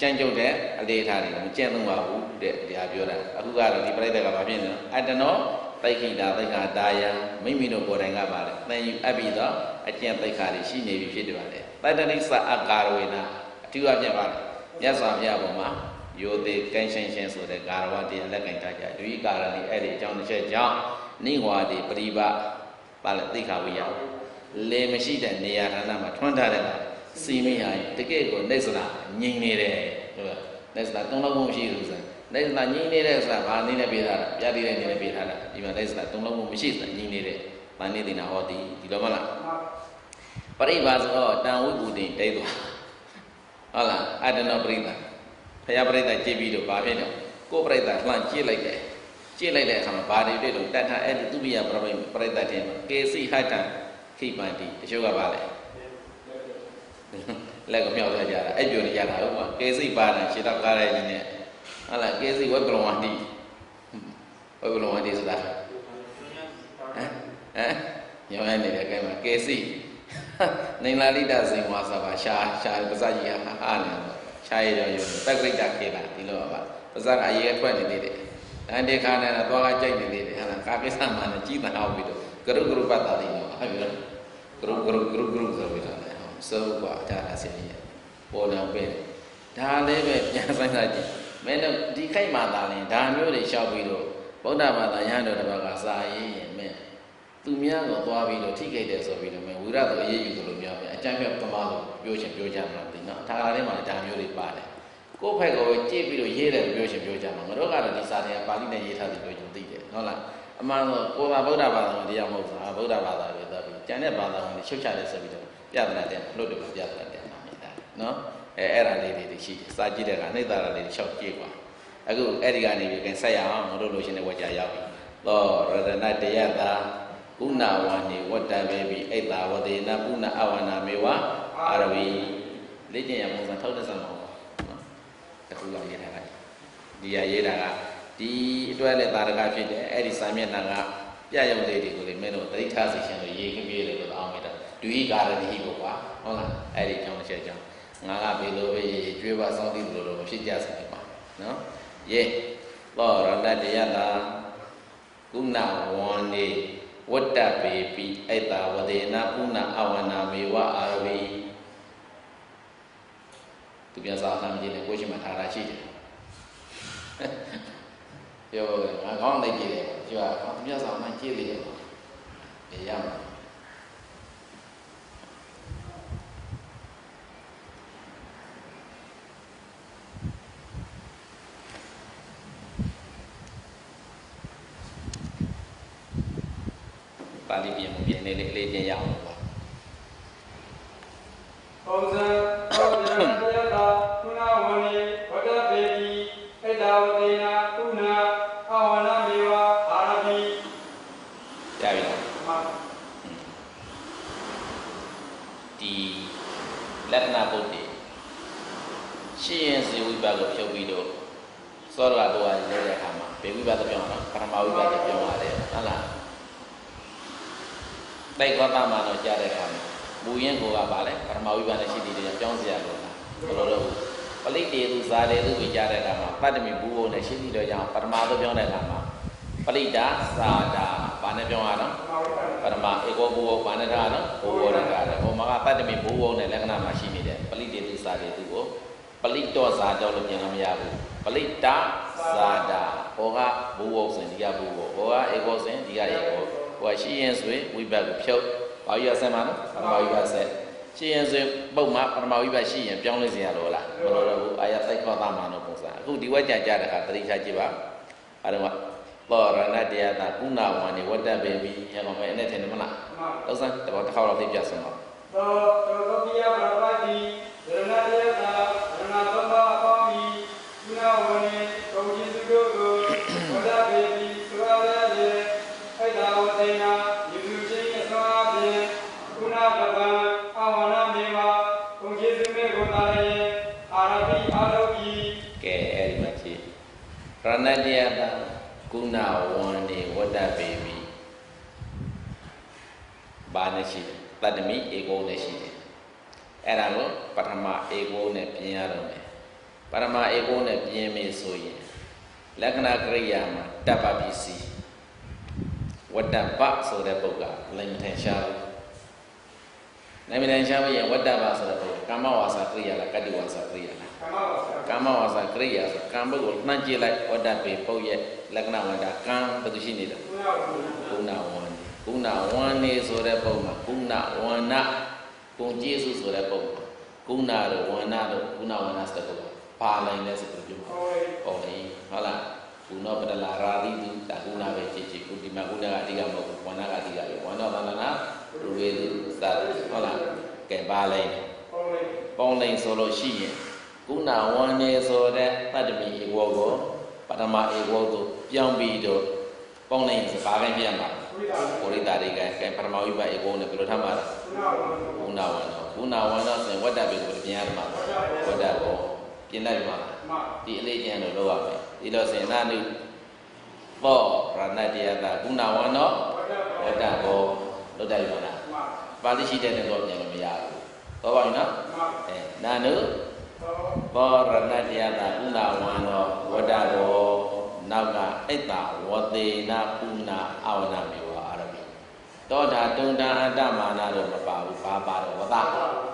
ကြံ့ကြုတ်တဲ့အလေးထားတွေမကျင့်သုံးပါဘူးတဲ့တရားပြောတာအခုကတော့ဒီပြိတ္တကဘာဖြစ်နေလဲအတ္တနောသိခိတာသိက္ခာဒါယံမိမိတို့ကိုယ်တိုင်ကပါလေသင်ယူအပ်ပြီးတော့အကျင့်သိက္ခာတွေရှိနေပြီဖြစ်တယ်ပါလေတတ္တနိစ္စအကာရဝေနအထူးအပြည့်ပါလေမြတ်စွာဘုရားပေါ်မှာယောတိကိုင်းရှင်ရှင်ဆိုတဲ့ကာရဝတရားလက်ကင်ထားကြဒွိကာရဏီအဲ့ဒီအကြောင်းတစ်ချက်ကြောင့်နိဝါတိပရိပပါလေသိက္ခာဝိယလေမရှိတဲ့နေရာဌာနမှာထွန်းထားတဲ့စီမိဟာတကယ့်ကိုနေစလာငြိမ်နေတယ်ဟုတ်လားနေစလာတုံးလုံးမရှိဘူးဆိုနေစလာငြိမ်နေတဲ့ဆိုတာဘာနည်းနဲ့ပေးထားတာပြတိတဲ့နည်းနဲ့ပေးထားတာဒီမှာနေစလာတုံးလုံးမရှိဆိုတာငြိမ်နေတဲ့မန္တိတိနာဟောတိဒီလိုမလားပရိပါဆိုတော့တန်ဝိပုတိတိတ်သွားဟုတ်လားအတ္တနောပရိသဘုရားပရိသကြည့်ပြီးတော့ဘာဖြစ်တော့ကိုယ်ပရိသလှမ်းကြည့်လိုက်တယ်ကြည့်လိုက်တဲ့အခါမှာဘာတွေတွေ့လို့တတ်ထားအဲ့ဒီသူပိယပရိသတဲ့မှာကေစီဟတ္တခိပန္တိတချို့ကပါလေလက်ကမြောက်ရကြတာအဲ့ပြောနေကြတာဟုတ်ပါကေစီပါဒံရှင်းတော့ကားရခြင်းနဲ့ဟုတ်လားကေစီဝေပလောဝန္တိဝေပလောဝန္တိဆိုတာဟမ်ညောင်းရနေတယ်ကဲမှာကေစီနေလာလိတဇင်ဝါစာပါရှာပဇာကြီးဟာနေတော့ရှာရရောပက္ခိတခေလာဒီလိုပါပဇာကအရေးထွက်နေသေးတယ်အန်တေခါနဲ့တော့သွားကကြိုက်နေသေးတယ်ဟာလားကာကိစ္စမှလည်းကြီးမအောင်ပြီးတော့ကရုကရုပတ္တတိရောဟာပြီးတော့ကရုဆိုပြီးတော့စိုးกว่าဒါအစင်းကြီးပေါ်လောင်ပဲဒါလည်းပဲပြန်ဆိုင်စားကြည့်မင်းတို့ဒီခိုက်မှသာရင်ဒါမျိုးတွေလျှောက်ပြီးတော့ဗုဒ္ဓဘာသာရဟန်းတော်တစ်ပါးကစာရေးရင်မင်း သူများကိုသွားပြီးတော့ထိခိုက်တယ်ဆိုပြီးတော့ဝိရတော့အေးအေးယူသလိုမျိုးပဲအကြမ်းဖက်သမားလို့ပြောချင်ပြောကြမှာသိနော်ထာဂါထဲမှာဒါမျိုးတွေပါတယ်ကိုယ့်ဖက်ကိုကြည့်ပြီးတော့ရေးတယ်ပြောချင်ပြောကြမှာငါတို့ကတော့ဒီစာတွေကပါဠိနဲ့ရေးထားတယ်ပြောချင်သိတယ်ဟုတ်လားအမှန်တော့ကိုယ်ကဗုဒ္ဓဘာသာဝင်တရားမဟုတ်ဘူးဗုဒ္ဓဘာသာပဲသွားပြီးကျန်တဲ့ဘာသာဝင်တွေချုပ်ချတယ်ဆိုပြီးတော့ပြဿနာတက်လို့တော့ပြဿနာတက်မှာနေတာနော်အဲ့ဒါလေးတွေရှိစာကြည့်တဲ့ကအနိစ္စလေးတွေရှောက်ကြည့်ပါအခုအဲ့ဒီကနေပြီးခင်ဆက်ရအောင်ငါတို့လိုချင်တဲ့ဝါကြရောက်ပြီသောရတနာတယတာကုဏဝန္နေဝတ္တဘေပိအိတ္တာဝတေနပုဏ္ဏအဝနာမေဝအာရဝီလေ့ကျင့်ရပုံစံထောက်တဲ့စံပါနော်တခုလောက်ရေးထားလိုက်ဒီရရေးတာကဒီအတွက်လည်းသာရကဖြစ်တယ်အဲ့ဒီစာမျက်နှာကပြရုံလေးတွေကိုလေမင်းတို့သတိထားစီရှင်လို့ရေးခင်းပြေးတယ်လို့အောင်းမိတာဒွိကာရဏိကိုကွာဟုတ်လားအဲ့ဒီကြောင့်တစ်ချက်ကြောင့်ငါကဘယ်လိုပဲကျွေးပါစောင်းသိလို့တော့မဖြစ်ကြစဘူးပါနော်ယေသောရတတယတာကုဏဝန္နေဝတ္တပေပိအိတ္တာဝဒေနပုဏ္ဏအဝနာမေဝအာရဝီသူပြန်စားမှန်းကြည့်နေကိုရှိမှထားတာရှိတယ်ပြောငါကောင်းလိုက်ကြည့်တယ်ပြောသူပြန်စားမှန်းကြည့်လေရရမှာပါဠိပြန်ပြန်နေလေးပြန်ရအောင်ပါပုံစံသောရတယတာကုဏဝန္နေဝတ္တပေပိဣတ္တဝတေနပုဏ္ဏအဝနာမေဝအာရဝီရပြီလားဒီလက္ခဏာပုဒ်တွေရှင်းရင်ဇေဝိပါကိုဖြုတ်ပြီးတော့စောရကတော့ရေးတဲ့အခါမှာဘေဝိပါတော့ပြောင်းတော့ပရမဝိပါတော့ပြောင်းရတယ်ဟုတ်လားတိုက်ကောတာမှာတော့ကြားတဲ့အခါမှာမူရင်းကိုကပါလဲပရမဝိပါနဲ့ရှိသေးတယ်ပြောင်းစရာလို့လားဘယ်လိုလုပ်ပလိတေသူဇာတေသူကိုကြားတဲ့အခါမှာပတ္တမိဘူဘုံနဲ့ရှိသေးတော့ကြောင့်ပရမတော့ပြောင်းတဲ့အခါမှာပလိတာသာတာဘာနဲ့ပြောင်းရတော့ပရမဧကောဘူဘုံဘာနဲ့ထားတော့ဘူဘုံနဲ့ထားတယ်ဟိုမှာကပတ္တမိဘူဘုံနဲ့လက္ခဏာမှာရှိနေတယ်ပလိတေသူဇာတေသူကိုပလိတောဇာတောလို့ပြင်လို့မရဘူးပလိတာဇာတာဟောကဘူဘုံစင်ဒီကဘူဘုံဟောကဧကောစင်ဒီကဧကောဟိုရှိရင်ဆိုဝိဘတ်ကိုဖြုတ်ဘာကြီးရဆက်မှာနော်ပရမဝိဘတ်ဆက်ရှိရင်ဆိုပုံမှာပရမဝိဘတ်ရှိရင်ပြောင်းလဲစရာလိုလားမလိုတော့ဘူးအာရသိက္ခာသမနောပုံစံအခုဒီဝက်ကြကြတဲ့အခါသတိထားကြည့်ပါအဲ့တော့သောရဏတယတာကုဏဝန္နေဝတ္တပေပိရကောင်ပဲအဲ့နဲ့ထင်တယ်မလားလောက်စမ်းတော့တစ်ခါတော့သိပြဆုံးတော့သောကိယပရပတိရဏတယတာရဏသုံးပါးအပေါင်းဤကုဏဝန္နေဘုံကျေစုတို့ကိုဝတ္တပေပိသုရဝေဣတ္တဝတေနယေစုချင်းအစွမ်းအပြင်ကုဏပကံအဝနာမေဝဘုံကျေစုမေကိုတာရေအာရပိအာလောကီကဲအဲ့ဒီမှာကြည့်ရဏတယတာကုဏဝန္နေဝတ္တပေပိဘာနဲ့ရှိတယ်တတ္တမိဧကောနဲ့ရှိတယ်အဲ့ဒါကိုပထမဧကောနဲ့ပြင်ရတော့မယ်ပထမဧကောနဲ့ပြင်ပြီဆိုရင်လက္ခဏာကရိယာမှာတပ္ပပစ္စည်းဝတ္တပဆိုတဲ့ပုဂ္ဂိုလ်လည်းမထင်ရှားဘူးနိုင်မထင်ရှားဘူးရင်ဝတ္တပဆိုတဲ့ပုဂ္ဂိုလ်ကာမဝါစာကရိယာလားကတ္တိဝါစာကရိယာလားကာမဝါစာကရိယာဆိုကံပုဂ္ဂိုလ်နှမ်းကြည့်လိုက်ဝတ္တပေပုတ်ရဲ့လက္ခဏာဝတ္တကံဘယ်သူရှိနေလဲကုဏဝန္နေကုဏဝန္နေဆိုတဲ့ပုဂ္ဂိုလ်မှာကုဏဝန္နကုံကျေစုဆိုတဲ့ပုဂ္ဂိုလ်ကုဏတို့ဝန္နတို့ကုဏဝန္နဆိုတဲ့ပုဂ္ဂိုလ်ပါလိုက်လဲဆိုပြီးပြောဟုတ်ပြီဟုတ်လားကုဏပတလာရာတိတုဒါကုဏပဲဖြစ်ဖြစ်ကုဒီမှာကုဏကအဓိကမဟုတ်ဘူးဝန္နကအဓိကပဲဝန္နသန္တနာရူဝေသူသတ်ဟုတ်လားကဲပါလိုက်ပေါင်းလိုက်ဆိုလို့ရှိရင်ကုဏဝန္နေဆိုတဲ့တတ္တမိဧကောကိုပထမဧကောကိုပြောင်းပြီးတော့ပေါင်းလိုက်ဆိုဘာပဲပြရမှာပုရိသတွေကဲပထမဝိပတ်ဧကောနဲ့ဘယ်လိုထားမှာလဲကုဏဝန္နောကုဏဝန္နောဆိုရင်ဝတ္တပေကိုပြင်ရမှာဝတ္တကိုပြင်လိုက်မှာဒီအလေးကျန်လို့လုပ်ရမယ်ဒီတော့စင်နာနုသောရဏတယတာကုဏဝန္နောဝတ္တကိုလုပ်တယ်မလားပါဠိရှိတဲ့တော့ပြန်လို့မရဘူးတော့ပါပြီနော်နာနုသောရဏတယတာကုဏဝန္နောဝတ္တကိုနောက်ကဣတ္တဝတေနပုဏ္ဏအဝနာမေဝအာရမိတောဓာတုံတံအတ္တမာနတော့မပါဘူးဘာပါတော့ဝတ္တ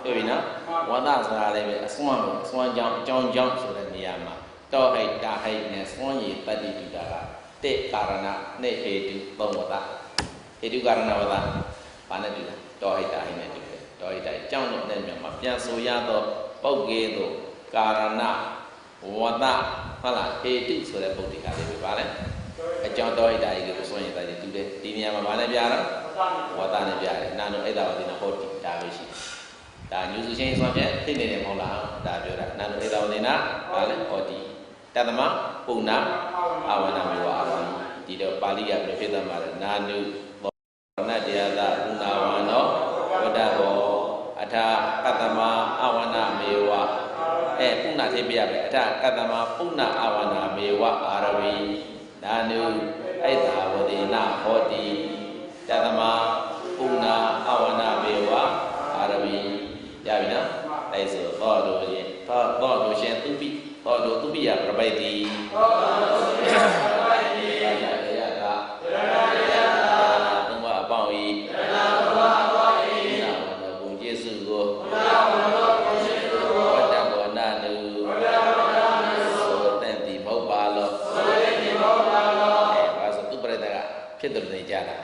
တွေ့ပြီနော်ဝတ္တဆိုတာလည်းပဲအစွမ်းပေါ့အစွမ်းကြောင့်အကြောင်းကြောင့်ဆိုတဲ့နေရာမှာတောဟိတ်တာဟိတ်နဲ့စွမ်းရည်တတ္တိတုတာကတေကာရဏနေဟေတုသုံးဝတ္တ ဟိတုကာရဏဝဒဘာနဲ့တူလဲတောဟိတာဟိနဲ့တူတယ်တောဟိတာကြောင့်လို့နဲ့မြန်မာပြန်ဆိုရတော့ပုတ်ကေတို့ကာရဏဝဒဟုတ်လားဟိတုဆိုတဲ့ပုတ်တိကလေးပဲပါလဲအကြောင်းတောဟိတာဟိကိုဆိုရင်တိုင်တူတယ်ဒီနေရာမှာဘာနဲ့ပြတော့ဝဒနဲ့ပြတယ်နာနုအိဒါဝတိနာဟောတိဒါပဲရှိဒါညူစုချင်းဆိုပြန်သိနေတယ်မဟုတ်လားဒါပြောတာနာနုအိဒါဝတိနာဘာလဲဟောတိတသမပုဏ္ဏအာဝနာမေဝအာဝနာဒီတော့ပါဠိကပြဖြစ်သွားမှာလဲနာနုနတ္တယသဥနာဝနောဝတ္တဘောအထကတ္တမအာဝနာမေဝပုဏ္ဏသိပြရမယ်အထကတ္တမပုဏ္ဏအာဝနာမေဝအာရဝီနာနုအိဒါဝတိနာဟောတိတတမပုဏ္ဏအာဝနာမေဝအာရဝီရပြီနော်အဲဆိုသောတို့ရှင်သောတို့ရှင်သူပိသောတို့သူပိယပြပိုက်တိသောတို့သူပိယပြပိုက်တိရတယတာ ဖြစ်တယ်နေကြတာ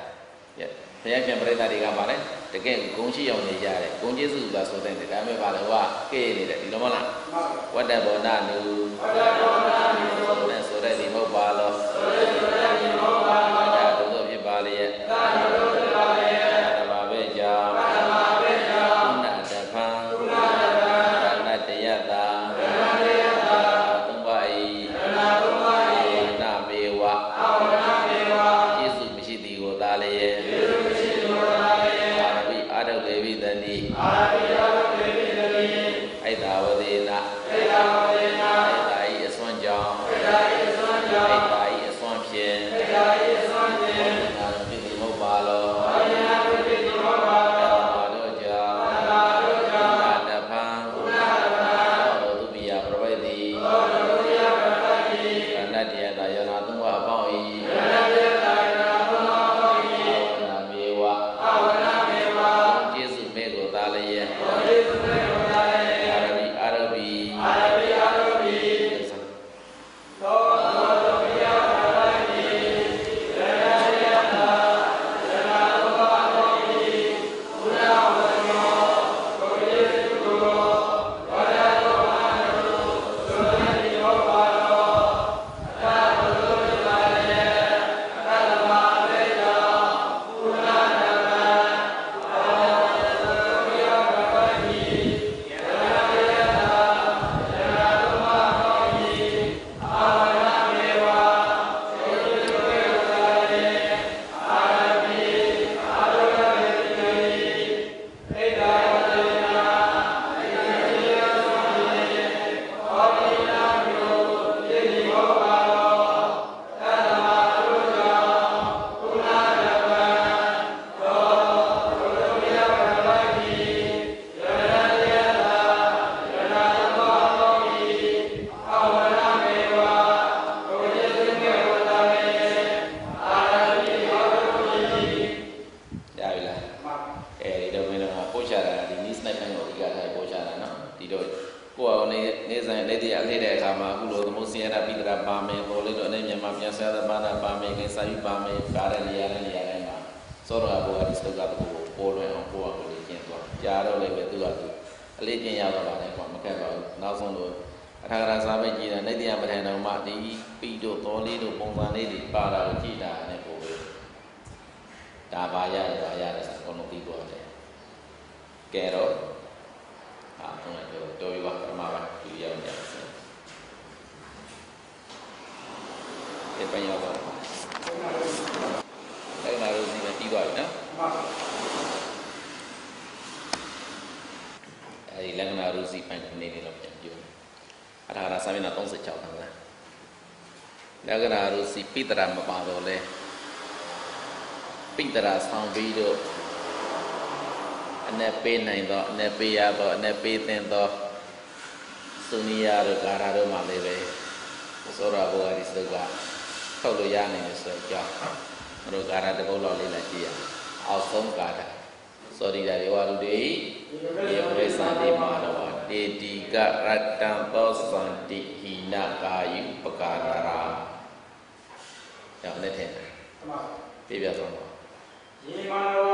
ဘုရားပြန်ပြိတ္တာတွေကပါလေတကယ်ဂုံရှိအောင်နေကြတယ်ဂုံကျေးဇူးကဆိုတဲ့ဒါမဲ့ပါလေဟောကဲနေတယ်ဒီလိုမလားဝတ္တဘောနာနုနဲ့ဆိုတဲ့ဒီမဟုတ်ပါလို့ဒါတို့တော့ဖြစ်ပါလေရဲ့ဒါပါပဲကြောင့်ကုဏတဖံနတ္တယတာသုံးပါးဤနာမေဝယေစုမရှိသည်ကိုသာလေရဲ့အာရပိအာရုလေဝိတန္တိအိဒါဝဒေနာအိဒါဤအစွမ်းကြောင့်အိဒါဤအစွမ်းဖြင့်နာပိတိမဟုတ်ပါလောတို့ကြောင့်တဖန်သောသူပိယပြပိုက်သည်နတ္တယတာယနာသုံးပါးအပေါင်း၏ကျေးဇူးမဲ့ကိုသာလျက်အာရဘီပိတရာမပါတော့လဲပိတရာဆောင်ပြီးတော့အနေပေးနိုင်တော့အနေပေးရတော့အနေပေးတဲ့တော့စုနိယတို့ကာရတို့မှလည်းပဲသောရဘောဂရီစကထုတ်လို့ရနိုင်တယ်ဆိုတော့တို့ကာရတကုတ်လောက်လေးလိုက်ကြည့်ရအောက်ဆုံးကာရသောရိတာတွေဝါလူတွေဒီဝိသန္တိမာတော့တေတိကရတ္တံသောသန္တိဟိနကာယုပကာရရာကြောင့်လက်ထက်ပြပြဆုံးတော့ ယေမနဝ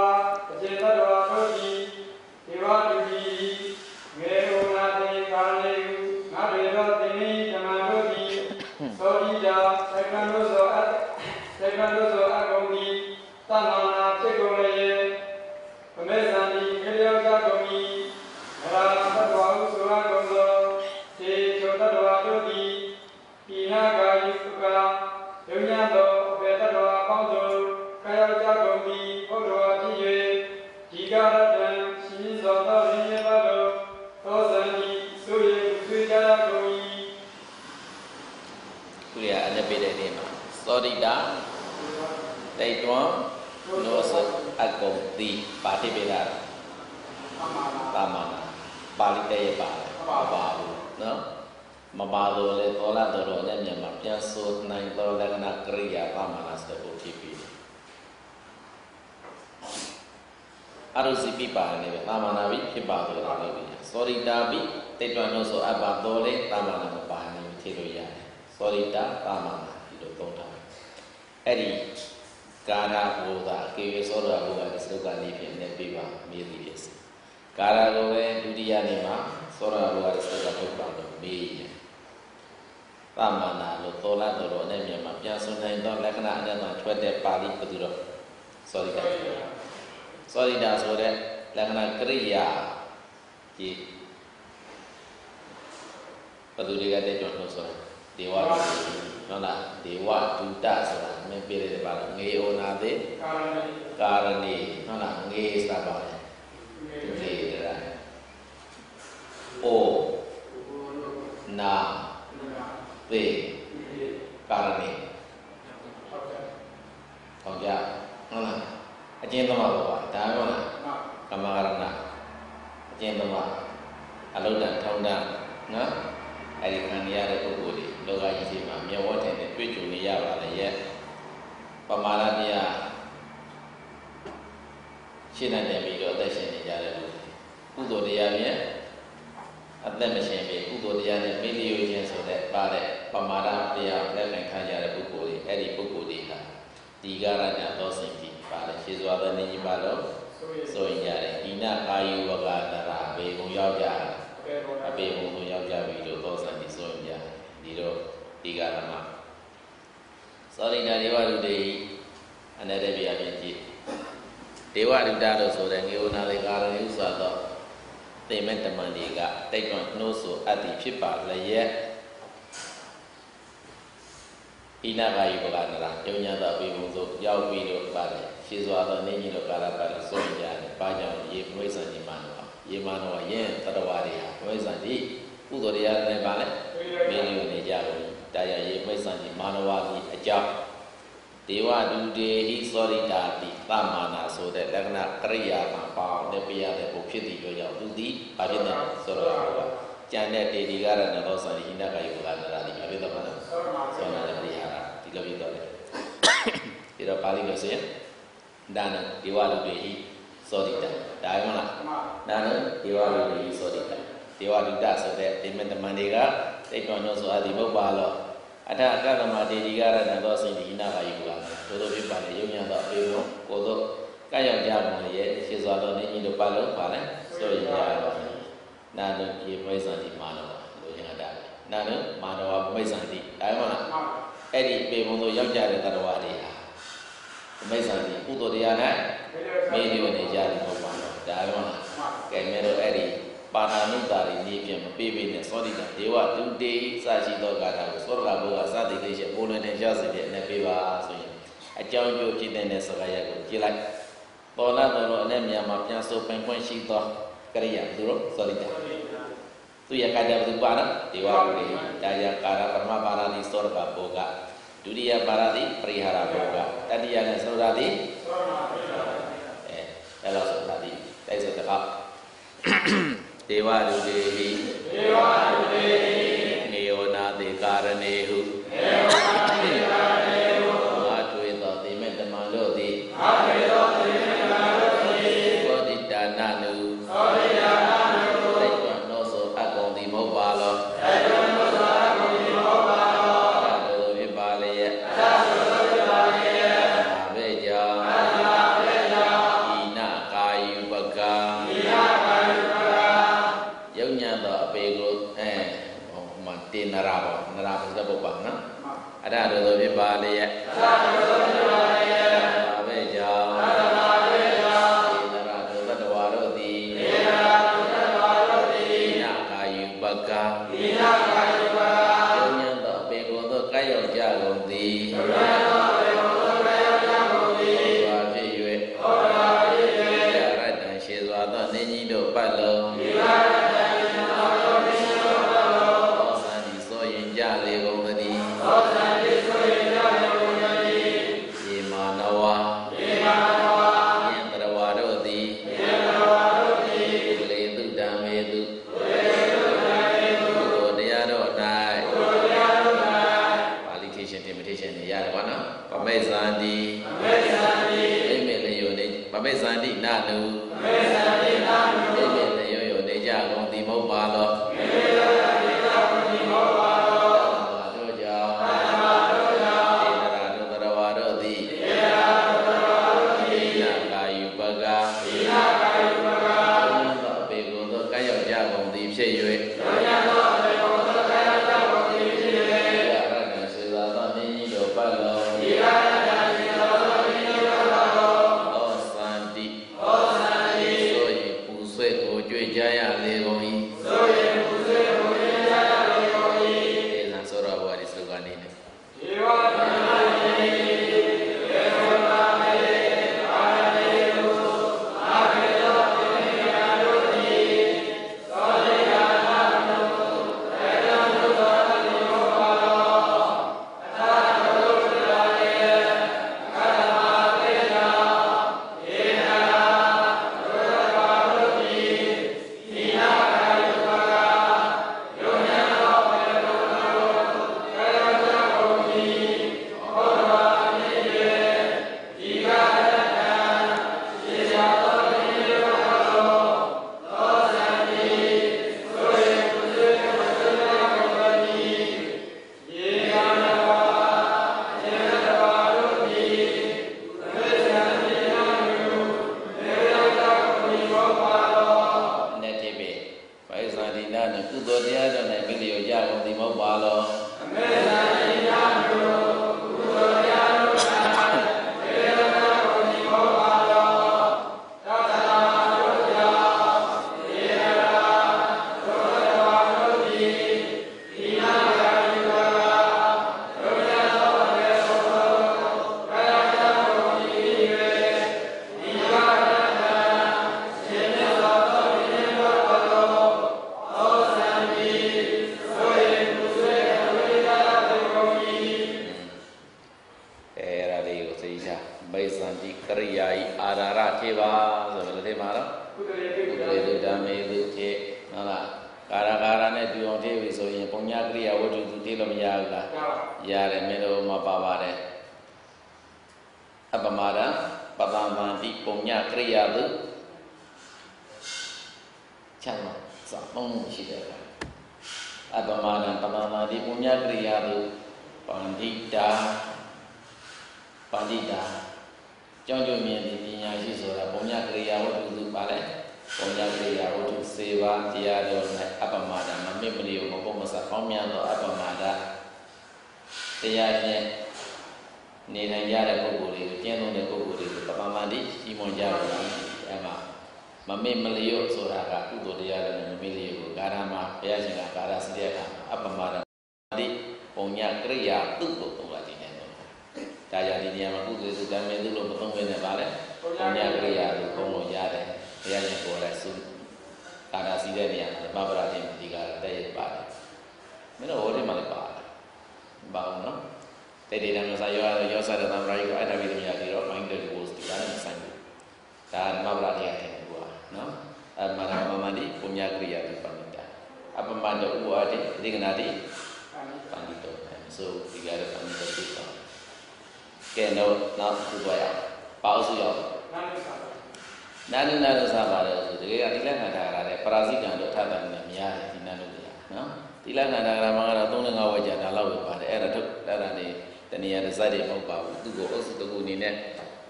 အကျေတတော်တို့သည်ဒေဝတုတိငေဟောနာတိကာလေငါတွေတော်သင်္နိဓမ္မတို့သည်သောတိတာသက္ကံတို့သောအကုန်သည်သမ္မာနာဖြစ်ကုန်လေပမေဇာတိခေလျောကြကုန်၏နရာသတ္တဝါဟုဆိုအပ်ကုန်သောသေချောတ္တဝါတို့သည်ပိနာကာယုကယုံညာသောအပေတ္တဝါပေါင်းစုံခေလျောကြကုန်သည်ဘုဒ္ဓဝါဖြစ်၍ဒီကာရတံရှင်သောသောရင်းရပါသောသောဇန်ဤဆိုရဆွေးကြရကုန်၏သူရအနပိတဲ့နေမှာသောတိတာတိတ်တွန်းနောစအကုံတိပါတိပေတာသာမနာပါဠိတဲ့ရပါဘူးနော်မပါတော့လေသောလာတော်နဲ့မြန်မာပြန်ဆိုနိုင်သောလက္ခဏာကရိယာသာမနာစတဲ့ပုဖြစ်ပြီးအရုစီပိပါနေပဲသာမနာပြီးဖြစ်ပါတော့လို့ပြီးသောရိတာပြီးတိတ်တွန်းနောစအပါတော်လေသာမနာမပါနေထည့်လို့ရတယ်သောရိတာသာမနာဒီလိုသုံးထားအဲ့ဒီကာရဘုရားကေဝေသောရဘုရားဒီစလုကနေဖြစ်နေပြပါမေးသည်ဖြစ်စီကာရကိုပဲဒုတိယနေ့မှာသောရဘုရားဒီစလုကထုတ်ပါတော့မေးရင်သာမနာလို့သောလာတော်နဲ့မြန်မာပြန်ဆိုနိုင်သောလက္ခဏာအနက်မှာထွက်တဲ့ပါဠိပသူတော်သောရိတာဆိုတဲ့လက္ခဏာကရိယာဒီပသူတွေကတဲ့ကြောင့်လို့ဆိုတာဒေဝဟုတ်လားဒေဝဒုတဆိုတာမင်းပြတယ်ပါလားငေဩနာတိကာရဏီဟုတ်လားငေစပါလေသူလေးတဲ့အိုနာသေကာရဏီဟုတ်ကြဟုတ်လားအကျဉ်းသမားပါဒါဟုတ်လားကမ္မရဏအကျဉ်းသမားအလုဒ္ဒထောင်းတနော်အဲ့ဒီခံရတဲ့ပုဂ္ဂိုလ်တွေလောကကြီးရှိမှာမျက်ဝတ်ထင်နဲ့တွေ့ကြုံနေရပါလေရဲ့ပမာဒတရားရှင်းတဲ့ပြီးတော့အသက်ရှင်နေကြတဲ့လူကုသိုလ်တရားဖြင့်အသက်မရှင်ပြီကုသိုလ်တရားနဲ့မိလျောခြင်းဆိုတဲ့ပါတဲ့ပမာဒတရားလက်ခံခံရတဲ့ပုဂ္ဂိုလ်တွေအဲ့ဒီပုဂ္ဂိုလ်တွေဟာဒီကာရဏသောစဉ်ပြီးပါလေရှင်းစွာတဲ့နေကြီးပါလို့ဆိုရင်ရတယ်ဒီနာကာယဝကနာရာဘေကုံရောက်ကြအပေဘုံကိုရောက်ကြပြီလို့သောစံပြီးဆိုရင်ကြဒီတော့ဒီကာရမသောရိတာဒေဝရုတေအနတ္တပြအပြင်ကြည့်ဒေဝရုတလို့ဆိုတဲ့ငေဝနာလေကာရဏိဥစွာသောသေမဲ့တမန်တွေကတိတ်တွန်းနှိုးဆိုအပ်သည်ဖြစ်ပါလျက်ဣနာဂာယုပကနရာယုံညာသောအပေဘုံသို့ရောက်ပြီးတော့ပါတယ်ရှင်းစွာသောနေကြီးတို့ကာရပါလို့ဆိုရင်ကြတယ်ဘာကြောင့်ရေမွေးစံဒီမှာတော့ယေမနောယင်တတဝါတွေဟာမွေးစံဒီကုသိုလ်တရားတွေပါလေမင်းတို့နေကြလို့တရားရေမွေးစံဒီမာနဝကြီးအကြောင်းဒေဝဒုတေဟိသောရိတာတိသမ္မာနာဆိုတဲ့လက္ခဏာကရိယာမှာပေါင်းနဲ့ပြရတဲ့ဘုဖြစ်တည်ပြောကြောင့်သူသည်ဘာဖြစ်လဲဆိုတော့ကျန်တဲ့တေဒီကာရဏသောစံဒီဟိနကယုကနာရာတိဘာဖြစ်တော့လဲသောနာတရိယာဒီလိုဖြစ်တော့တယ်ဒီတော့ပါဠိလိုဆိုရင်ဒါနဒေဝဒုတေဟိသောရိတာဒါမှမလားနာနဒေဝဒုတေဟိသောရိတာဒေဝဒုတဆိုတဲ့ဒီမတမန်တွေကတိတ်တော်ညောဆိုအပ်ဒီမဟုတ်ပါလို့အထအကသမတေဒီကာရဏသောစိတ်ဒီနာကယုကသို့သောဖြစ်ပါလေယုံညာသောအပေဘုံကိုယ်တို့ကရောက်ကြပါလေရဲ့ရှင်းစွာသောနေကြီးတို့ပါလို့ပါလဲဆိုရင်ကြပါမယ်နာနပြေမိစ္ဆာတိမာနဝလို့ရင်တာနာနမာနဝမိစ္ဆာတိဒါမှမဟုတ်အဲ့ဒီအပေဘုံတို့ရောက်ကြတဲ့တတဝါတွေဟာမိစ္ဆာတိကုသိုလ်တရားနဲ့မေးနေနေကြတယ်ဟုတ်ပါတော့ဒါမှမဟုတ်ကဲမြဲတော့အဲ့ဒီပါဏာနုတာတွေနေပြန်မပေးပေးနဲ့သောတိတဒေဝဒုတေစရှိသောကာထာကိုသောရကဘုရားစသည်လေးရှိပိုးလွင်တဲ့ရောက်စီတဲ့နဲ့ပေးပါဆိုရင်အကြောင်းကျိုးဖြစ်တဲ့စကားရပ်ကိုကြည့်လိုက်ပေါ်လာတော်အနဲ့မြန်မှာပြန်ဆိုပင်ပွင့်ရှိသောကရိယာသူတို့သောတိတသူရကတဘုပါဏဒေဝဒုတေဒါယကာရပရမပါဏာတိသောရကဘုရားဒုတိယပါဏာတိပရိဟာရဘုရားတတိယနဲ့သောရတိအဲ့လိုဆိုတာဒီတိုက်စတကဒေဝဒုတေဟိဒေဝဒုတေဟိနေယောနာတိကာရဏေဟုနေယောနာတိကာရဏေဟုငါတွေ့သောတိမေတ္တမံတို့သည်ငါတွေ့သောတိမေတ္တမံတို့သည်သောတိတာနနုသောတိတာနနုသိက္ခာနောဆိုအကုန်သည်မဟုတ်ပါလောသိက္ခာနောဆိုအကုန်သည်မဟုတ်ပါလောသာတို့ဖြစ်ပါလျက်သာတို့ဖြစ်ပါလျက်အဘေကြောင့်အဘေကြောင့် ရာဘောနရာဘုဇ္ဇပုပ္ပါနော်အတ္တတို့သောဖြစ်ပါလျက်ဘာပဲကြောင့်ဒေနရာတို့တတဝါတို့သည်နာကာယုပကယုံဉဏ်သောပေကိုသောကဲ့ရောက်ကြကုန်သည်ဘာဖြစ်၍ရတ္တံရှေစွာသောနေကြီးတို့ပတ်လုံးလေကုန်တည်းယေမာနဝယင်တရဝါတို့သည်လေတုတံမေတုကိုတရားတို့၌ပါဠိထေရှင်တင်မထေရှင်နေရတယ်ကွာနော်ပမိတ်ဇန္တိအိမေလျောနေပမိတ်ဇန္တိနာနုအိမေလျောယောနေကြကုန်သည်မဟုတ်ပါလောဖြစ်၍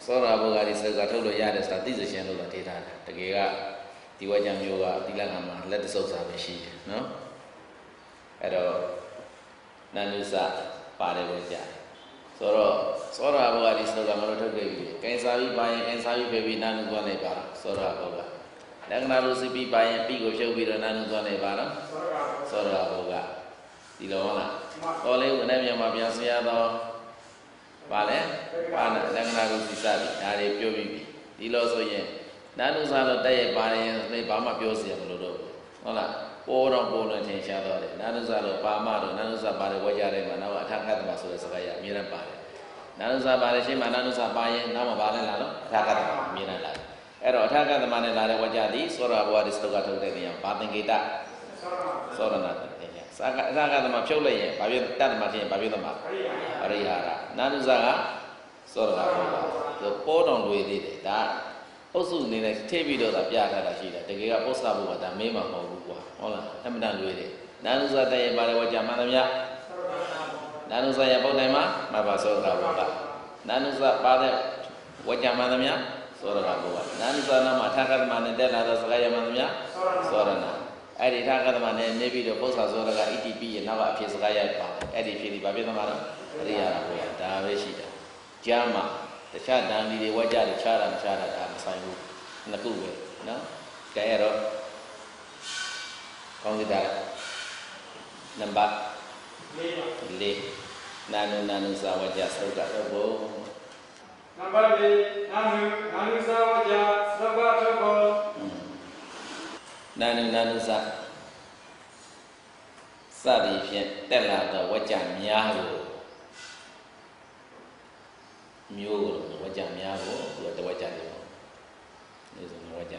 သောတာဘုရားဒီစကားထုတ်လို့ရတယ်ဆိုတာသိစရှင်လို့သာထေးထားတယ်တကယ်ကဒီဝါကြမျိုးကသီလကမှာလက်တဆုပ်စာပဲရှိတယ်နော်အဲ့တော့ နာနုစပါတယ်ဝကြဆိုတော့သောရဘောကဒီစကမလို့ထုတ်ခဲ့ပြီကင်စာပြီးပါရင်ကင်စာပြီးပဲပြီးနာနုသွားနေပါသောရဘောကလက္ခဏာလို့စီပြီးပါရင်ပြီးကိုဖြုတ်ပြီးတော့နာနုသွားနေပါတော့သောရဘောကဒီလိုဟုတ်လားတော်လေးကိုနဲ့မြန်မာပြန်ဆရာတော်ပါလေပါလက္ခဏာလို့စီစပြီးဒါတွေပြောပြီးပြီဒီလိုဆိုရင်နာနုစားတော့တက်ရဲ့ပါရင်လည်းဘာမှပြောစရာမလိုတော့ဘူးဟုတ်လားပေါ်တော့ပေါ်လို့ထင်ရှားတော့တယ်နာနုစားတော့ပါမတော့နာနုစားပါတယ်ဝဲကြတယ်မှာနောက်အထကတ္တမဆိုတဲ့စကားရအမြဲတမ်းပါတယ်နာနုစားပါတယ်ရှင်းမှာနာနုစားပါရင်နောက်မှပါလဲလာတော့အထကတ္တမအမြဲတမ်းလာတယ်အဲ့တော့အထကတ္တမနဲ့လာတဲ့ဝဲကြသည်သောရဘဝဒီစတုကထုတ်တဲ့နေရာဘာသင်္ကေတသောရဏတ္တေယအထကတ္တမဖြုတ်လိုက်ရင်ဘာဖြစ်တတ္တမဖြစ်ရင်ဘာဖြစ်တော့မှာအရိယာရနာနုစားကသောရဘဝပေါ်တော်လွေသေးတယ်ဒါအုပ်စုအနေနဲ့ထိပ်ပြီးတော့ပြထားတာရှိတယ်တကယ်ကပု္ပ္ပဘုရားဒါမေးမှာမဟုတ်ဘူးကွာဟုတ်လားအမှန်တန်လွေတယ်နာနုဇတရဲ့ပါလေဝကြမှန်သမျှနာနုဇရဲ့ပုဒ်တိုင်းမှာမဘာသောရဘုရားနာနုဇပါတဲ့ဝကြမှန်သမျှသောရဘုရားနာနုဇနာမှာထာကတမနဲ့တက်လာတော့စကားရမှန်သမျှသောရဏအဲ့ဒီထာကတမနဲ့နေပြီးတော့ပု္ပ္ပသောရကဣတိပိရဲ့နောက်ကအဖြစ်စကားရပါတယ်အဲ့ဒီဖြစ်ဒီဘာဖြစ်သမှာတော့အရိယာဘုရားဒါပဲရှိတယ်ကြားမှာတခြားတန်ဒီတွေဝကြတယ်ခြားတာမခြားတာဒါမဆိုင်ဘူးနှစ်ခုပဲနော်ကြဲရတော့ကောင်းကြတာနံပါတ်4နာနုစာဝကြသုတ်ကတော့ဘုနံပါတ်4နာနုစာဝကြသုတ်ကတော့ဘုနာနုစာစသည်ဖြင့်တက်လာတော့ဝကြများကိုမျိုးကိုဝကြများကိုသူကတဝကြတယ်ပေါ့ဒီဆိုဝကြ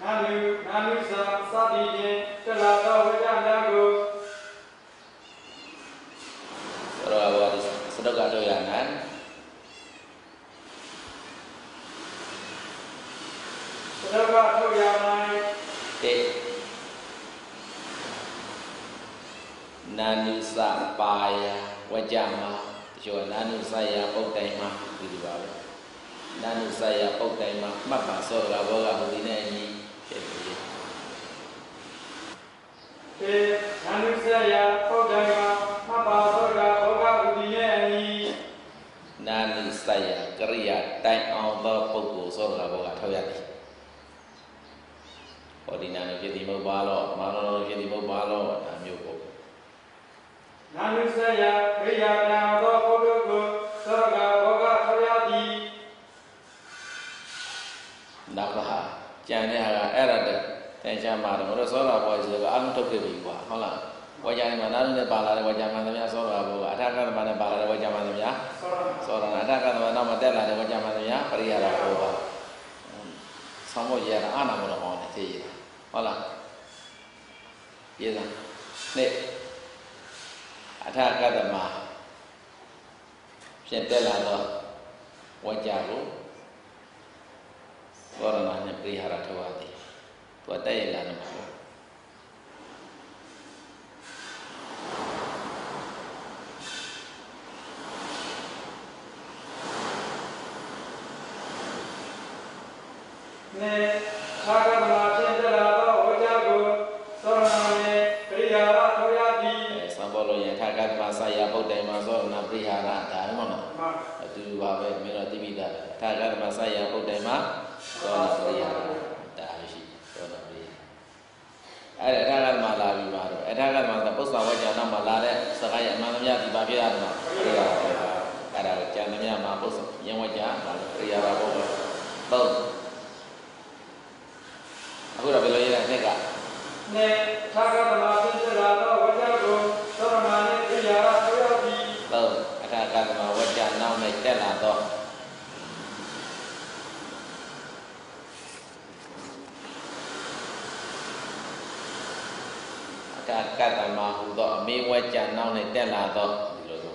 နာနုစာစသည်ဖြင့်တက်လာတော့ဝကြများကိုဆိုတော့ဘာစတော့ကတော့ရနာစတော့ကတော့ရနိုင်တဲ့နာနုစပါယဝကြမှာတချို့နာနုစယပုတ်တိုင်မှာဒီလိုပါပဲနာနုစယပုတ်တိုင်မှာမှတ်ပါသောရဘောကဟိုဒီနဲ့အညီဖြစ်ပြီနာနုစယပုတ်တိုင်မှာမှတ်ပါသောရဘောကဟိုဒီနဲ့အညီနာနုစယကရိယာတိုင်အောင်သောပုဂ္ဂိုလ်သောရဘောကထောက်ရသည်ဟောဒီနာနုဖြစ်ဒီမဟုတ်ပါတော့မာနုဖြစ်ဒီမဟုတ်ပါတော့ဒါမျိုးပေါ့နာနုစယဝိယာဏသောပုဂ္ဂိုလ်ကိုသောကဘောကထောက်ရသည်နောက်ကကြံတဲ့ဟာကအဲ့ဒါတန်ချမ်းပါတယ်မလို့သောတာဘောဆိုတော့အလုံးထုတ်ခဲ့ပြီကွာဟုတ်လားဝါကြနေမှာနာနုနဲ့ပါလာတဲ့ဝါကြမှန်သမျှသောတာဘောကအထာကသမနဲ့ပါလာတဲ့ဝါကြမှန်သမျှသောတာအထာကသမနောက်မှာတက်လာတဲ့ဝါကြမှန်သမျှပရိယာရဘောပါဆောင်းဖို့ရတာအာနာမလို့အောင်တယ်သိရဟုတ်လားရေးစားနေ့အထာကတမဖြစ်တက်လာတော့ဝါကြကိုသောရဏနဲ့ပရိဟာရထောက်ရသည်သူတက်ရလာတယ်မဟုတ်နေသာကတမဖြစ်တက်လာတော့ဝါကြကိုသောရဏနဲ့ပရိဟာရထောက်ရသည်သံဘောလို့ယထာကတမဆရာပုတ်တိုင်မှာသောရဏပရိဟာရဒါမှမဟုတ်အတူတူပါပဲမင်းတို့သိပြီးသားထာကတမဆရာပုတ်တိုင်မှာသောရဏပရိဟာရဒါရှိသောရဏပရိဟာအဲ့ဒါအထာကတမလာပြီးပါတော့အထာကတမဆိုပု္ပ္ပဝကြနောက်မှာလာတဲ့စကားရအမှန်သမျှဒီပါပြရတယ်မှာပရိဟာရအဲ့ဒါကိုကျန်သမျှမှာပု္ပ္ပယံဝကြပါလို့ပရိဟာရဘောတော့အခုတော့ဘယ်လိုရတဲ့ဆက်ကနေသာကတမဖြစ်တက်လာတော့ဝါကြကိုသောရဏနဲ့ပရိယာရထောက်ရသည်ဟုတ်အထာကတမဝကြနောက်နဲ့တက်လာတော့အထာကတမဟူသောအမေဝကြနောက်နဲ့တက်လာတော့ဒီလိုဆို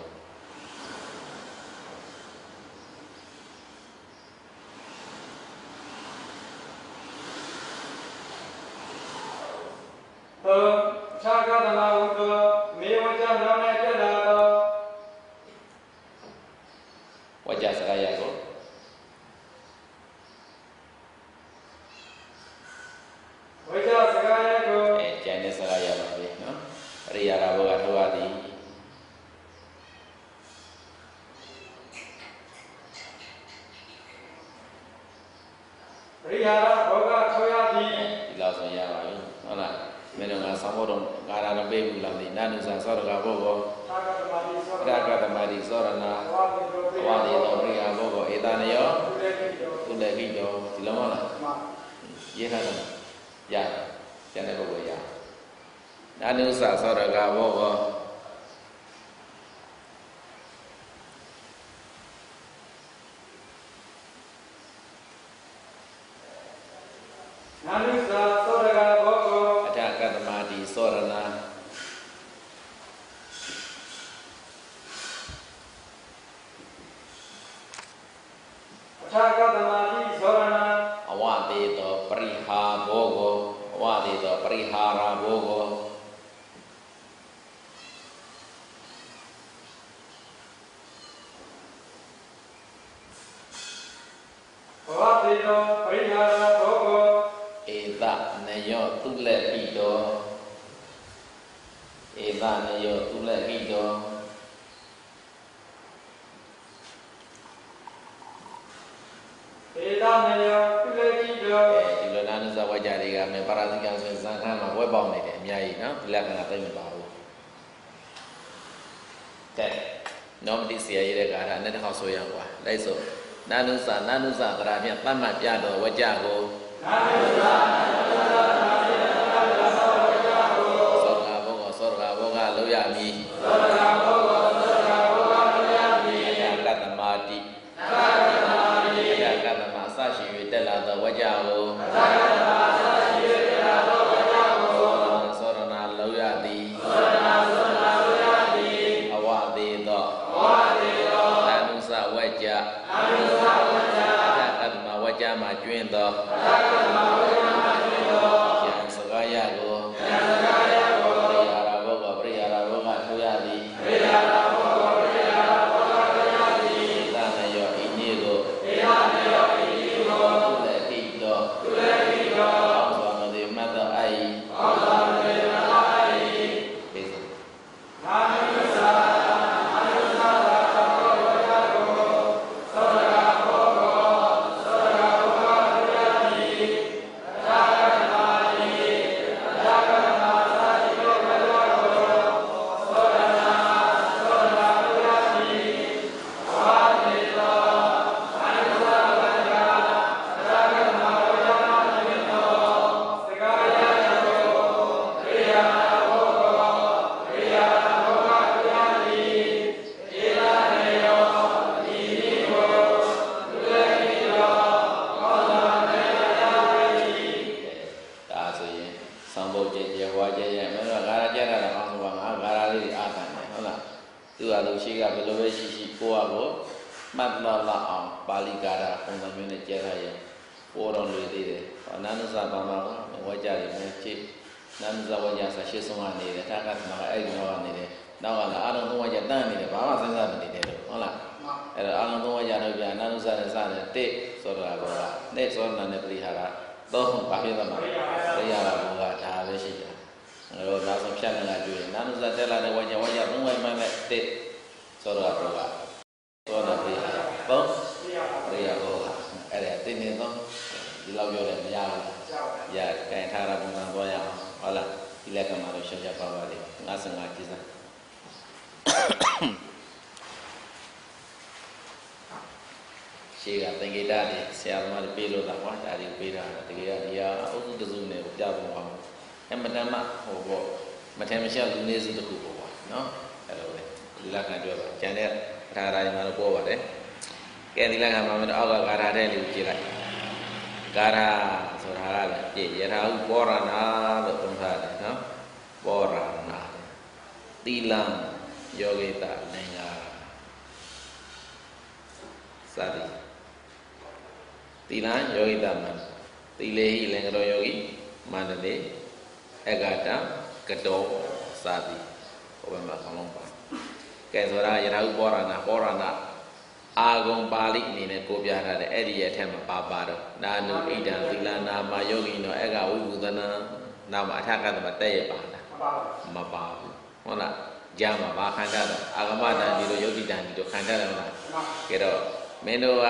သာကတမဟူသောမေဝကြနောက်နဲ့တက်လာတော့ဝကြစကားရကို ရိယာရဘောကထောရသည် ဒီလောက်ဆိုရပါပြီဟုတ်လားမင်းတို့ကဆောင်းဖို့တော့ကာရာတော့ပေးဘူးလားဒီနာနုစာသောရကဘောကော သာကတမတိသော အရကတမတိသောရဏဝါဒီတော်ရိယာဘောကောဧတနယောသူလည်းပြီးတော့ဒီလုံးမလားရေးထားတယ်ရကျန်တဲ့ဘောကောရနာနုစာသောရကဘောကော နာနုသာသောရကဘောကော အထကတမတိသောရဏ အထာကတမတိသောရဏ အဝတေတောပရိဟာဘောကောအဝတေတောပရိဟာရာဘောကော ဘဝတေတောပရိဟာရဘောကော ဧတနယောသူလက်ပိတောဧတနယောသူလက်ပိတော ဧတမေယကုလေကိတော ဒီလိုနာနုဇဝကြတွေကမေပါရဇိကံဆိုရင်ဇန်ခန်းမှာဝက်ပေါက်နေတယ်အများကြီးနော်ဒီလက်ကသိမပါဘူးကဲနောမတိဆရာရေးတဲ့ကာထာနဲ့တစ်ခေါက်ဆိုရအောင်ကွာလိုက်ဆိုနာနုဇကရာဖြင့်တတ်မှတ်ပြတော်ဝကြကို နာနုသာနာနုသာနာယေနာတသောဝကြကို သောရဘောကလောက်ရမည် သောရကဘောကောသောရကဘောကလောယမိ အကတမတိ နာကတမတိ အကတမအစရှိ၍တက်လာသောဝကြကို သာကတမသာရှိရတသောဝကြကို သောရဏလောက်ရသည် သောရနာသောနာလောယမိ အဝသေးသော ဘဝတေတော နာနုဇဝကြ နာနုသာဝကြ အကတမဝကြမှာကျွင်းသော သာကတမဝကြမတေတော ဉာဏ်စကားရကို ဉာဏ်စကားယကို ပရိယာရဘောကထိုရသည် ဝိဟာရဘောကောဝိဟာရဘောကလောယမိ သာနယောဤနည်းကို ဧယမေယောဣတိကို သူလည်းတိတော် ကုလေကိတော အောင်းစွာမသည်မတ်တော်အိုင် အောသာမေနလာဣ ပိစ နာနုသာနာနုသာသာသောဝကြကိုသောရကဘောကောသောရကဘောကလောယမိသာကတမတိသာကတမသာရှိယောဘလောကောသောရနာသောရလောယမိဘဝတေတောနာနုသာဝကြသာကတမဝကြမတေတောသကာယယကိုရိယာဘောကောရိယာဘောကလောယမိဧလာနေယောဤနိကိုသူလေကိတောကောသမေယယာမိ ဒါဆိုရင်သံဘုတ်ကျဲဝါကျဲမင်းတို့ဂါရကြက်တာတော့အောင်ဆိုပါငါဂါရလေးတွေအားခံတယ်ဟုတ်လားသူ့ဟာသူရှိကဘယ်လိုပဲရှိရှိကိုယ့်ဟာကိုမှတ်တော့လောက်အောင်ပါဠိဂါရပုံစံမျိုးနဲ့ကျဲထားရင်ပေါ်တော်လူသေးတယ်နာနုဇဘာမှာဝါကြတယ်မင်းချစ်နာနုဇဝါကြဆာရှေ့ဆုံးကနေတယ်ထာကသမားအဲ့ဒီတော့ကနေတယ်နောက်ကလည်းအာရုံသုံးဝါကြတန်းနေတယ်ဘာမှစဉ်းစားမနေတယ်လို့ဟုတ်လားအဲ့တော့အာရုံသုံးဝါကြတော့ပြန်နာနုဇနဲ့စတယ်တစ်ဆိုတာဘောကနှစ်သောနာနဲ့ပရိဟာရသုံးဘာဖြစ်သွားမှာပရိဟာရဘောကဒါပဲရှိတယ်အဲ့တော့နောက်ဆုံးဖြတ်နေတာတွေ့ရင်နာနုဇတက်လာတဲ့ဝါကြသုံးဝါမှန်းမဲ့တစ်ဆိုတာဘောကသောနာပရိဟာရသုံးပရိဟာဘောကအဲ့ဒါတင်းနေသုံးဒီလောက်ပြောတယ်မရဘူးရကြင်ထားတာပုံစံသွားရအောင်ဟုတ်လားဒီလက်ကမှတော့ရှင်းပြပါပါလိမ့်55ကျင်းစားရှေ့ကသင်္ကေတတွေဆရာသမားတွေပေးလို့တာကွာဒါတွေပေးတာတကယ်ကဒီဟာအုပ်စုတစုနဲ့ပြပုံအောင်အမတန်မှဟိုပေါ့မထင်မရှားလူနေစုတစ်ခုပေါ့ကွာနော်အဲ့လိုပဲဒီလက်ကတွေ့ပါကျန်တဲ့ထာရာတွေမှာတော့ပေါ်ပါတယ်ကဲဒီလက်ကမှမတော့အောက်ကဂါထာတဲ့လူကြည့်လိုက်ဂါထာဆိုတာကလည်းပြည့်ယထာဟုပောရဏလို့သုံးထားတယ်နော်ပောရဏသီလံယောဂိတလင်္ကာစသည်သီလံယောဂိတမံသီလေဟိလင်္ကရောယောဂိမန္တလေအဂတကတောစသည်ဟိုဘက်မှာခေါင်းလုံးပါကဲဆိုတာယထာဟုပောရဏအာဂုံပါဠိအနေနဲ့ကိုပြထားတယ်အဲ့ဒီရဲ့အထက်မှာပါတော့နာနုဣဒံသီလနာမယောဂိနောအဂဝိဘုဒနာနာမအထကတမတဲ့ရပါလားမပါဘူးဟုတ်လားကြာမှာဘာခန္ဓာတော့အာဂမတန်ဒီလိုယုတ်တိတန်ဒီလိုခန္ဓာတယ်မလားကဲတော့မင်းတို့က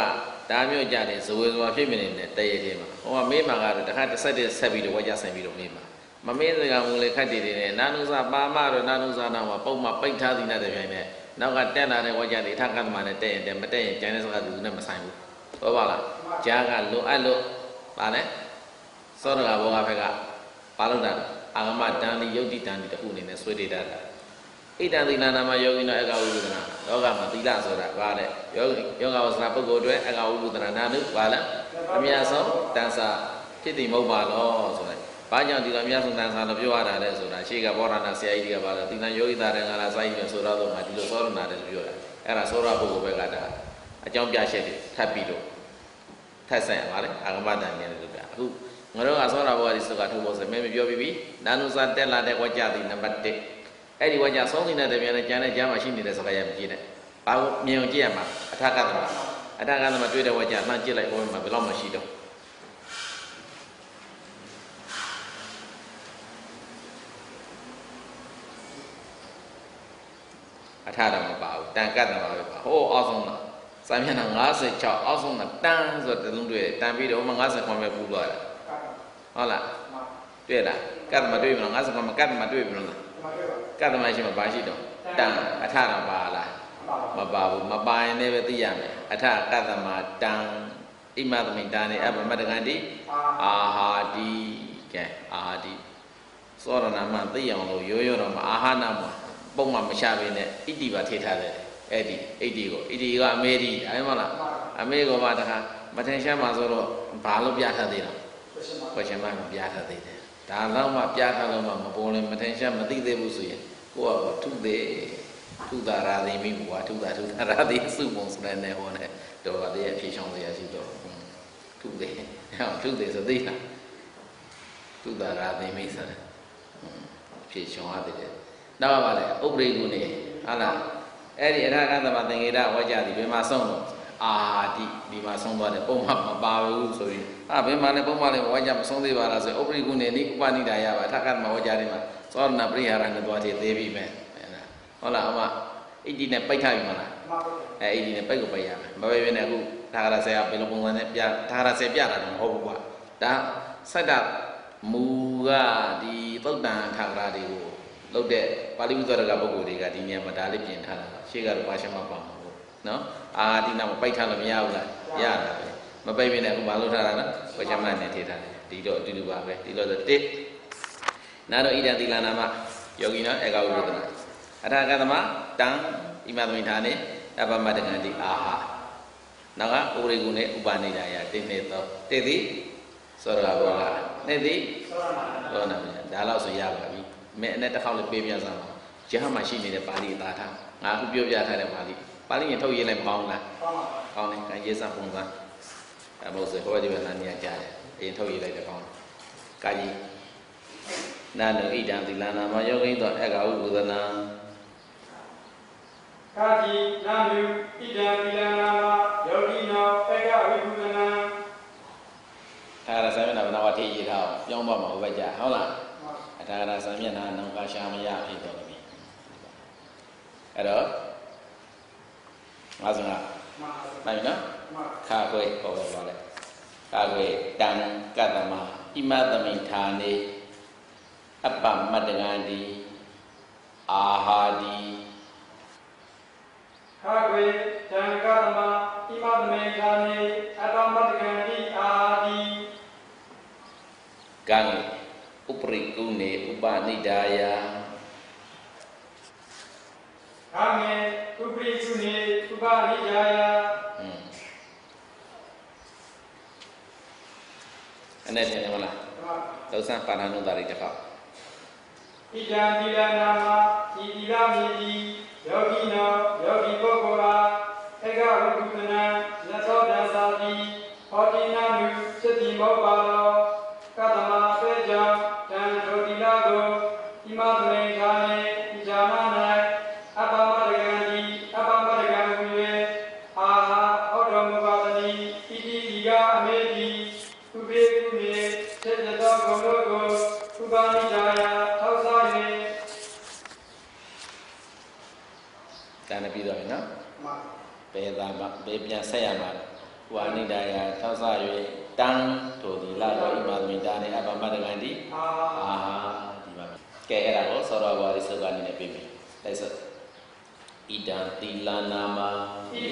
ဒါမျိုးကြတယ်ဇဝေဇဝါဖြစ်နေတယ်တရေသေးမှာဟိုကမေးမှာကတော့တခါတစ်ဆက်တည်းဆက်ပြီးတော့ဝါကြဆိုင်ပြီးတော့မေးမှာမမေးစကားမူလေခတ်တည်တယ်နာနုစာပါမတော့နာနုစာနာမှာပုံမှပိတ်ထားသည်နဲ့တပြိုင်နက်နောက်ကတက်လာတဲ့ဝါကြတယ်ထကသမနဲ့တက်ရင်တက်မတက်ရင်ကျန်တဲ့စကားသူနဲ့မဆိုင်ဘူးဟုတ်ပါလားကြားကလွန်အပ်လို့ပါလဲစောရကဘောကဘက်ကပါလို့တာအာဂမတန်ဒီယုတ်တိတန်ဒီတခုအနေနဲ့ဆွေးဒေတာဣတံသီလနာမှာယောဂိနောအကဝိပဒနာလောကမှာသီလဆိုတာဗါတဲ့ယောဂဝဆရာပုဂ္ဂိုလ်တွေအကဝိပဒနာနာနုဗါလဲအမြတ်ဆုံးတန်စာဖြစ်တည်မဟုတ်ပါလို့ဆိုတဲ့ဘာကြောင့်ဒီလိုအမြတ်ဆုံးတန်စာလို့ပြောရတာလဲဆိုတာရှေ့ကဘောရဏဆရာကြီးကဗါလဲသီလယောဂိတာတဲ့ငါလာစာကြီးပဲဆိုတော့မှဒီလိုသောရဏတယ်ပြောတာအဲ့ဒါသောရပုဂ္ဂိုလ်ဘက်ကဒါအကြောင်းပြချက်တွေထပ်ပြီးတော့ထပ်ဆိုင်ရပါလေအာဂမတန်နေတယ်လို့ပြအခုငါတို့ကသောရဘောဒီစကားထုတ်ဖို့ဆိုမင်းမပြောပြီးနာနုစာတက်လာတဲ့ဝါကြသည်နံပါတ်1အဲ့ဒီဝါကြဆုံးနေတဲ့တပြန်နဲ့ကျန်တဲ့ကြားမှာရှိနေတဲ့စကားရမကြည့်နဲ့ဘာလို့မြင်အောင်ကြည့်ရမှာအထာကသမတွေ့တဲ့ဝါကြလှမ်းကြည့်လိုက်ဘုန်းမှာဘယ်တော့မှရှိတော့အထာတော့မပါဘူးတန်ကတ်တယ်ပါပဲပါဟိုအောက်ဆုံးလားစာမျက်နှာ56အောက်ဆုံးကတန်ဆိုတဲ့လုံးတွေ့တန်ပြီးတော့မှ59ပဲပူသွားတာဟုတ်လားတွေ့လားကတ်မတွေ့ဘူးလား59မကတ်မတွေ့ဘူးလားကတ်မရှိမှဘာရှိတော့တန်အထတော့ပါလားမပါဘူးမပါရင်လည်းပဲသိရမယ်အထကတ္တမတန်ဣမသမိတာနေအပမတ္တကံတိအာဟာတိကဲအာဟာတိစောရဏမသိအောင်လို့ရိုးရိုးတော့မအာဟာနာမပုံမှန်မချပေးနဲ့ဣတိပါထိထားတယ်အဲ့ဒီဣတိကိုဣတိကအမေဒီအဲ့မလားအမေကဘာတခါမထင်ရှားမှဆိုတော့ဘာလို့ပြထားသေးလဲဘယ်ချိန်မှမပြထားသေးတယ်ဒါတော့မှပြထားလို့မှမပေါ်လဲမထင်ရှားမသိသေးဘူးဆိုရင်ကိုယ့်ကထုသေးထုတာရာသိမိဘူးကွာထုတာရာသိစုပုံစံနဲ့ဟောနေတော့ကတည်းကအဖြေချောင်းတရားရှိတော့ထုသေးထုသေးဆိုသိလားထုတာရာသိမိဆိုတယ်ဖြေချောင်းရတယ်နောက်ပါလေဥပရိကုနေဟာလားအဲ့ဒီအထာကသမသင်္ကေတဝါကြသည်ဘယ်မှာဆုံးတော့အာဒီဒီမှာဆုံးသွားတယ်ပုံမှန်မပါဘူးဆိုရင်ဘယ်မှာလဲပုံမှန်လဲဝါကြမဆုံးသေးပါလားဆိုဥပရိကုနေနိဥပနိဒါယပါအထာကသမဝါကြတွေမှာသောရဏပရိဟာရနဲ့သွားသေးသေးပြီမဲ့ဟုတ်လားအမဣတိနဲ့ပိတ်ထားပြီမလားဣတိနဲ့ပိတ်ကိုပိတ်ရမယ်မပိတ်ဘဲနဲ့အခုသာဂရဆရာဘယ်လိုပုံစံနဲ့ပြသာဂရဆယ်ပြတာတော့မဟုတ်ဘူးကွာဒါစက်တမူကဒီသုတ်တန်ထာဂရတွေကိုလုပ်တဲ့ပါဠိဥဒ္ဒရကပုဂ္ဂိုလ်တွေကဒီနေရာမှာဒါလေးပြင်ထားတာရှေ့ကတော့ဘာရှမပါမှာပေါ့နော်အာဒီနာမပိတ်ထားလို့မရဘူးလားရတာပဲမပိတ်ဘဲနဲ့အခုမလုပ်ထားတာနော်ဘာရှမနဲ့ထည့်ထားတယ်ဒီတော့အတူတူပါပဲဒီလိုဆိုတစ်နာတော့ဣဒံသီလနာမယောဂီနောဧကဝိပဒနာအထာကသမတံဣမသမိဌာနေအပမတ္တကံတိအာဟာနောက်ကဥရိကုနဲ့ဥပနိဒာယ1 2 3တိတိသောရဘောကနှစ်တိသောနာမဒါလောက်ဆိုရပါပြီမဲအနဲ့တစ်ခေါက်လေးပေးပြစမ်းပါရဟမှာရှိနေတဲ့ပါဠိအသာထားငါအခုပြောပြထားတဲ့ပါဠိရင်ထုတ်ရေးလိုက်မကောင်းလားကောင်းတယ်ကရေးစမ်းပုံစံအမို့ဆိုဟောဒီပဲနာနေရကြတယ်အရင်ထုတ်ရေးလိုက်တယ်ကောင်းတယ်ကာကြီးနာနုဣဒံသီလနာမယောဂိသောအကဝုဒ္ဒနာကာကြီးနာနုဣဒံသီလနာမယောဂိနောအကဝိဒ္ဒနာအဲ့ဒါဆိုင်မျက်နှာဘယ်တော့ထိရေးထားအောင်ပြောင်းပါမှာဟုတ်ကြဟုတ်လားအထာရဆိုင်မျက်နှာနောက်ကရှာမရဖြစ်တော့တယ်အဲ့တော့ငါစငါနိုင်နော်ခါခွေဟောပါလေခါခွေတံကတ္တမဣမသမိဌာနေအပမတ္တကံတိအာဟာတိခါခွေတံကတ္တမဣမသမိဌာနေအပမတ္တကံတိအာဟာတိကံဥပရိကုနေဥပနိဒါယကံဥပရိကုနေဥပနိဒါယအနေနဲ့မလားလောစံပါဏာနုတာရိတခေါဣဒံသီလနာမဤသီလမြည်သည်ယောဂီနောယောဂီပုဂ္ဂိုလ်အားဧကဝိကုသနံယသောတံသာတိဟောတိနာနုဖြစ်သည်မဟုတ်ပါလောကတ္တမအပေကြောင့်တံဒုတိလကိုဣမသမိဌာနေဣဇာမ၌အပမတ္တကံတိအပမတ္တကံဟူ၍အာဟာဟောတော်မူပါသည်ဣတိဤကအမေတိဥပေကုနေစေတသောဂုဏ်တို့ကိုဥပနိဒါယထောက်စား၍တန်ပြီးတော့နော်ဘယ်သာဘယ်ပြန်ဆက်ရမှာ ဝါနိဒာယထောက်ဆ၍တံထိုဒီလာတော်ဣမာသမီတာနဲ့အပမတ္တကံတိအာဒီမှာကဲအဲ့ဒါကိုသောတော်ဘာရိသုကနေနဲ့ပြပြီလိုက်စို့ဣဒံသီလနာမဣ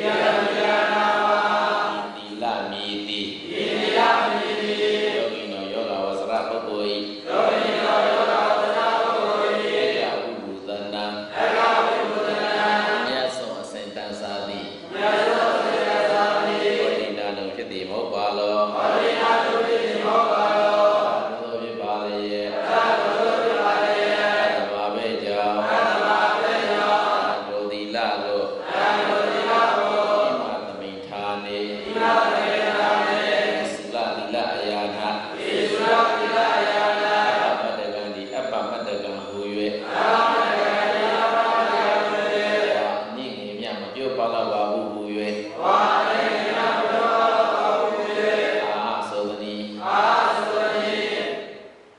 ဒံသီလနာမသီလမီတိသီလမီတိယောဂိနောယောဂဝဆရပုဂ္ဂိုလ်ဤယောဂိနောယောဂဝဆရပုဂ္ဂိုလ်ဤဧကဝိဘုဇနံဧကဝိဘုဇနံမြတ်စွာအစဉ်တန်စာသည်မြတ်စွာအစဉ်တန်စာသည်ဝိဒိနာတုဖြစ်သည်မဟုတ်ပါလောဝိဒိနာတုဖြစ်သည်မဟုတ်ပါလောဘုသောဖြစ်ပါလေရဲ့ဘုသောဖြစ်ပါလေရဲ့သဗ္ဗမေကြောင့်သဗ္ဗမေကြောင့်ဒုသီလလို့ဒုသီလကိုဣမသမိထာနေဣမသမိထာနေသုလသီလအယာနာသုလသီလအယာနာအပမတ္တကံဒီအပမတ္တကံဟူ၍အပမတ္တကံဒီအပမတ္တကံဟူ၍ညင်ငယ်မြမပြောပါလောက်ပါဘူးဟူ၍ဝါနေမြမပြောပါလောက်ပါဘူးဟူ၍အာသောသနီအာသောသနီ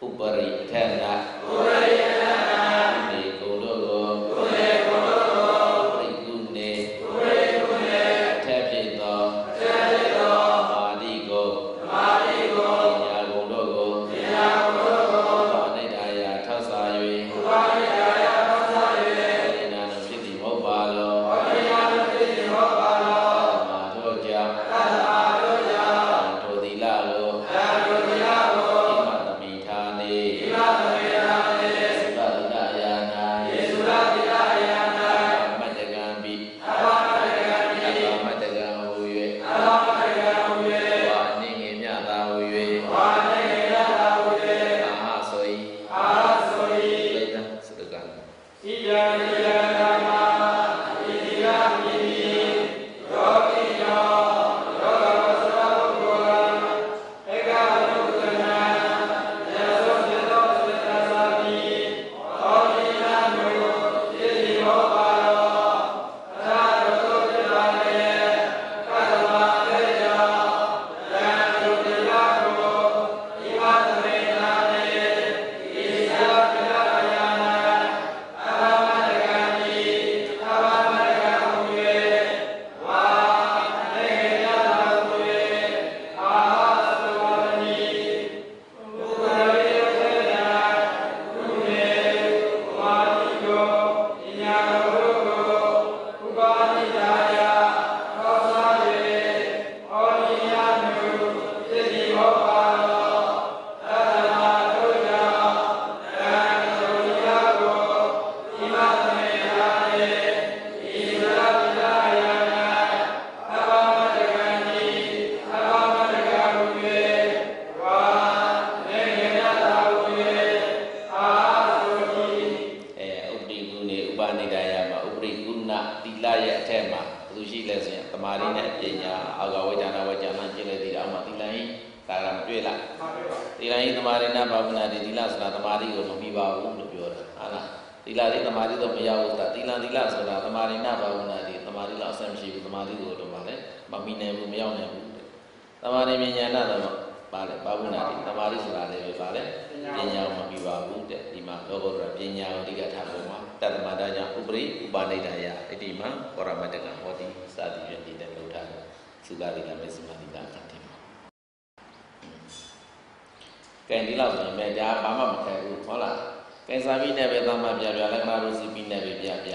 ဥပရိအထက်နာဥပရိအထက်နာဒီကုံတို့ကိုကုနေကုံတို့ကိုဥပရိကုနေဥပရိကုနေအထက်ဖြစ်သောအထက်ဖြစ်သောမာတိကိုမာတိကိုဉာဏ်ကုံတို့ကိုဉာဏ်ကုံတို့ကိုဘာနိဒာယထောက်ဆာ၍ဘာနိဒာယထောက်ဆာ၍ဝိညာဏဖြစ်သည်မဟုတ်ပါလောဝိညာဏဖြစ်သည်မဟုတ်ပါလောသမာတို့ကြောင့်သမာတို့ကြောင့်ထိုသီလကိုထိုသီလကိုဣမသမိထာနေဣမသမိထာနေသုလသီလအယာနာသုလသီလအယာနာမတ္တကံပိအပမတ္တကံပိအပမတ္တကံဟူ၍အပမတ္တကံဟူ၍ဝါနေငယ်မြသာဟူ၍ဝါနေငယ်မြသာဟူ၍အာဟဆို၏အာဆို၏လေတံစတကံဣယံဣယံဓမ္မာဣတိယမိတိယောဂိယောယောဂဝဆရပုဂ္ဂိုလံဧကဝိဘုဇနံယသောစေသောစေတသာတိဟောတိနာမျိုးဣတိဟောပါလောသာသောဖြစ်ပါလေကတ္တမတေယောယံဒုတိယကိုဣမသမေနာနေဣသယပိလအယာနာအဘမတ္တကံတိအဘမတ္တကံဟူ၍ဝါနေယသာဟူ၍အာသဝရဏီဥပရိယသေနကုနေမာတိကိုဉာဏ်တို့ကိုဥပါနိဒာယသောသာ၍ဩရိယနုဖြစ်သည်မဟုတ်ပါလောသတ္တမတို့ကြောင့်တံဒုတိယကိုဣမသမေထာနေဣသရပိလအယာနာအပမတ္တကံတိအပမတ္တကံဟူ၍ဝါနေငယ်မြသာဟူ၍အာဆို၏ဥပရိကုနေဥပနိဒာယမှာဥပရိကုဏသီလရဲ့အထက်မှာဘယ်သူရှိလဲဆိုရင်သမာဓိနဲ့ပညာအာဂဝိဇ္ဇာနာဝိဇ္ဇာနာကျင့်လေသေးတယ်အောက်မှာသီလဟိကာရမတွေ့လားသီလဟိသမာဓိနာဘာဝနာတိသီလဆိုတာသမာဓိကိုမမီပါဘူးလို့ပြောတာဟုတ်လားသီလလေးသမာဓိတော့မရဘူးသီလဆိုတာသမာဓိနာဘာဝနာတိသမာဓိလောက်အဆင်မရှိဘူးသမာဓိကိုတော့ဗာလဲမမီနိုင်ဘူးမရောက်နိုင်ဘူးသမာဓိဉာဏ်နာတော့ဗာလဲဘာဝနာတိသမာဓိဆိုတာလည်းပဲဗာလဲပညာမမီပါဘူးတဲ့ဒီမှာလောကောတရပညာကိုအဓိကထားပုံမှာတတ္တမတာကြောင့်ဥပရိဥပါနိဒာယအတိမံပရမတ္တကံဟောတိစာတိယတိတဲ့လို့ထားတယ်သုလတိကမေစမတိကခတိကဲဒီလောက်ဆိုရင်ဒါဘာမှမခဲဘူးဟုတ်လားကဲစာပြီးနဲ့ပဲသမ္မာပြပြလက္ခဏာလို့စီပြီးနဲ့ပဲပြပြ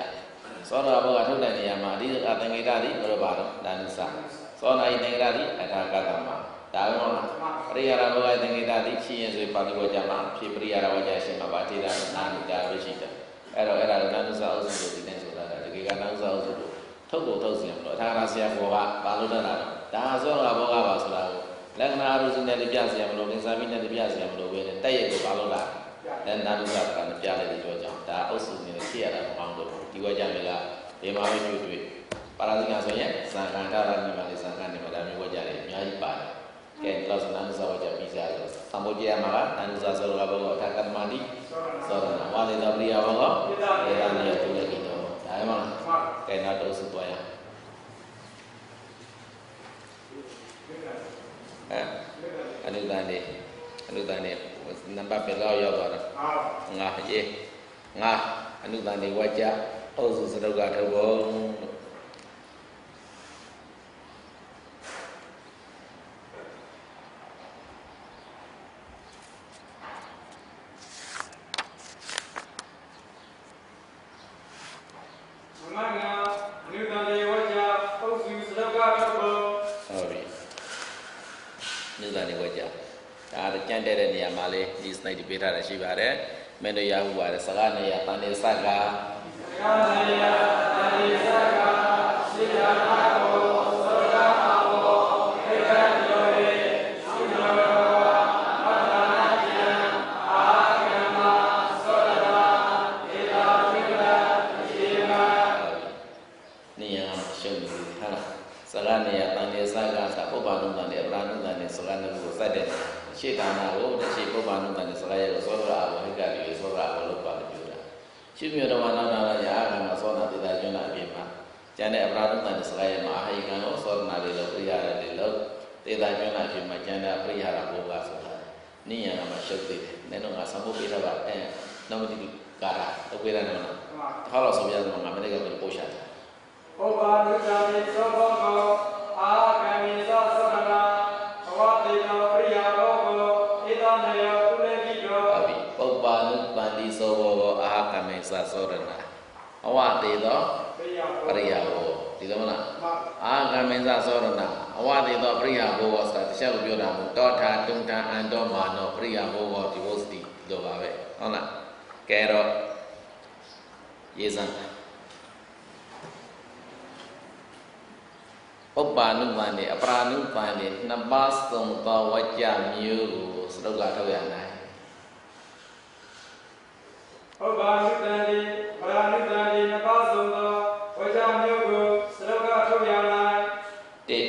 သောတာဘောကထုတ်တဲ့နေရာမှာအဓိကသင်္ကေတတိဘယ်လိုပါတော့ဒါနုစသောနာယသင်္ကေတတိအထာကတ္တမဒါပဲဟုတ်လားပရိယာရဘောကသင်္ကေတတိရှိရင်ဆိုပါဠိဝါကျမှာဖြစ်ပရိယာရဝါကျရှင်မှာဗာထေရနာနိတာပဲရှိတယ်အဲ့တော့ဒါနုစအုပ်စုလို့ဒီနေ့ဆိုတာတကယ်ကနုစအုပ်စုလို့ထုတ်စီအောင်လို့အထာရဆရာဘောကဘာလို့လဲတော့ဒါသောတာဘောကပါဆိုတာကိုလက္ခဏာအရုစုနဲ့ပြစီရမလို့သင်္စာမိနဲ့ပြစီရမလို့ပဲတဲ့ရက်ကိုဘာလို့လားလက်နာနုစကလည်းပြလိုက်တဲ့ကြောကြောင့်ဒါအုပ်စုနေဖြစ်ရတာမဟုတ်တော့ဒီဝါကြမယ်လားဒီမှာပဲတွေ့ပါရဇိကဆိုရင်ဇံခန္ဓာရဏိမှာလေဇံခန္ဓာမှာဒါမျိုးဝါကြတယ်အများကြီးပါတယ်ကဲလောစနာနုစဝါကြပြီးစားလို့သံဃောပြရမှာကနာနုစဆိုတော့ဘောထာကတ္တမတိသောရဏဝါလေသောပရိယဘောကဒေရဏိယတုလေကိတောဒါမှမဟုတ်ကဲနောက်တော့စုသွားရအနုတန်နေနံပါတ်ပဲလောက်ရောက်သွားတာငါရေးငါအနုတန်နေဝါကြအုပ်စုစရုပ်ကထုတ်ဖို့ ကြံတဲ့တဲ့နေရာမှာလေးဒီစနိုက်တွေပေးထားတာရှိပါတယ်မင်းတို့ရဟုပါတယ်စကားနေရာတန်နေဆက်ကစိတ္တနာကိုသောတာမောခေတ္တယောရေသုညောပတ္တနာယံအာဂမသောတာဧတာဝိကတိမနေရာရှုံးနေဟာလားစကားနေရာတန်နေဆက်ကသာပုပ္ပါနုတန်နေပရာနုတန်နေစကားနှစ်ခုကိုစတဲ့ရှေ့ဌာနကိုတစ်ရှေ့ပုပ္ပါနုတန်နေစကားရဲ့သောတာဘောဟိကတိသောတာဘောလို့ပါလို့ပြောတာရှိမြေတော်မှာနောက်လာရာအာဂမသောတာတေတာကျွန်းလာအပြင်မှာကျန်တဲ့အပရာဒုတန်စကားရဲ့မှာအဟိကံကိုသောနာလေးလို့ပြရရတယ်လို့တေတာကျွန်းလာအပြင်မှာကျန်တဲ့ပြရတာဘောကဆိုတာနိယံကမှရှုပ်သေးတယ်နည်းတော့ငါသံဖို့ပေးတာပါနောက်မတိကာရာတော့ပေးရတယ်မလားတစ်ခါတော့ဆိုပြရတော့ငါမနေ့ကပဲပို့ရှာတယ်ဩဘာဒုက္ခမိသောဘောကောအာဂမိသောသရဏဘဝတေနောပရိယဘောကောဧတနယောကုလေကိယောဟုတ်ပြီပုပ္ပါနုပန္တိသောဘောအာဂမိသသောရဏအဝတေသောပရိယဘောဒီလိုမလားအာဂမိသသောရဏအဝတေသောပရိယဘောဆိုတာတခြားကိုပြောတာမဟုတ်တောထာတုံထာအန္တောမာနောပရိယဘောဒီဘောစတိလိုပါပဲဟုတ်လားကဲတော့ရေးစမ်းဥပ္ပါနုပန္နေအပရာနုပန္နေနှစ်ပါးစုံသောဝကြမျိုးကိုစတုကထုတ်ရနိုင်ဥပ္ပါနုပန္နေပရာနုပန္နေနှစ်ပါးစုံသောဝကြမျိုးကိုစတုကထုတ်ရနိုင်တိ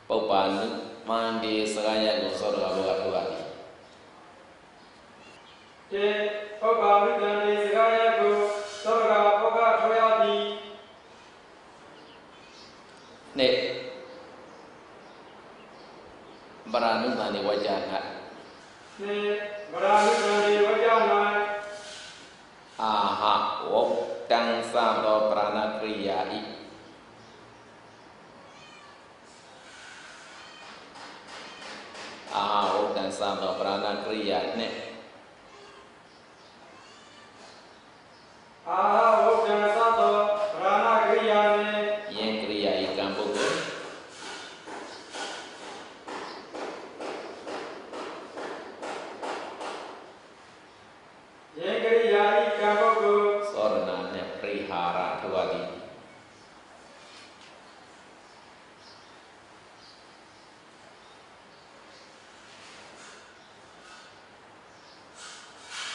ပုပ္ပါနုပန္နေစကားရကိုစတုကဘောကထုတ်ရသည်တိဥပ္ပါနုပန္နေစကားရကိုစတုကဘောကထုတ်ရသည်နှစ်ပရာနုပန္နေဝကြ၌နှစ်ပရာနုပန္နေဝကြ၌အာဟဝတ္တံသသောပရာဏကရိယာဤအာဟဝတ္တံသသောပရာဏကရိယာနှင့်အာဟဝတ္တံသသောပရာဏကရိယာနှင့်ယင်ကရိယာဤကံပုဂ္ဂိုလ်ယင်ကရိယာဤကံပုဂ္ဂိုလ်သောရဏနှင့်ပရိဟာရထဝတိ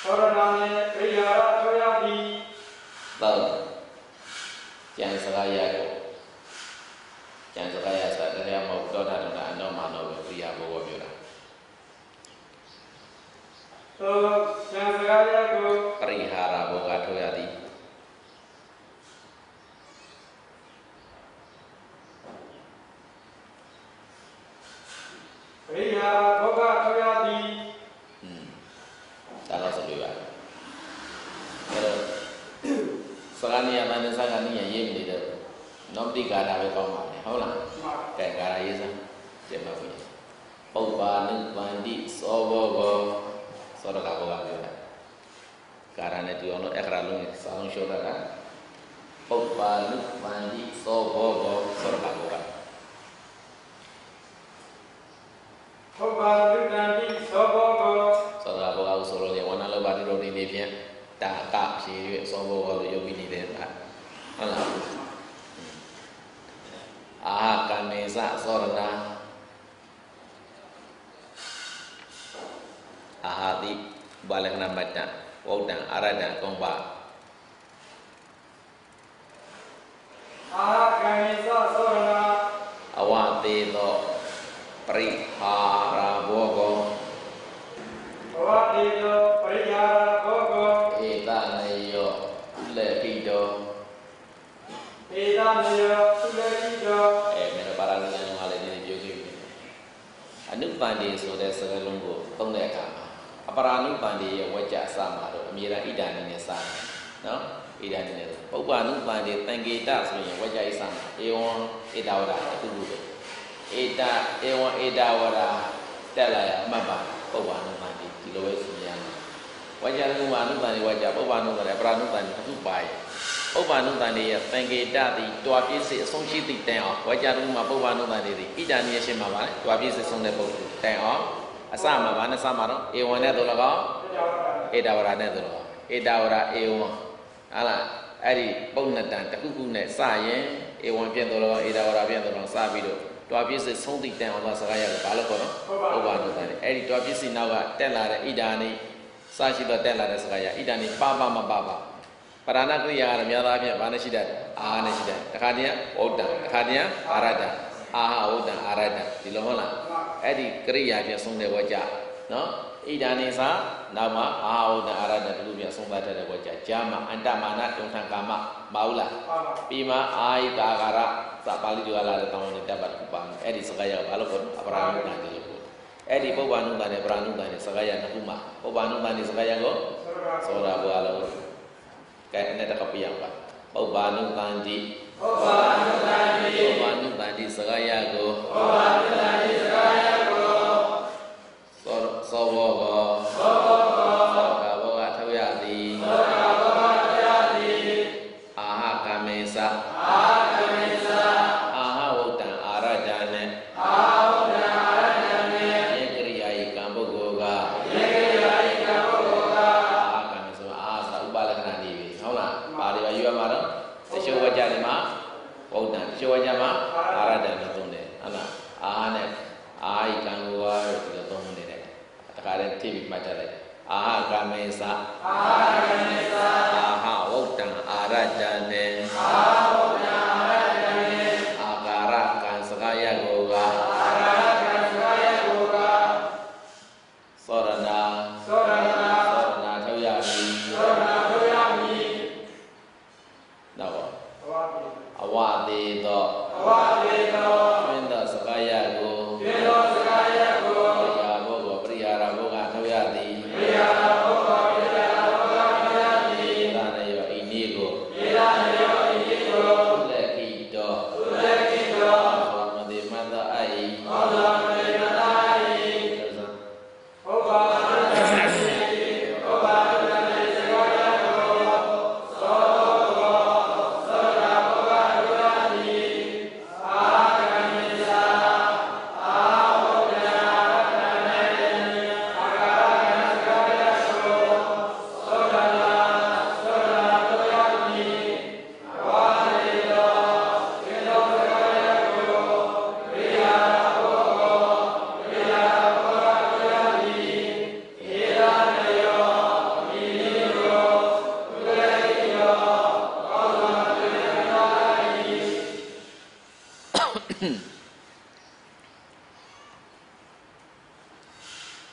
သောရဏနှင့်ပရိဟာရထုတ်ရသည်သောကျန်စကားရကိုကျန်စကားရဆိုတာတရားမဟုတ်တောထာတုံအနောမာနောပဲပရိယာဘောပြောတာသောကျန်စကားရကိုပရိဟာရဘောကထုတ်ရသည်ပရိဟာရဘောကထုတ်ရသည်ဒါတော့ဆိုလို့ရတယ်အဲ့တော့စကားနေရာမှာစကားနေရာရေးမနေတော့နောပတိကာတာပဲကောင်းပါလေဟုတ်လားကဲကာရာရေးစမ်းကျင့်ပါဦးပုပ္ပါနုပန္တိသောဘောဘောသောရကဘောကပြောတာကာရာနဲ့တူအောင်လို့အခရာလုံးနဲ့စောင်းလျှော့တာကပုပ္ပါနုပန္တိသောဘောဘောသောရကဘောကပုပ္ပါနုပန္တိသောဘောဘောသောရကဘောကဆိုလို့ရဝဏလောဘတိရောနေနေဖြင့်တာကဖြေရွေ့သောဘောဘောလို့ယုတ်ပြီးနေတဲ့ဟာဟုတ်လားအာကံနေသသောရဏအာဟာတိဘာလကနမတ္တဝုဒ္ဒံအာရဒံကုံပါအာကံနေသသောရဏအဝတေသောပရိဟာရဘောကောအဝတေသောပရိဟာရဘောကောဧတနယောလက်တိတောဧတနယောသုလတိတောမင်းပါရဏိယံမှာလည်းဒီပြောကြည့်အနုပန္တိဆိုတဲ့စကားလုံးကိုသုံးတဲ့အခါမှာအပရာနုပန္တိရဲ့ဝကြအစမှာတော့အမြဲတမ်းဣဒာနိနဲ့စတယ်နော်ဣဒာနိနဲ့ပုပ္ပနုပန္တိတံကေတဆိုရင်ဝကြအစမှာဧဝံဧတဝရအတူတူပဲဧတဧဝံဧတဝရတက်လာရအမှတ်ပါပုပ္ပနုပန္တိဒီလိုပဲဆိုရမယ်ဝကြနုပန္တိဝကြပုပ္ပနုပန္တိအပရာနုပန္တိအထုပါရဲ့ပုပ္ပနုပန္တိရဲ့တံကေတသည်တွာပြည့်စုံအဆုံးရှိသည့်တန်အောင်ဝကြနုမှာပုပ္ပနုပန္တိသည်ဣဒာနိရဲ့ရှင်းမှာပါလေတွာပြည့်စုံတဲ့ပုဂ္ဂိုလ်တန်အောင် အစမှာဘာနဲ့စမှာတော့ဧဝံနဲ့တို့လည်းကောင်းဧတဝရနဲ့တို့လည်းကောင်းဧတဝရဧဝံဟာလားအဲ့ဒီပုံနတန်တစ်ခုခုနဲ့စရင်ဧဝံပြည့်တို့လည်းကောင်းဧတဝရပြည့်တို့လည်းစပြီးတော့တွားပြည့်စဆုံးတိတန်အောင်သာစကားရတယ်ဘာလို့ခေါ်တော့ပုဗ္ဗာနုတန်လေအဲ့ဒီတွားပြည့်စနောက်ကတက်လာတဲ့ဣဒာနိစရှိတော့တက်လာတဲ့စကားရဣဒာနိပပမပပပရဏကရိယာကတော့များသားဖြင့်ဘာနဲ့ရှိတတ်အာနဲ့ရှိတတ်တခါတည်းဝုဒ္ဒံတခါတည်းအာရတ္တအာဟဝုဒ္ဒံအာရတ္တဒီလိုဟုတ်လားအဲ့ဒီကရိယာဖြင့်ဆုံးတဲ့ဝကြနော်ဣဒာနိသနောက်မှာအာဟဝုဒ္ဒံအာရတ္တဒီလိုဖြင့်ဆုံးသတ်တဲ့ဝကြဂျာမအန္တမာနတုံထံကာမမဟုတ်လားပြီးမှအာယိကာကာရသပါဠိတော်လာတဲ့တောင်းတဲ့တပ်ပတ်ကူပါအဲ့ဒီစကားရဘာလို့ခေါ်အပရာနုတန်ဒီလိုခေါ်အဲ့ဒီပုဗ္ဗာနုတန်နဲ့ပရာနုတန်နဲ့စကားရနှစ်ခုမှာပုဗ္ဗာနုတန်နဲ့စကားရကိုသောတာဘောလို့ကဲအဲ့ဒါကပြရပါပုဗ္ဗာနုတန်တိပုဗ္ဗာနုတန်တိပုဗ္ဗာနုတန်တိစကားရကိုပုဗ္ဗာနုတန်တိစကားရကိုသောဘောကောသောဘောကောသောကဘောကထောက်ရသည်သောကဘောကထောက်ရသည်အာဟကမေသအာဟကမေသအာဟဝုဒ္ဒံအာရတ္တနဲ့အာဟဝုဒ္ဒံအာရတ္တနဲ့ယေကရိယာယိကံပုဂ္ဂိုလ်ကယေကရိယာယိကံပုဂ္ဂိုလ်ကအာဟကမေဆိုအာသဥပလက္ခဏာနေပြီဟုတ်လားပါဠိပါယူရမှာတော့တချို့ဝကြတယ်မှာဝုဒ္ဒံတချို့ဝကြမှာအာရတ္တနဲ့သုံးတယ်ဟုတ်လားအာဟနဲ့အာဟိကံကိုကဒီလိုသုံးနေတယ်တခါတည်းထိပြီးမှတ်တတ်လိုက်အာဟကမေသအာဟကမေသအာဟဝုဒ္ဒံအာရတ္တနဲ့အာဟဝုဒ္ဒံအာရတ္တနဲ့အာကာရကံစကားရကိုကအာကာရကံစကားရကိုကသောရဏထောက်ရမည်နောက်အဝသေသောတွင်သောစကားရကိုပရိယာဘုဂောပရိယာရဘုကထောက်ရသည်သာနယောဣနိကိုလက်ခိတောမတိမတ္တအိ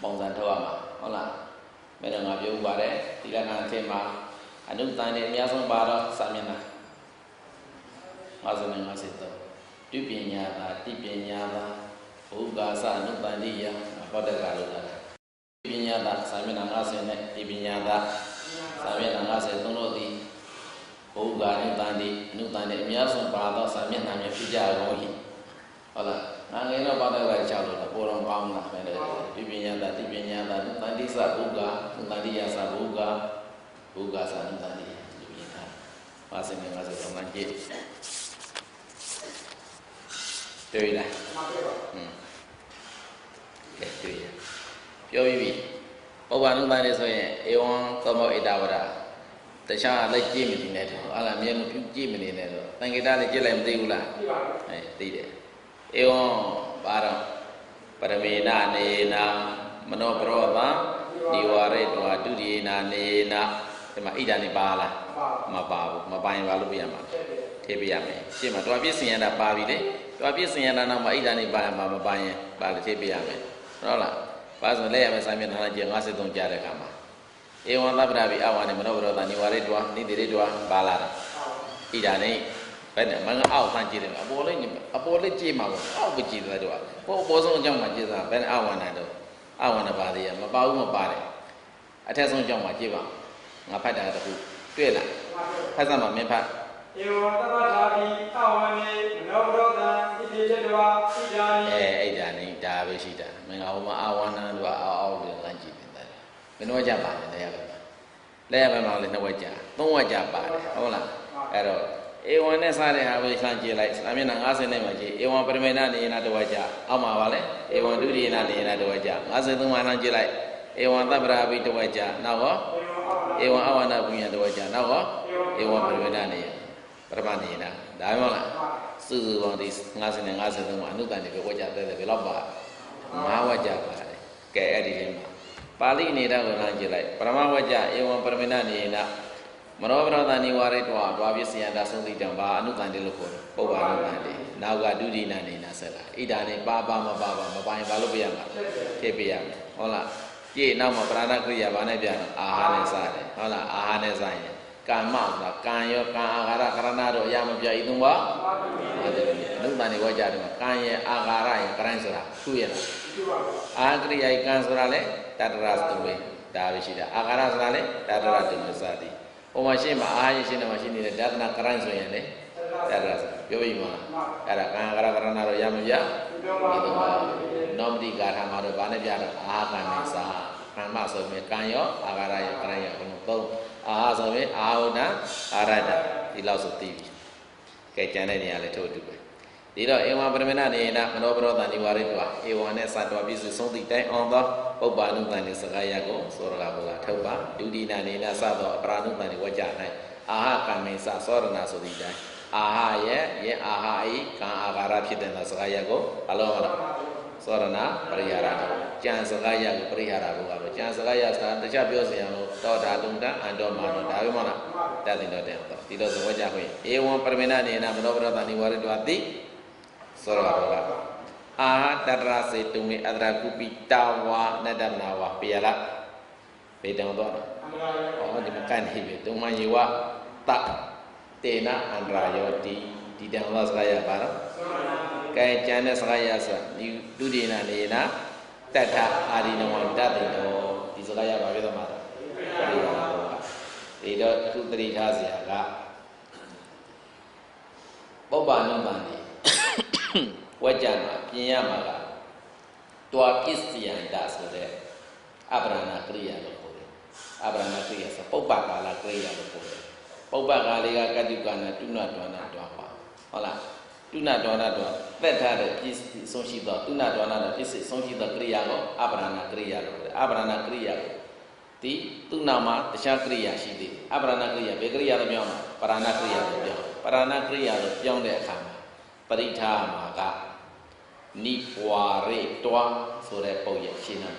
ပုံစံထုတ်ရမှာဟုတ်လားမင်းတို့ငါပြောဥပါတယ်ဒီလက္ခဏာအထက်မှာအနုတန်နဲ့အများဆုံးပါတော့စာမျက်နှာ53ပြုပညာသာတိပညာသာဘုဂါသအနုတန်တိယဟောတကလို့လာပညာသာစာမျက်နှာ50နဲ့တိပညာသာစာမျက်နှာ53တို့သည်ဘုဂါအနုတန်တိအနုတန်နဲ့အများဆုံးပါတော့စာမျက်နှာများဖြစ်ကြရောဟိဟုတ်လားငါငယ်တော့ပါတော့ကြောက်လို့ပေါ်တော်ကောင်းတာပဲလေပြပညာတာတိပညာတာတန်တိသဘုဂါတန်တိယသဘုဂါဘုဂါသတန်တိဒီပြတာပါစင်ငါဆိုတော့မှကြည့်တွေ့လားကဲတွေ့ရပြောပြီးပုဗ္ဗာနုတန်လေးဆိုရင်ဧဝံသောမောဧတဝရတခြားလက်ကြည့်မနေနဲ့တော့ဟာလားမြဲမပြုကြည့်မနေနဲ့တော့တန်ခေတလည်းကြည့်လိုက်မသိဘူးလားသိတယ်ဧဝံပါရံပရမေနနေနာမနောပရောသံဒီဝရိတဝဒုတိယနာနေနာဒီမှာဣဒာနေပါလားမပါဘူးမပါရင်ဘာလို့ပြရမှာထည့်ပြရမယ်ရှင်းမှာတွားပြည့်စင်ရတာပါပြီလေတွားပြည့်စင်ရတာနောက်မှာဣဒာနေပါမှာမပါရင်ပါလေထည့်ပြရမယ်ဟုတ်လားပါဆိုလဲရမယ်စာမျက်နှာကျ53ကြားတဲ့အခါမှာဧဝံသဗ္ဗရာဘိအဝါနေမနောပရောသံဒီဝရိတဝနိတိရိတဝပါလာတာဣဒာနေဘယ်နဲ့မငါအောက်ဆန်းကြည့်တယ်အပေါ်လေးကြည့်မှာပေါ့အောက်ပဲကြည့်တယ်တော့ဘောအပေါ်ဆုံးအကြောင်းမှာကြည့်စားဘယ်နဲ့အဝါနာတော့အဝါနာပါသေးရမပါဘူးမပါတယ်အထက်ဆုံးအကြောင်းမှာကြည့်ပါငါဖတ်တာတခုတွေ့လားဖတ်စမ်းပါမင်းဖတ်ဧဝံသဗ္ဗထာဘိအဝါနေမနောပရောသံဣတိတတဝဣဒာနိဣဒာနိဒါပဲရှိတာမင်္ဂလာဟောမှာအဝါနာတော့အောက်ပြီးလမ်းကြည့်တယ်မင်းတို့ကြပါတယ်တရားပဲလဲရမယ်မဟုတ်လေနှစ်ဝက်ကြာသုံးဝက်ကြာပါတယ်ဟုတ်လားအဲ့တော့ဧ A1 နဲ့စားတဲ့ဟာကိုလှမ်းကြည့်လိုက်စာမျက်နှာ50နဲ့မှကြည့် A1 ပရမေဏနေနာတဝကြအောက်မှာပါလေ A1 ဒုတိယနာနေနာတဝကြ53မှာလှမ်းကြည့်လိုက် A1 သဗ္ဗရာဘိတဝကြနောက်တော့ A1 အဝန္ဒပုညတဝကြနောက်တော့ A1 ပရမေဏနေပရမနေနာဒါမှမဟုတ်လားစုစုပေါင်းဒီ50နဲ့53မှာအနုတ္တန်တွေဝကြတဲ့ဘယ်လောက်ပါ5ဝကြပါတယ်ကဲအဲ့ဒီလေးမှာပါဠိနေတာကိုလှမ်းကြည့်လိုက်ပရမဝကြ A1 ပရမေဏနေနာမနောပရဒနိဝရတောဒွာပစ္စယန္တာသုံးသိတံဘာအနုတန်တေလို့ခေါ်တယ်ပုပ္ပါအနုတန်တေနောက်ကဒုတိယနာနေနာဆက်လာဣဒာနဲ့ပါပါမပါပါမပိုင်ဘာလို့ပြရမှာဖြည့်ပြရမယ်ဟုတ်လားကြည့်နောက်မှာပရဏကရိယာဘာနဲ့ပြန်အာဟာနဲ့စတယ်ဟုတ်လားအာဟာနဲ့စရင်ကမ္မဆိုတာကံရောကံအာဟာရခရဏတို့အရာမပြဤသုံးပါအနုတန်တေဝကြတယ်ကံရဲ့အာဟာရရဲ့ကရိုင်းဆိုတာသူ့ရဲ့အာကရိယာကံဆိုတာလေတတရသုဝေဒါပဲရှိတာအာဟာရဆိုတာလေတတရတုမစသည်ဟိုမှာရှင်းမှာအာရရှင်းတယ်မှာရှင်းနေတဲ့ဒါသနာကရိုင်းဆိုရင်လေဒါကပြောပြီးမှာအဲ့ဒါကံကရကရဏတော့ရမပြဒီတော့နောမတိကာထာမှာတော့ဗာနဲ့ပြတော့အာကံနဲ့စာကံမဆိုရင်ကံရောအာဂရရောကရိုင်းရောဘုံသုံးအာဆိုရင်အာဟုဏအာရတဒီလောက်ဆိုသိပြီကဲကျန်တဲ့နေရာလည်းထို့အတူပဲဒီတော့ဧဝံပရမေဏနေနမနောပရောတန်ဒီဝါရိတ္တဧဝံနဲ့စတော်ပြည့်စုံဆုံးသည့်တိုင်အောင်သောပုပ္ပါနုတန်နေစကားရကိုသောရကဘုရားထုတ်ပါဒုတိယနေနစသောအပရာနုတန်နေဝကြ၌အာဟကံမေစသောရဏဆိုသည့်တိုင်အာဟရဲ့အာဟဤကံအာဃာရဖြစ်တဲ့စကားရကိုအလောမတော်သောရဏပရိဟာရကျန်စကားရကိုပရိဟာရဘုရားကျန်စကားရဆိုတာတခြားပြောစရာလို့တောတာတုံတအန္တောမာနောဒါပဲမဟုတ်လားတတ်တယ်တော့တဲ့တော့ဒီလိုသဘောကြခွင့်ဧဝံပရမေဏနေနမနောပရောတန်ဒီဝါရိတ္တတိသောရဘောကအာတတရစေတုမေအတရကုပိတာဝါနတမနာဝပိယလဘေတံတော့ဩဒီမကန်ဟိဘေတုံမယေဝတတေနအန္တရာယောတိဒီတံဝါစကားရပါတော့ကဲကျန်တဲ့စကားရဆိုဒီဒုတိယနေနာတတ္ထအာရိနဝတတ္တိတောဒီစကားရပါပြတော့မှာဒီတော့သူတတိထားစရာကပုပ္ပါနုပန်ဒီဝကြမှာပြင်ရမှာကတွာပစ္စယန္တာဆိုတဲ့အပရဏကရိယာလို့ခေါ်တယ်အပရဏကရိယာဆိုပုပ္ပကာလကရိယာလို့ခေါ်တယ်ပုပ္ပကာလေးကကတိကနာတုဏဒေါနာတွာပါဟုတ်လားတုဏဒေါနာတွာသက်ထားတဲ့ပစ္စည်းဆုံးရှိသောတုဏဒေါနာတဲ့ပစ္စည်းဆုံးရှိသောကရိယာကိုအပရဏကရိယာလို့ခေါ်တယ်အပရဏကရိယာဒီသူနာမှာတခြားကရိယာရှိသေးတယ်အပရဏကရိယာဘယ်ကရိယာလို့ပြောမှာပရဏကရိယာလို့ပြောပရဏကရိယာလို့ပြောတဲ့အခါမှာပရိထာမှာကနိဝါရိတောဆိုတဲ့ပုံရရှင်းတာ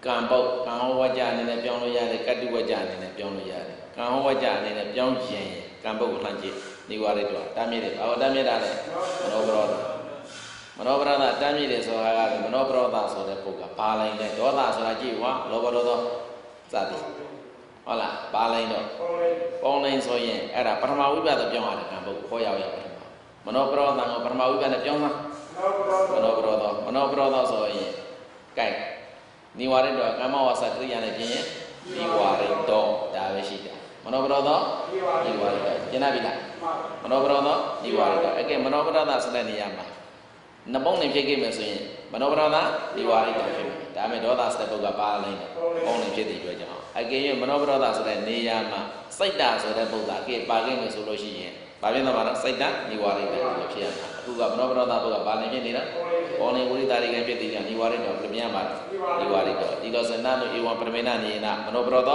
ကံပုတ်ကံဟောဝကြအနေနဲ့ပြောင်းလို့ရတယ်ကတ္တုဝကြအနေနဲ့ပြောင်းလို့ရတယ်ကံဟောဝကြအနေနဲ့ပြောင်းရင်ကံပုတ်ကိုလှမ်းကြည့်နိဝါရိတောတားမြစ်တယ်ဘာတားမြစ်တာလဲမနောပရောဒမနောပရောဒတားမြစ်တယ်ဆိုတာကမနောပရောဒဆိုတဲ့ပုံကဘာလိုက်လဲဒေါသဆိုတာကြည့်ဝါလောဘဒေါသစသည်ဟုတ်လားဘာလိုက်တော့ပေါင်းလိုက်ဆိုရင်အဲ့ဒါပထမဝိပဿနာပြောင်းရတယ်ကံပုတ်ခေါ်ရောက်ရပထမမနောပရောဒကိုပထမဝိပဿနာပြောင်းတာမနောပရောဒဆိုရင်ကဲနိဝါရိတောကမ္မဝါစာကရိယာနဲ့ပြင်ရင်နိဝါရိတောဒါပဲရှိတယ်မနောပရောဒနိဝါရိတောကျင်နာပြီလားမနောပရောဒနိဝါရိတောအကဲမနောပရောဒဆိုတဲ့နေရာမှာနှစ်ပုံနဲ့ဖြစ်ခဲ့မယ်ဆိုရင်မနောပရောဒနိဝါရိတောဖြစ်မယ်ဒါမဲ့ဒေါသစတဲ့ပုဂ္ဂိုလ်ပါလိုက်တယ်ပုံနဲ့ဖြစ်တဲ့အတွက်ကြောင့်အကဲရမနောပရောဒဆိုတဲ့နေရာမှာစိတ်ဓာတ်ဆိုတဲ့ပုဂ္ဂိုလ်အကဲပါခဲ့မယ်ဆိုလို့ရှိရင်ဘာဖြစ်သွားမှာလဲစိတ်ဓာတ်နိဝါရိတောလို့ဖြစ်ရမှာအခုကမနောပရောဒပုဂ္ဂိုလ်ဘာနဲ့ဖြစ်နေတာဘောနေဝိရိတာရိကဖြစ်တဲ့ကြောင့်နိဝါရိတောပြပြန်ပါနိဝါရိတောဒီလိုစနာလို့ဧဝံပရမေဏနေနမနောပရောဒ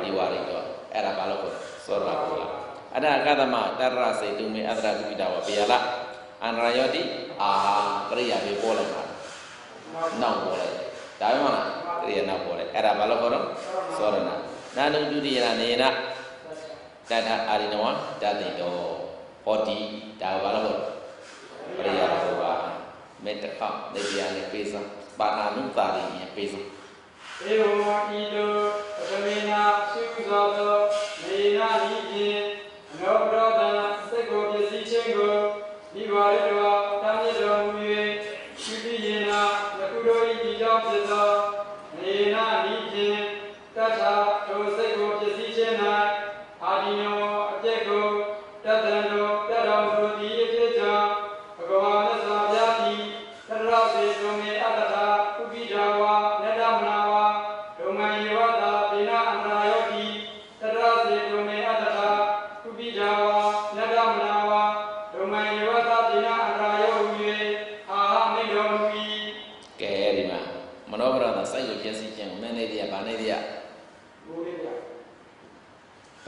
နိဝါရိတောအဲ့ဒါဘာလို့ခေါ်သောရဘုရားအတ္တကသမတရရစေတုမေအတ္တကုပိတာဝပိယလအန္တရာယောတိအာကရိယာပြေပေါ်လိုက်ပါနောက်ပေါ်လိုက်ဒါမှမဟုတ်ကရိယာနောက်ပေါ်လိုက်အဲ့ဒါဘာလို့ခေါ်တော့သောရဏနာနုဒုတိယနေနတတ္ထအာရိနဝတတ္တိတောဟောတိဒါဘာလို့ပရိယာဘုရားမေတ္တာနေပြာနဲ့ပေးစားပါဏာနုတာရိနဲ့ပေးစားဧဝံဤသို့ပရမေဏရှိဥသောသောနေနာဤဖြင့်အနောပရောဒစိတ်ကိုပစ္စည်းခြင်းကိုနိဗ္ဗာန်တော်တမ်းမြစ်တော်မူ၍ရှိပြီးရင်နာယခုတို့ဤဒီကြောင့်ဖြစ်သောနေနာဤဖြင့်တတ္ထာတို့စိတ်ကိုပစ္စည်းခြင်း၌အာဒီနောအပြည့်ကိုတတ္တံတို့တတော်မူသည်ဖြစ်ကြောင်းဘဂဝါမြတ်စွာဘုရားသည်သရရစေတုံမေအတ္တထာဥပိဒါဝါနတမနာဝါဒုံမယေဝတာပိဏအန္တရာယောတိသရရစေတုံမေအတ္တထာဥပိဒါဝါနတမ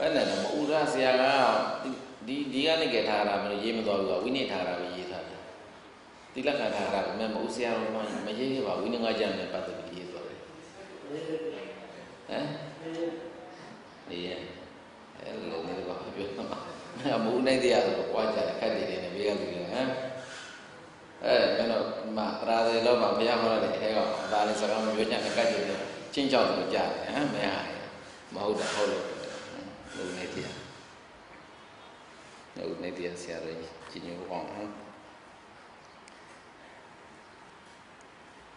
အဲ့နဲ့တော့ဥရဆရာကဒီကနေကြထားတာမလို့ရေးမသွားဘူးကဝိနည်းထားတာပဲရေးထားတယ်တိလက္ခဏာထားတာကမဟုတ်ဆရာတော်မရေးခဲ့ပါဝိနည်းငါးကြနဲ့ပတ်သက်ပြီးရေးသွားတယ်ဟမ်နေရအဲ့လိုနေတော့ပြောမှာမူနေတရားဆိုပွားကြတယ်ခက်တယ်နေဘေးကလူတွေဟမ်အဲ့မင်းတို့မရာဇေလောမှာဘုရားဟောတဲ့အဲကဒါလည်းစကားမပြောချင်တဲ့ကတ်ကြည့်တယ်ချင်းချောက်လို့ကြားတယ်ဟမ်မင်းဟာမဟုတ်တာဟုတ်လို့လူနေတရားလူနေတရားဆရာတော်ကြီးညို့အောင်ဟမ်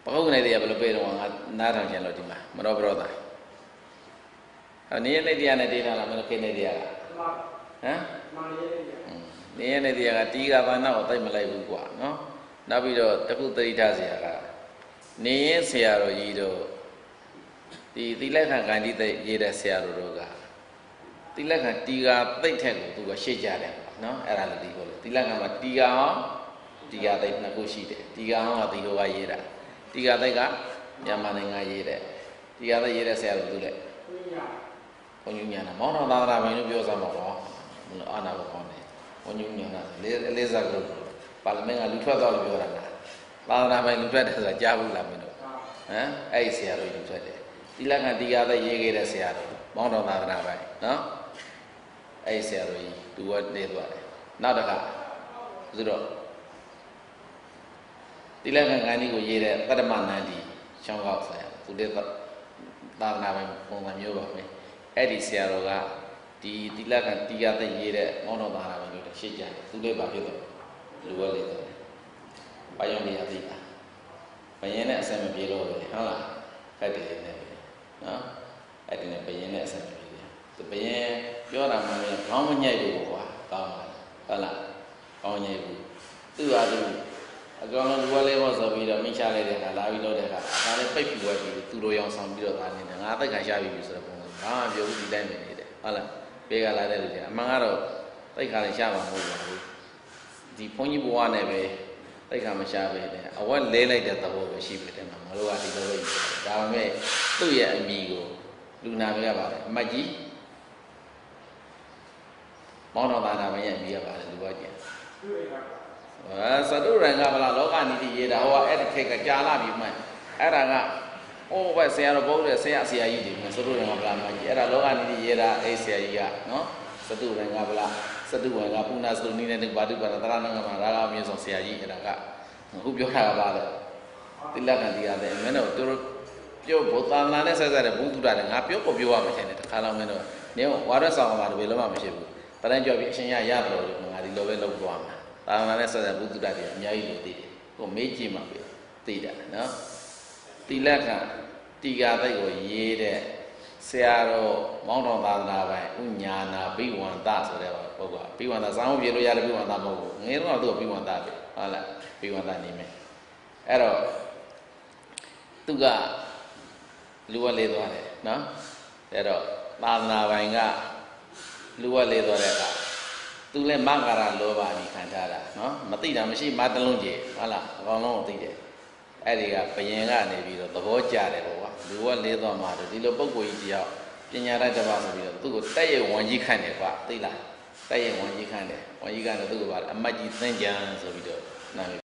ဘုရားနေတရားဘယ်လိုပြေတော့ငါနားထောင်ချင်လို့ဒီမှာမတော်ဘရောသားနေရနေတရားနဲ့ဒေတာလားမလို့ခင်းနေတရားလားဟမ်နေရနေတရားကတီးကဘာနာကိုတိတ်မလိုက်ဘူးကွာနော်နောက်ပြီးတော့တခုသတိထားဆရာကနေရင်ဆရာတော်ကြီးတို့ဒီသီလခံဂန္ဒီသိရေးတဲ့ဆရာတော်တို့ကသီလခံတီးကသိထက်ကိုသူကရှေ့ကြတယ်နော်အဲ့ဒါလည်းဒီကိုလေသီလခံမှာတီးကအောင်တီးကသိနှစ်ခုရှိတယ်တီးကအောင်ကဒီလိုကရေးတာတီးကသိကမြန်မာနိုင်ငံရေးတယ်တီးကသိရေးတဲ့ဆရာတော်သူလည်းဘုံညညာနာမောင်တော်သာသနာပိုင်လို့ပြောစမ်းပါတော့အာနာဘောကောင်းတယ်ဘုံညညာနာလေးစားကြလို့ပါလမန်ကလူထွက်သွားလို့ပြောတာလားသာသနာပိုင်လူထွက်တယ်ဆိုတာကြားဘူးလားမင်းတို့ဟမ်အဲ့ဒီဆရာတော်လူထွက်တယ်တိလက္ခဏာတရားသက်ရေးခဲ့တဲ့ဆရာတော်မောင်တော်သာသနာပိုင်နော်အဲ့ဒီဆရာတော်ကြီးသူကနေသွားတယ်နောက်တစ်ခါဆိုတော့တိလက္ခဏာဂန္ဒီကိုရေးတဲ့တတ္တမနန္ဒီရှောင်းကောက်ဆရာသူတဲ့သာသနာပိုင်ပုံစံမျိုးပါပဲအဲ့ဒီဆရာတော်ကဒီတိလက္ခဏာတရားသက်ရေးတဲ့မောင်တော်သာသနာပိုင်လို့ရှေ့ကြတယ်သူလည်းပါဖြစ်တော့လူဝဲလေးတော့ဘာကြောင့်နေရသေးလားဘယင်းနဲ့အဆင်မပြေလို့ပဲဟုတ်လားခက်တယ်နဲ့ပဲနော်အဲ့ဒီနဲ့ဘယင်းနဲ့အဆင်မပြေတယ်သူဘယင်းပြောတာမှလည်းခေါင်းမညိုက်ဘူးကွာကောင်းပါဟုတ်လားကောင်းညိုက်ဘူးသူ့ဟာသူအကောင်လုံးလူဝဲလေးပေါ့ဆိုပြီးတော့မိချလိုက်တဲ့အခါလာပြီးတော့တဲ့အခါဒါလည်းပိတ်ပြီးဝဲပြီးသူတို့ရောင်ဆောင်ပြီးတော့သားနေတယ်ငါသက်ခံရပြီဆိုတော့ပုံစံဘာမှပြောဘူးဒီတိုင်းပဲနေတယ်ဟုတ်လားဘေးကလာတဲ့လူတွေအမှန်ကတော့သိခါလည်းရှာမှာမဟုတ်ပါဘူးဒီဘုန်းကြီးဘဝနဲ့ပဲသိခါမရှာပဲတယ်အဝက်လဲလိုက်တဲ့သဘောပဲရှိပြီတဲ့မှာမလို့ကဒီလိုပဲဒါပေမဲ့သူ့ရဲ့အမိကိုလူနာပဲရပါတယ်အမတ်ကြီးမောင်တော်သာနာမရဲ့အမိရပါတယ်လူကကျင်သတုရံကဗလားလောကနိတိရေးတာဟောအဲ့ဒီခေတ်ကကြာလာပြီမှအဲ့ဒါကအိုးပဲဆရာတော်ဘုရားဆရာကြီးတွေသတုရံကဗလားမကြီးအဲ့ဒါလောကနိတိရေးတာအဲ့ဆရာကြီးကနော်သတုရံကဗလားစတုဝံကပုဏ္ဏစတုနိနဲ့ဘာတုပါဒသရဏငါမရာဂမြေဆောင်ဆရာကြီးအဲ့ဒါကအခုပြောတာကပါလေတိလက္ခဏာတရားတဲ့မင်းတို့တို့ပြောဘုသာနာနဲ့ဆက်ဆက်တဲ့ဘုသူတာလည်းငါပြောကိုပြောရမှာချင်းတယ်တခါလောက်မင်းတို့နေဝါရဆောင်မှာတပည့်လုံးမှမရှိဘူးတန်းကြော်ပြီးအရှင်ရရတယ်လို့ငါဒီလိုပဲလုပ်သွားမှာသာသနာနဲ့ဆက်ဆက်ဘုသူတာတွေအများကြီးလို့သိတယ်ကိုမေးကြည့်မှပဲသိတာနော်တိလက္ခဏာတိကာသိကိုရေးတဲ့ဆရာတော်မောင်တော်သာသနာပိုင်ဥညာနာဘိဝန္တဆိုတဲ့ပုဂ္ဂိုလ်ဘိဝန္တစောင်းပြေလို့ရတယ်ဘိဝန္တမဟုတ်ဘူးငယ်တော့သူကဘိဝန္တပဲဟုတ်လားဘိဝန္တနေမယ်အဲ့တော့သူကလူဝက်လေးသွားတယ်နော်အဲ့တော့သာသနာပိုင်ကလူဝက်လေးသွားတဲ့အခါသူလည်းမင်္ဂလာလောဘကြီးခံထားတာနော်မသိတာမရှိမတလုံးကြီးဟုတ်လားအကောင်လုံးကိုသိတယ်အဲ့ဒီကဘယင်ကနေပြီးတော့သဘောကျတယ်ပေါ့ကွာလူဝက်လေးသွားမှတော့ဒီလိုပုံကိုကြီးတယောက်ပညာတတ်တစ်ပါးဆိုပြီးတော့သူ့ကိုတက်ရဲ့ဝန်ကြီးခန့်တယ်ကွာသိလားတက်ရဲ့ဝန်ကြီးခန့်တယ်ဝန်ကြီးကတော့သူ့ကိုပါအမတ်ကြီးသင်္ကြန်ဆိုပြီးတော့နာမည်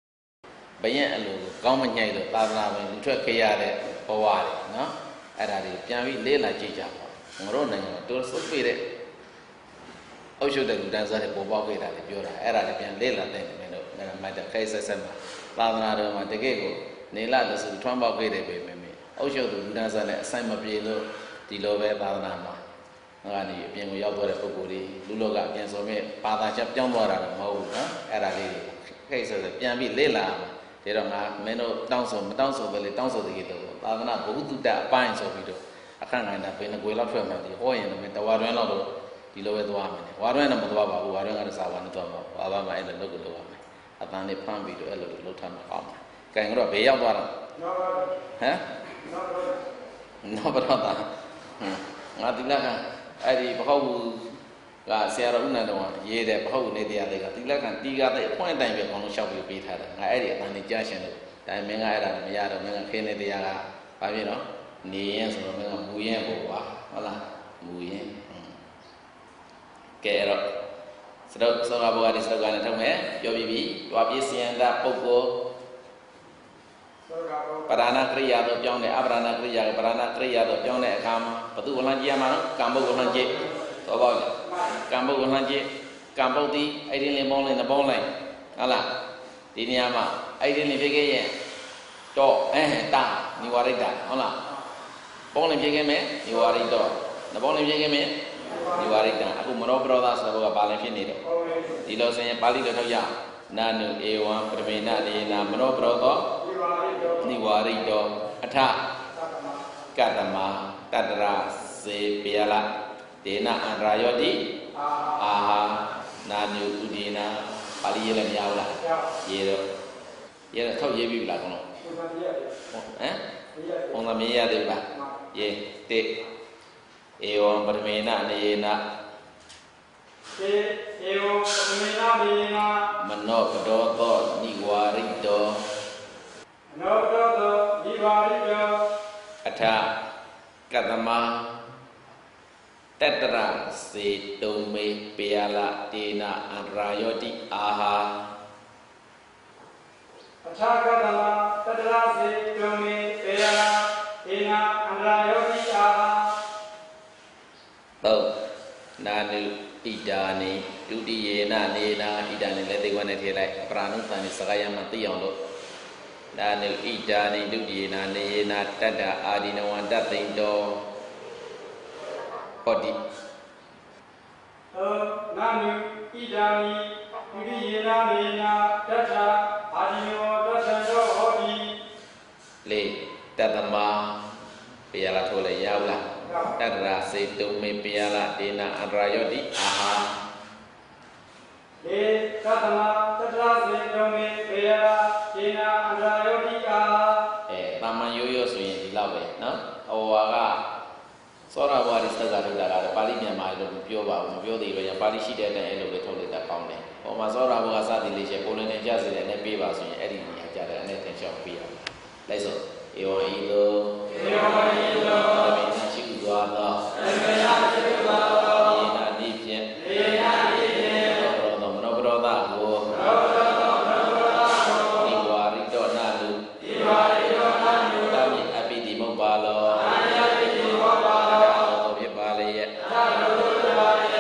ဘယင်အလိုကိုကောင်းမညှိုက်လို့သာသနာဝင်လူထွက်ခဲ့ရတဲ့ဘဝတွေနော်အဲ့ဒါတွေပြန်ပြီးလေးလာကြည့်ကြပါငါတို့နိုင်ငံတော်စုပ်ပြတဲ့အုပ်ချုပ်တဲ့လူတန်းစားတွေပေါ်ပေါက်ခဲ့တာလည်းပြောတာအဲ့ဒါလည်းပြန်လေးလာတဲ့မင်းတို့အဲ့ဒါမှတ်တဲ့ခိုက်ဆက်ဆက်မှာသာသနာတော်မှာတကယ့်ကိုနေလာတဆူထွန်းပေါက်ခဲ့တယ်ပဲမင်းအုပ်ချုပ်သူလူတန်းစားနဲ့အဆိုင်မပြေလို့ဒီလိုပဲသာသနာမှာငါကနေအပြင်ကိုရောက်သွားတဲ့ပုဂ္ဂိုလ်တွေလူလောကအပြင်ဆိုမဲ့ဘာသာချက်ပြောင်းသွားတာတော့မဟုတ်ဘူးနော်အဲ့ဒါလေးတွေခိုက်ဆက်ဆက်ပြန်ပြီးလေးလာမှာဒါတော့ငါမင်းတို့တောင်းဆိုမတောင်းဆိုပဲလေတောင်းဆိုတဲ့ကတော့သာသနာဘုဟုတုတအပိုင်းဆိုပြီးတော့အခန့်ခိုင်းတာဘယ်နှကွယ်လောက်ထွက်မှဒီဟောရင်လည်းတဝါတွင်းလောက်တော့ဒီလိုပဲသွားမယ်ဝါတွင်းတော့မသွားပါဘူးဝါတွင်းကတော့စာဝါနဲ့သွားမှာဝါဘာမှအဲ့လိုလုပ်ကိုလုပ်ရမယ်အတန်းလေးဖမ်းပြီးတော့အဲ့လိုလုပ်ထားမှာကောင်းတယ်ကဲတော့ဘယ်ရောက်သွားတာဟမ်နောက်တော့တာငါဒီလကအဲ့ဒီဘဟုတ်ဘူးကဆရာတော်ဦးနန္ဒဝံရေးတဲ့ဘဟုတ်နေတရားတွေကဒီလက်ကတီးကားတဲ့အဖွင့်အတိုင်းပဲအကုန်လုံးရှောက်ပြီးပေးထားတယ်ငါအဲ့ဒီအတန်းလေးကြားရှင်လို့ဒါမင်းကအဲ့ဒါမရတော့မင်းကခင်းနေတရားကဘာဖြစ်နော်နေရင်ဆိုတော့မင်းကမူရင်ပေါ့ကွာဟုတ်လားမူရင် ကဲအဲ့တော့စတုသောကဘောဂတိစတုကနဲ့ထုတ်မယ်ပြောပြီးပြီတွားပြည့်စင်တာပုဂ္ဂိုလ်ပရဏကရိယာတို့ပြောင်းတဲ့အပရဏကရိယာပရဏကရိယာတို့ပြောင်းတဲ့အခါမှာဘသူဝလံကြည့်ရမှာနော်ကံပုဂ္ဂိုလ်ဝလံကြည့်သောဘောလေကံပုဂ္ဂိုလ်ဝလံကြည့်ကံပုတ်တိအဲ့ဒီလင်းပေါင်းလိုက်နှပေါင်းလိုက်ဟုတ်လားဒီနေရာမှာအဲ့ဒီလင်းဖြစ်ခဲ့ရင်တော့တာနိဝရိတဟုတ်လားပေါင်းလင်းဖြစ်ခဲ့မယ်နိဝရိတနှပေါင်းလင်းဖြစ်ခဲ့မယ်နိဝရိတအခုမနောပရောသဆိုတော့ဘာလင်းဖြစ်နေတော့ဒီလိုဆိုရင်ပါဠိတော်ထုတ်ရနာနုဧဝံပရမေနနေနာမနောပရောသောနိဝရိတောအထကတ္တမတတ္တရစေပယလဒေနအန္တရာယောတိအာဟာနာနုဥဒေနာပါဠိရေးလည်းမရဘူးလားရေးတော့ထောက်ရေးပြီလားကောင်းလို့ပုံစံမြင်ရတယ်ဗျာရေးတိဧဝံပရမေနနေနာဧဝံပရမေနနေနာမနောပဒောသောနိဝရိတောမနောပဒောသောနိဝရိတောအထကတ္တမတတ္တရစေတုံမေပေယလတေနအန္တရာယောတိအာဟာအထကတ္တမတတ္တရစေတုံမေပေယလတေနအန္တရာယောတိအာဟာသုတ်နာနုဣဒာနိဒုတိယေနနေနာဣဒာနိလည်းသိခွင့်နဲ့ထည့်လိုက်ပရဏုသံစကားရမှသိအောင်လို့နာနုဣဒာနိဒုတိယေနနေနာတတ္တအာဒီနဝံတသိမ့်တောဟောတိနာနုဣဒာနိဒုတိယေနနေနာတတ္တအာဒီနဝံတသိမ့်တောဟောတိလေတတ္တမပေယလာထိုးလိုက်ရအောင်လားတတ္တရာစေတုံမေပေယလတေနအန္တရာယောတိအာဟာလေတတ္တမတတ္တရာစေတုံမေပေယလတေနအန္တရာယောတိအာတာမန်ရိုးရိုးဆိုရင်ဒီလောက်ပဲနော်ဟောကသောရဝါဒီစကားထုတ်တာကပါဠိမြန်မာလိုမပြောပါဘူးမပြောသေးလို့ရပါဠိရှိတဲ့အတိုင်းအဲ့လိုပဲထုတ်လိုက်တာကောင်းတယ်ဟောမှာသောရဘုရားစသည်လေးချက်ကိုလည်းနဲ့ကြစေတယ်နဲ့ပေးပါဆိုရင်အဲ့ဒီနေရာကြတယ်အဲ့နဲ့သင်ချောင်းပေးရမယ်လိုက်စို့ဧဝံဤသို့ဧဝံဤသို့အမိနာရှိကူသွားသောအမိနာရှိကူသွားသောယေနာတိဖြင့်ယေနာတိဖြင့်မနောပရောသကိုမနောပရောသကိုဒီဝါရိတောနာလူဒီဝါရိတောနာလူတာမိအပိတိမုပ္ပါလောတာမိအပိတိမုပ္ပါလောသောဖြစ်ပါလေယသာသောဖြစ်ပါလေယ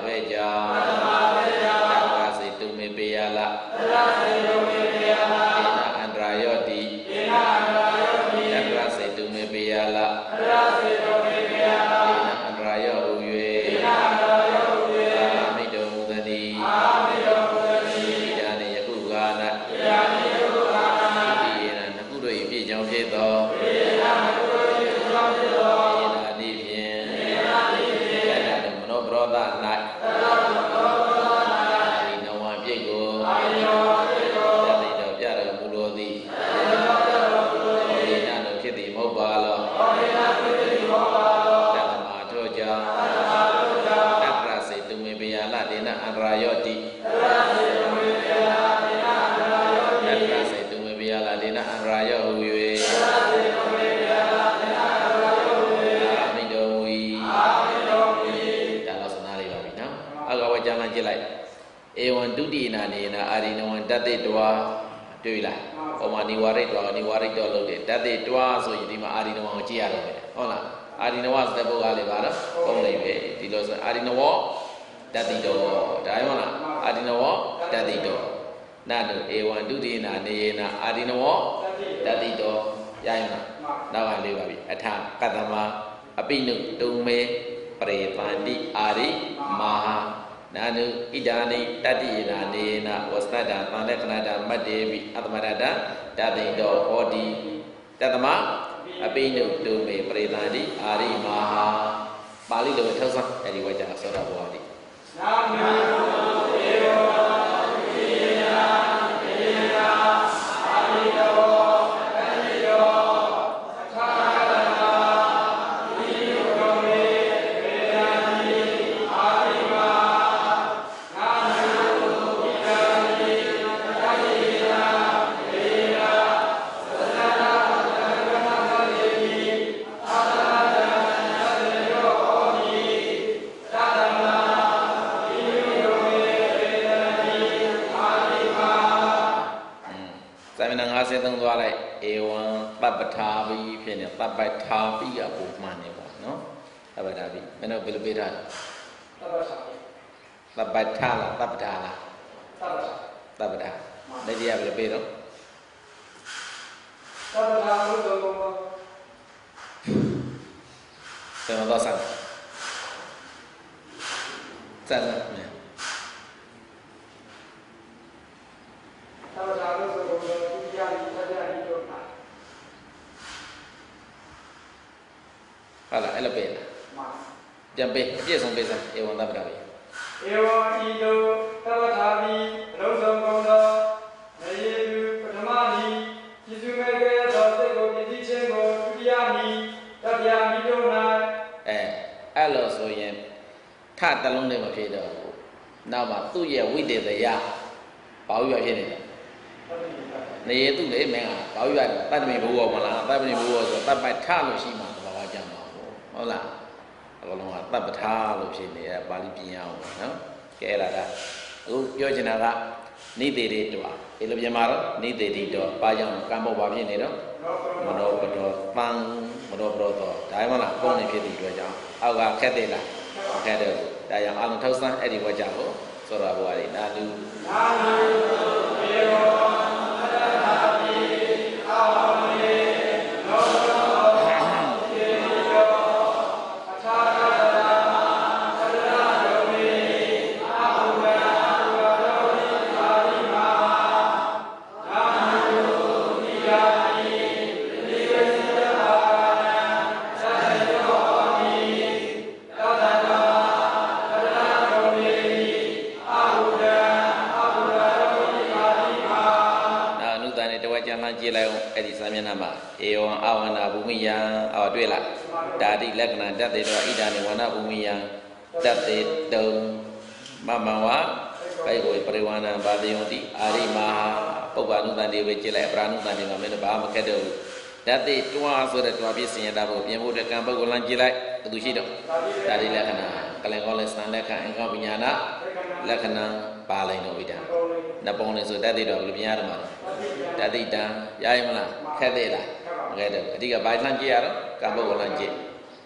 ဘယ်ကြောင့်သမာဘယ်ကြောင့်သတ္တရာစေတုမေပေယလသတ္တရာစေတုမေပေယလဒေနအန္တရာယောတိဒေနအန္တရာယောတိသတ္တရာစေတုမေပေယလသတ္တရာစေတုမေပေယလဒေနအန္တရာယောဟူ၍ ဒေနအန္တရာယောဟူ၍ အာမိတောမူသတိအာမိတောမူသတိဣဒာနိယခုကာနဣဒာနိယခုကာနဒီယေနနကုတို့၏ပြည့်ကြောင်းဖြစ်သောဒီယေနနကုတို့၏ပြည့်ကြောင်းဖြစ်သောယေနာနိဖြင့်ယေနာနိဖြင့်တတ္တမနောပရောသ၌တတ္တမနောပရောသ၌အာရိနဝံပြည့်ကိုအာရိနဝံပြည့်ကိုတသိတော်ပြတော်မူလိုသည်တသိတော်ပြတော်မူလိုသည်ဒေနတို့ဖြစ်သည်မဟုတ်ပါလောဒေနဖြစ်သည်မဟုတ်ပါလောတတ္တမထို့ကြောင့်တတ္တမထို့ကြောင့်တတ္တရစေတုမေပေယလဒေနအန္တရာယောတိတတ္တရစေတုမေပေယလဒေနအန္တရာယောတိတတ္တရစေတုမေပေယလဒေနအန္တရာယောဟူ၍ တတ္တရစေတုမေပေယလဒေနအန္တရာယောဟူ၍ အာမိတောမူ၏အာမိတောမူ၏ဒါတော့စနာလေးပါပြီနော်အောက်ကဝကြမ်းကြည့်လိုက်ဧဝံဒုတိယနာနေနာအာရိနဝံတတ္တိတဝါတွေ့လားဟောမှာနိဝရိတ္တဝါနိဝရိတ္တလို့တယ်တတ္တိတဝါဆိုရင်ဒီမှာအာရိနဝံကိုကြည့်ရတော့မယ်ဟုတ်လားအာရိနဝဆိုတဲ့ပုဂ္ဂိုလ်ကလည်းပါတော့ပုံလိုက်ပဲဒီလိုဆိုအာရိနဝတတ္တိတောဒါရမလားအာရိနဝတတ္တိတောနာတုဧဝံဒုတိယနာနေနာအာရိနဝတတ္တိတောရရင်လားနောက်ကလေးပါပြီအထကတ္တမအပိနုတုံမေပရေတန္တိအာရိမဟာနာနုဣဒာနိတတ္တိယနာနေနာဝသတ္တသံလက္ခဏာတမတ္တေပိအတ္တမတ္တတသိမ့်တောဟောတိတတ္တမအပိနုတုံမေပရေတန္တိအာရိမဟာပါဠိလိုထောက်စားအဲဒီဝါကျသောတာဘောတိနာမေဧဝံဣယေနာဧနာအာရိတောတတ္တိတောသာသနာဣယုတောမေပေယတိအာရိမနာမေဣဒာနိတတ္တိနာဧနာသတ္တနာသတ္တနာသတိအာသနာသတ္တယောဟောတိသတ္တနာ မျက်နှာ53သွားလိုက်ဧဝံပပ္ပထာဘိဖြစ်နေပပ္ပထာဘိကပုံမှန်နေပေါ့နော်ပပ္ပထာဘိမင်းတို့ဘယ်လိုပေးထားလဲပပ္ပထာလားပပ္ပထာလားပပ္ပထာလက်ကြီးကဘယ်လိုပေးတော့ပပ္ပထာလို့ဆိုတော့ဘယ်မှာသွားစားစမ်းမယ်ပပ္ပထာလို့ဆိုတော့ဒုတိယဒီတတိယဒီတို့မှာဟုတ်လားအဲ့လိုပေးလားပြန်ပေးအပြည့်စုံပေးစမ်းဧဝံပပ္ပထာဘိဧဝံဤသို့ပပ္ပထာဘိအလုံးစုံကုန်သောနေယေတုပထမနီကျေစုမဲ့ခဲ့သောစိတ်ကိုပြည့်စည်ခြင်းကိုဒုတိယနီတတိယနီတို့၌အဲ့လိုဆိုရင်ထတလုံးနဲ့မဖြစ်တော့ဘူးနောက်မှသူ့ရဲ့ဝိတေသယဘာဝိရဖြစ်နေတယ်နေရသူ့လေမင်းကဘာဝိရတတ္တမိဘဝမလားတတ္တမိဘဝဆိုတပ္ပထလို့ရှိမှသဘာဝကြမှာဟုတ်လားအကုန်လုံးကတပ္ပထလို့ဖြစ်နေတယ်ပါဠိပြင်ရအောင်နော်ကဲအဲ့ဒါအခုပြောချင်တာကနိသေတိတောဒီလိုပြန်မှာတော့နိသေတိတောပါကြောင့်ကံဘောဘာဖြစ်နေတော့မနောပတောပံမနောပတောဒါမှမလားပုံနေဖြစ်တဲ့အတွက်ကြောင့်အောက်ကခက်တယ်လားခက်တယ်ဒါကြောင့်အလုံးထောက်ဆန်းအဲ့ဒီဝါကြကိုစောရဘဝရိနာလူဧဝံပတ္တထာပိအာဝမေနောကြည့်လိုက်အောင်အဲ့ဒီစာမျက်နှာမှာဧဝံအဝန္နာဘူမိယံတွေ့လားဒါတိလက္ခဏာတတ်တေတောဣဒာနိဝန္နဘူမိယံတတ်တေတုံမမဝဘိကိုပရိဝန္နဘာတိယံတိအာရိမပုပ္ပနုတန်တေပဲကြည့်လိုက်အပရာနုတန်တေမှာမင်းတို့ဘာမှမခက်တော့ဘူးတတ်တေတွားဆိုတဲ့တွားပြည့်စင်ရတာကိုပြင်ဖို့အတွက်ကံပုဂ္ဂိုလ်လမ်းကြည့်လိုက်ဘယ်သူရှိတော့ဒါတိလက္ခဏာကလင်ကောလည်းစံလက္ခဏာအင်္ဂဝိညာဏလက္ခဏာပါလိုက်တော့ဝိဒါနပုံလေဆိုတတ်တေတော့ဘယ်လိုပြင်ရမှာလဲတတိတံရရမလားခက်သေးလားမခက်တော့အဓိကဘာလှမ်းကြည့်ရတော့ကံပုဂ္ဂိုလ်လှမ်းကြည့်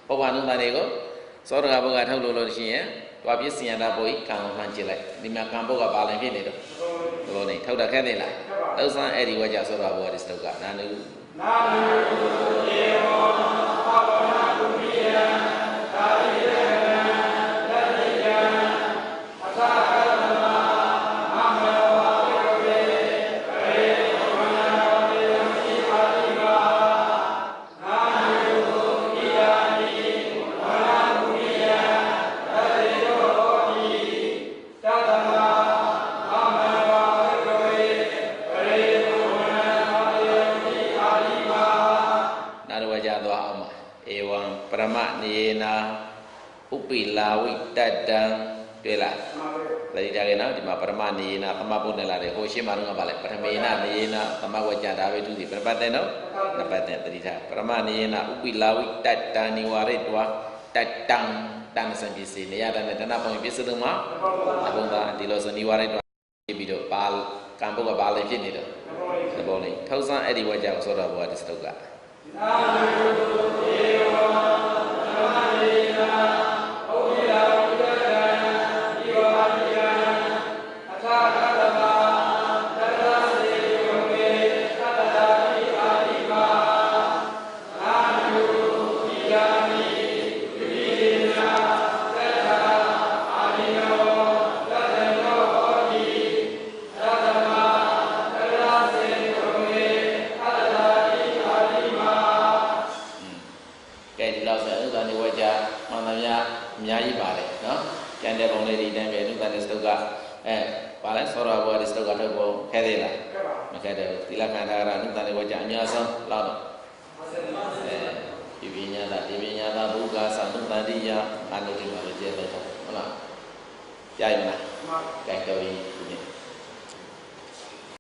ပုဗ္ဗနုတန်တွေကိုသောတကဘုရားထုတ်လို့ရှိရင်တွားပြည့်စင်ရတာပို့ဤကံလှမ်းကြည့်လိုက်ဒီမှာကံပုဂ္ဂိုလ်ဘာလည်းဖြစ်နေတော့ဘယ်လိုနေထုတ်တာခက်သေးလားသုဆန်းအဲ့ဒီဝကြသောတဘုရားဒီစတုကနာနုဧဝံပဝနာကုမိယံသာရိယံတတိယံအသပရမနေနာဥပိလာဝိတတံတွေ့လားဒါကြတယ်နော်ဒီမှာပရမနေနာသမပုတ်နေလာတယ်ဟိုရှင်းမှာတော့ဗာလဲပထမေနနေနာသမဝကြဒါပဲသူစီပရပတ်တဲ့နော်ပရပတ်တဲ့တတိထားပရမနေနာဥပိလာဝိတတံနိဝရတောတတံတန်စံပစ္စည်းနေရတဲ့တဏပုံပစ္စည်းတို့မှာအဘုံသာဒီလိုဆိုနိဝရတောပြီးတော့ဘာကံပုတ်ကဘာလဲဖြစ်နေတော့သဘောလေးထောက်ဆန်းအဲ့ဒီဝကြကိုသောတာဘုရားဒီစတုကနာမေဧဝံပရမနေနာဥပိလာဝိတတံဒီဝါနိယံအထာဂတမတတစေယုမေသတ္တတိအာရိမာနာနုဣယာနိဝိရိယသတ္တအာရိနောသတ္တနောဟောတိသတ္တမတတစေယုမေသတ္တတိအာရိမာကဲဒီလောက်ဆိုဥဒ္ဒနိဝကြမှန်သမျှအများကြီးပါတယ်နော်ကျန်တဲ့ပုံလေးဒီတိုင်းပဲဥဒ္ဒနိစတုကပါလဲသောရဘောဒီစတုကထုတ်ဖို့ခဲသေးလားမခဲတယ်သီလခန္ဓာရဥဒ္ဒနိဝကြအများဆုံးလောက်တော့ဒီပညာသာဒီပညာသာဘုက္ခသံဥဒ္ဒတိယအာနုတိပါလို့ကျဲလို့ဟုတ်လားကြားရမလားကဲတော်ပြီဒီနေ့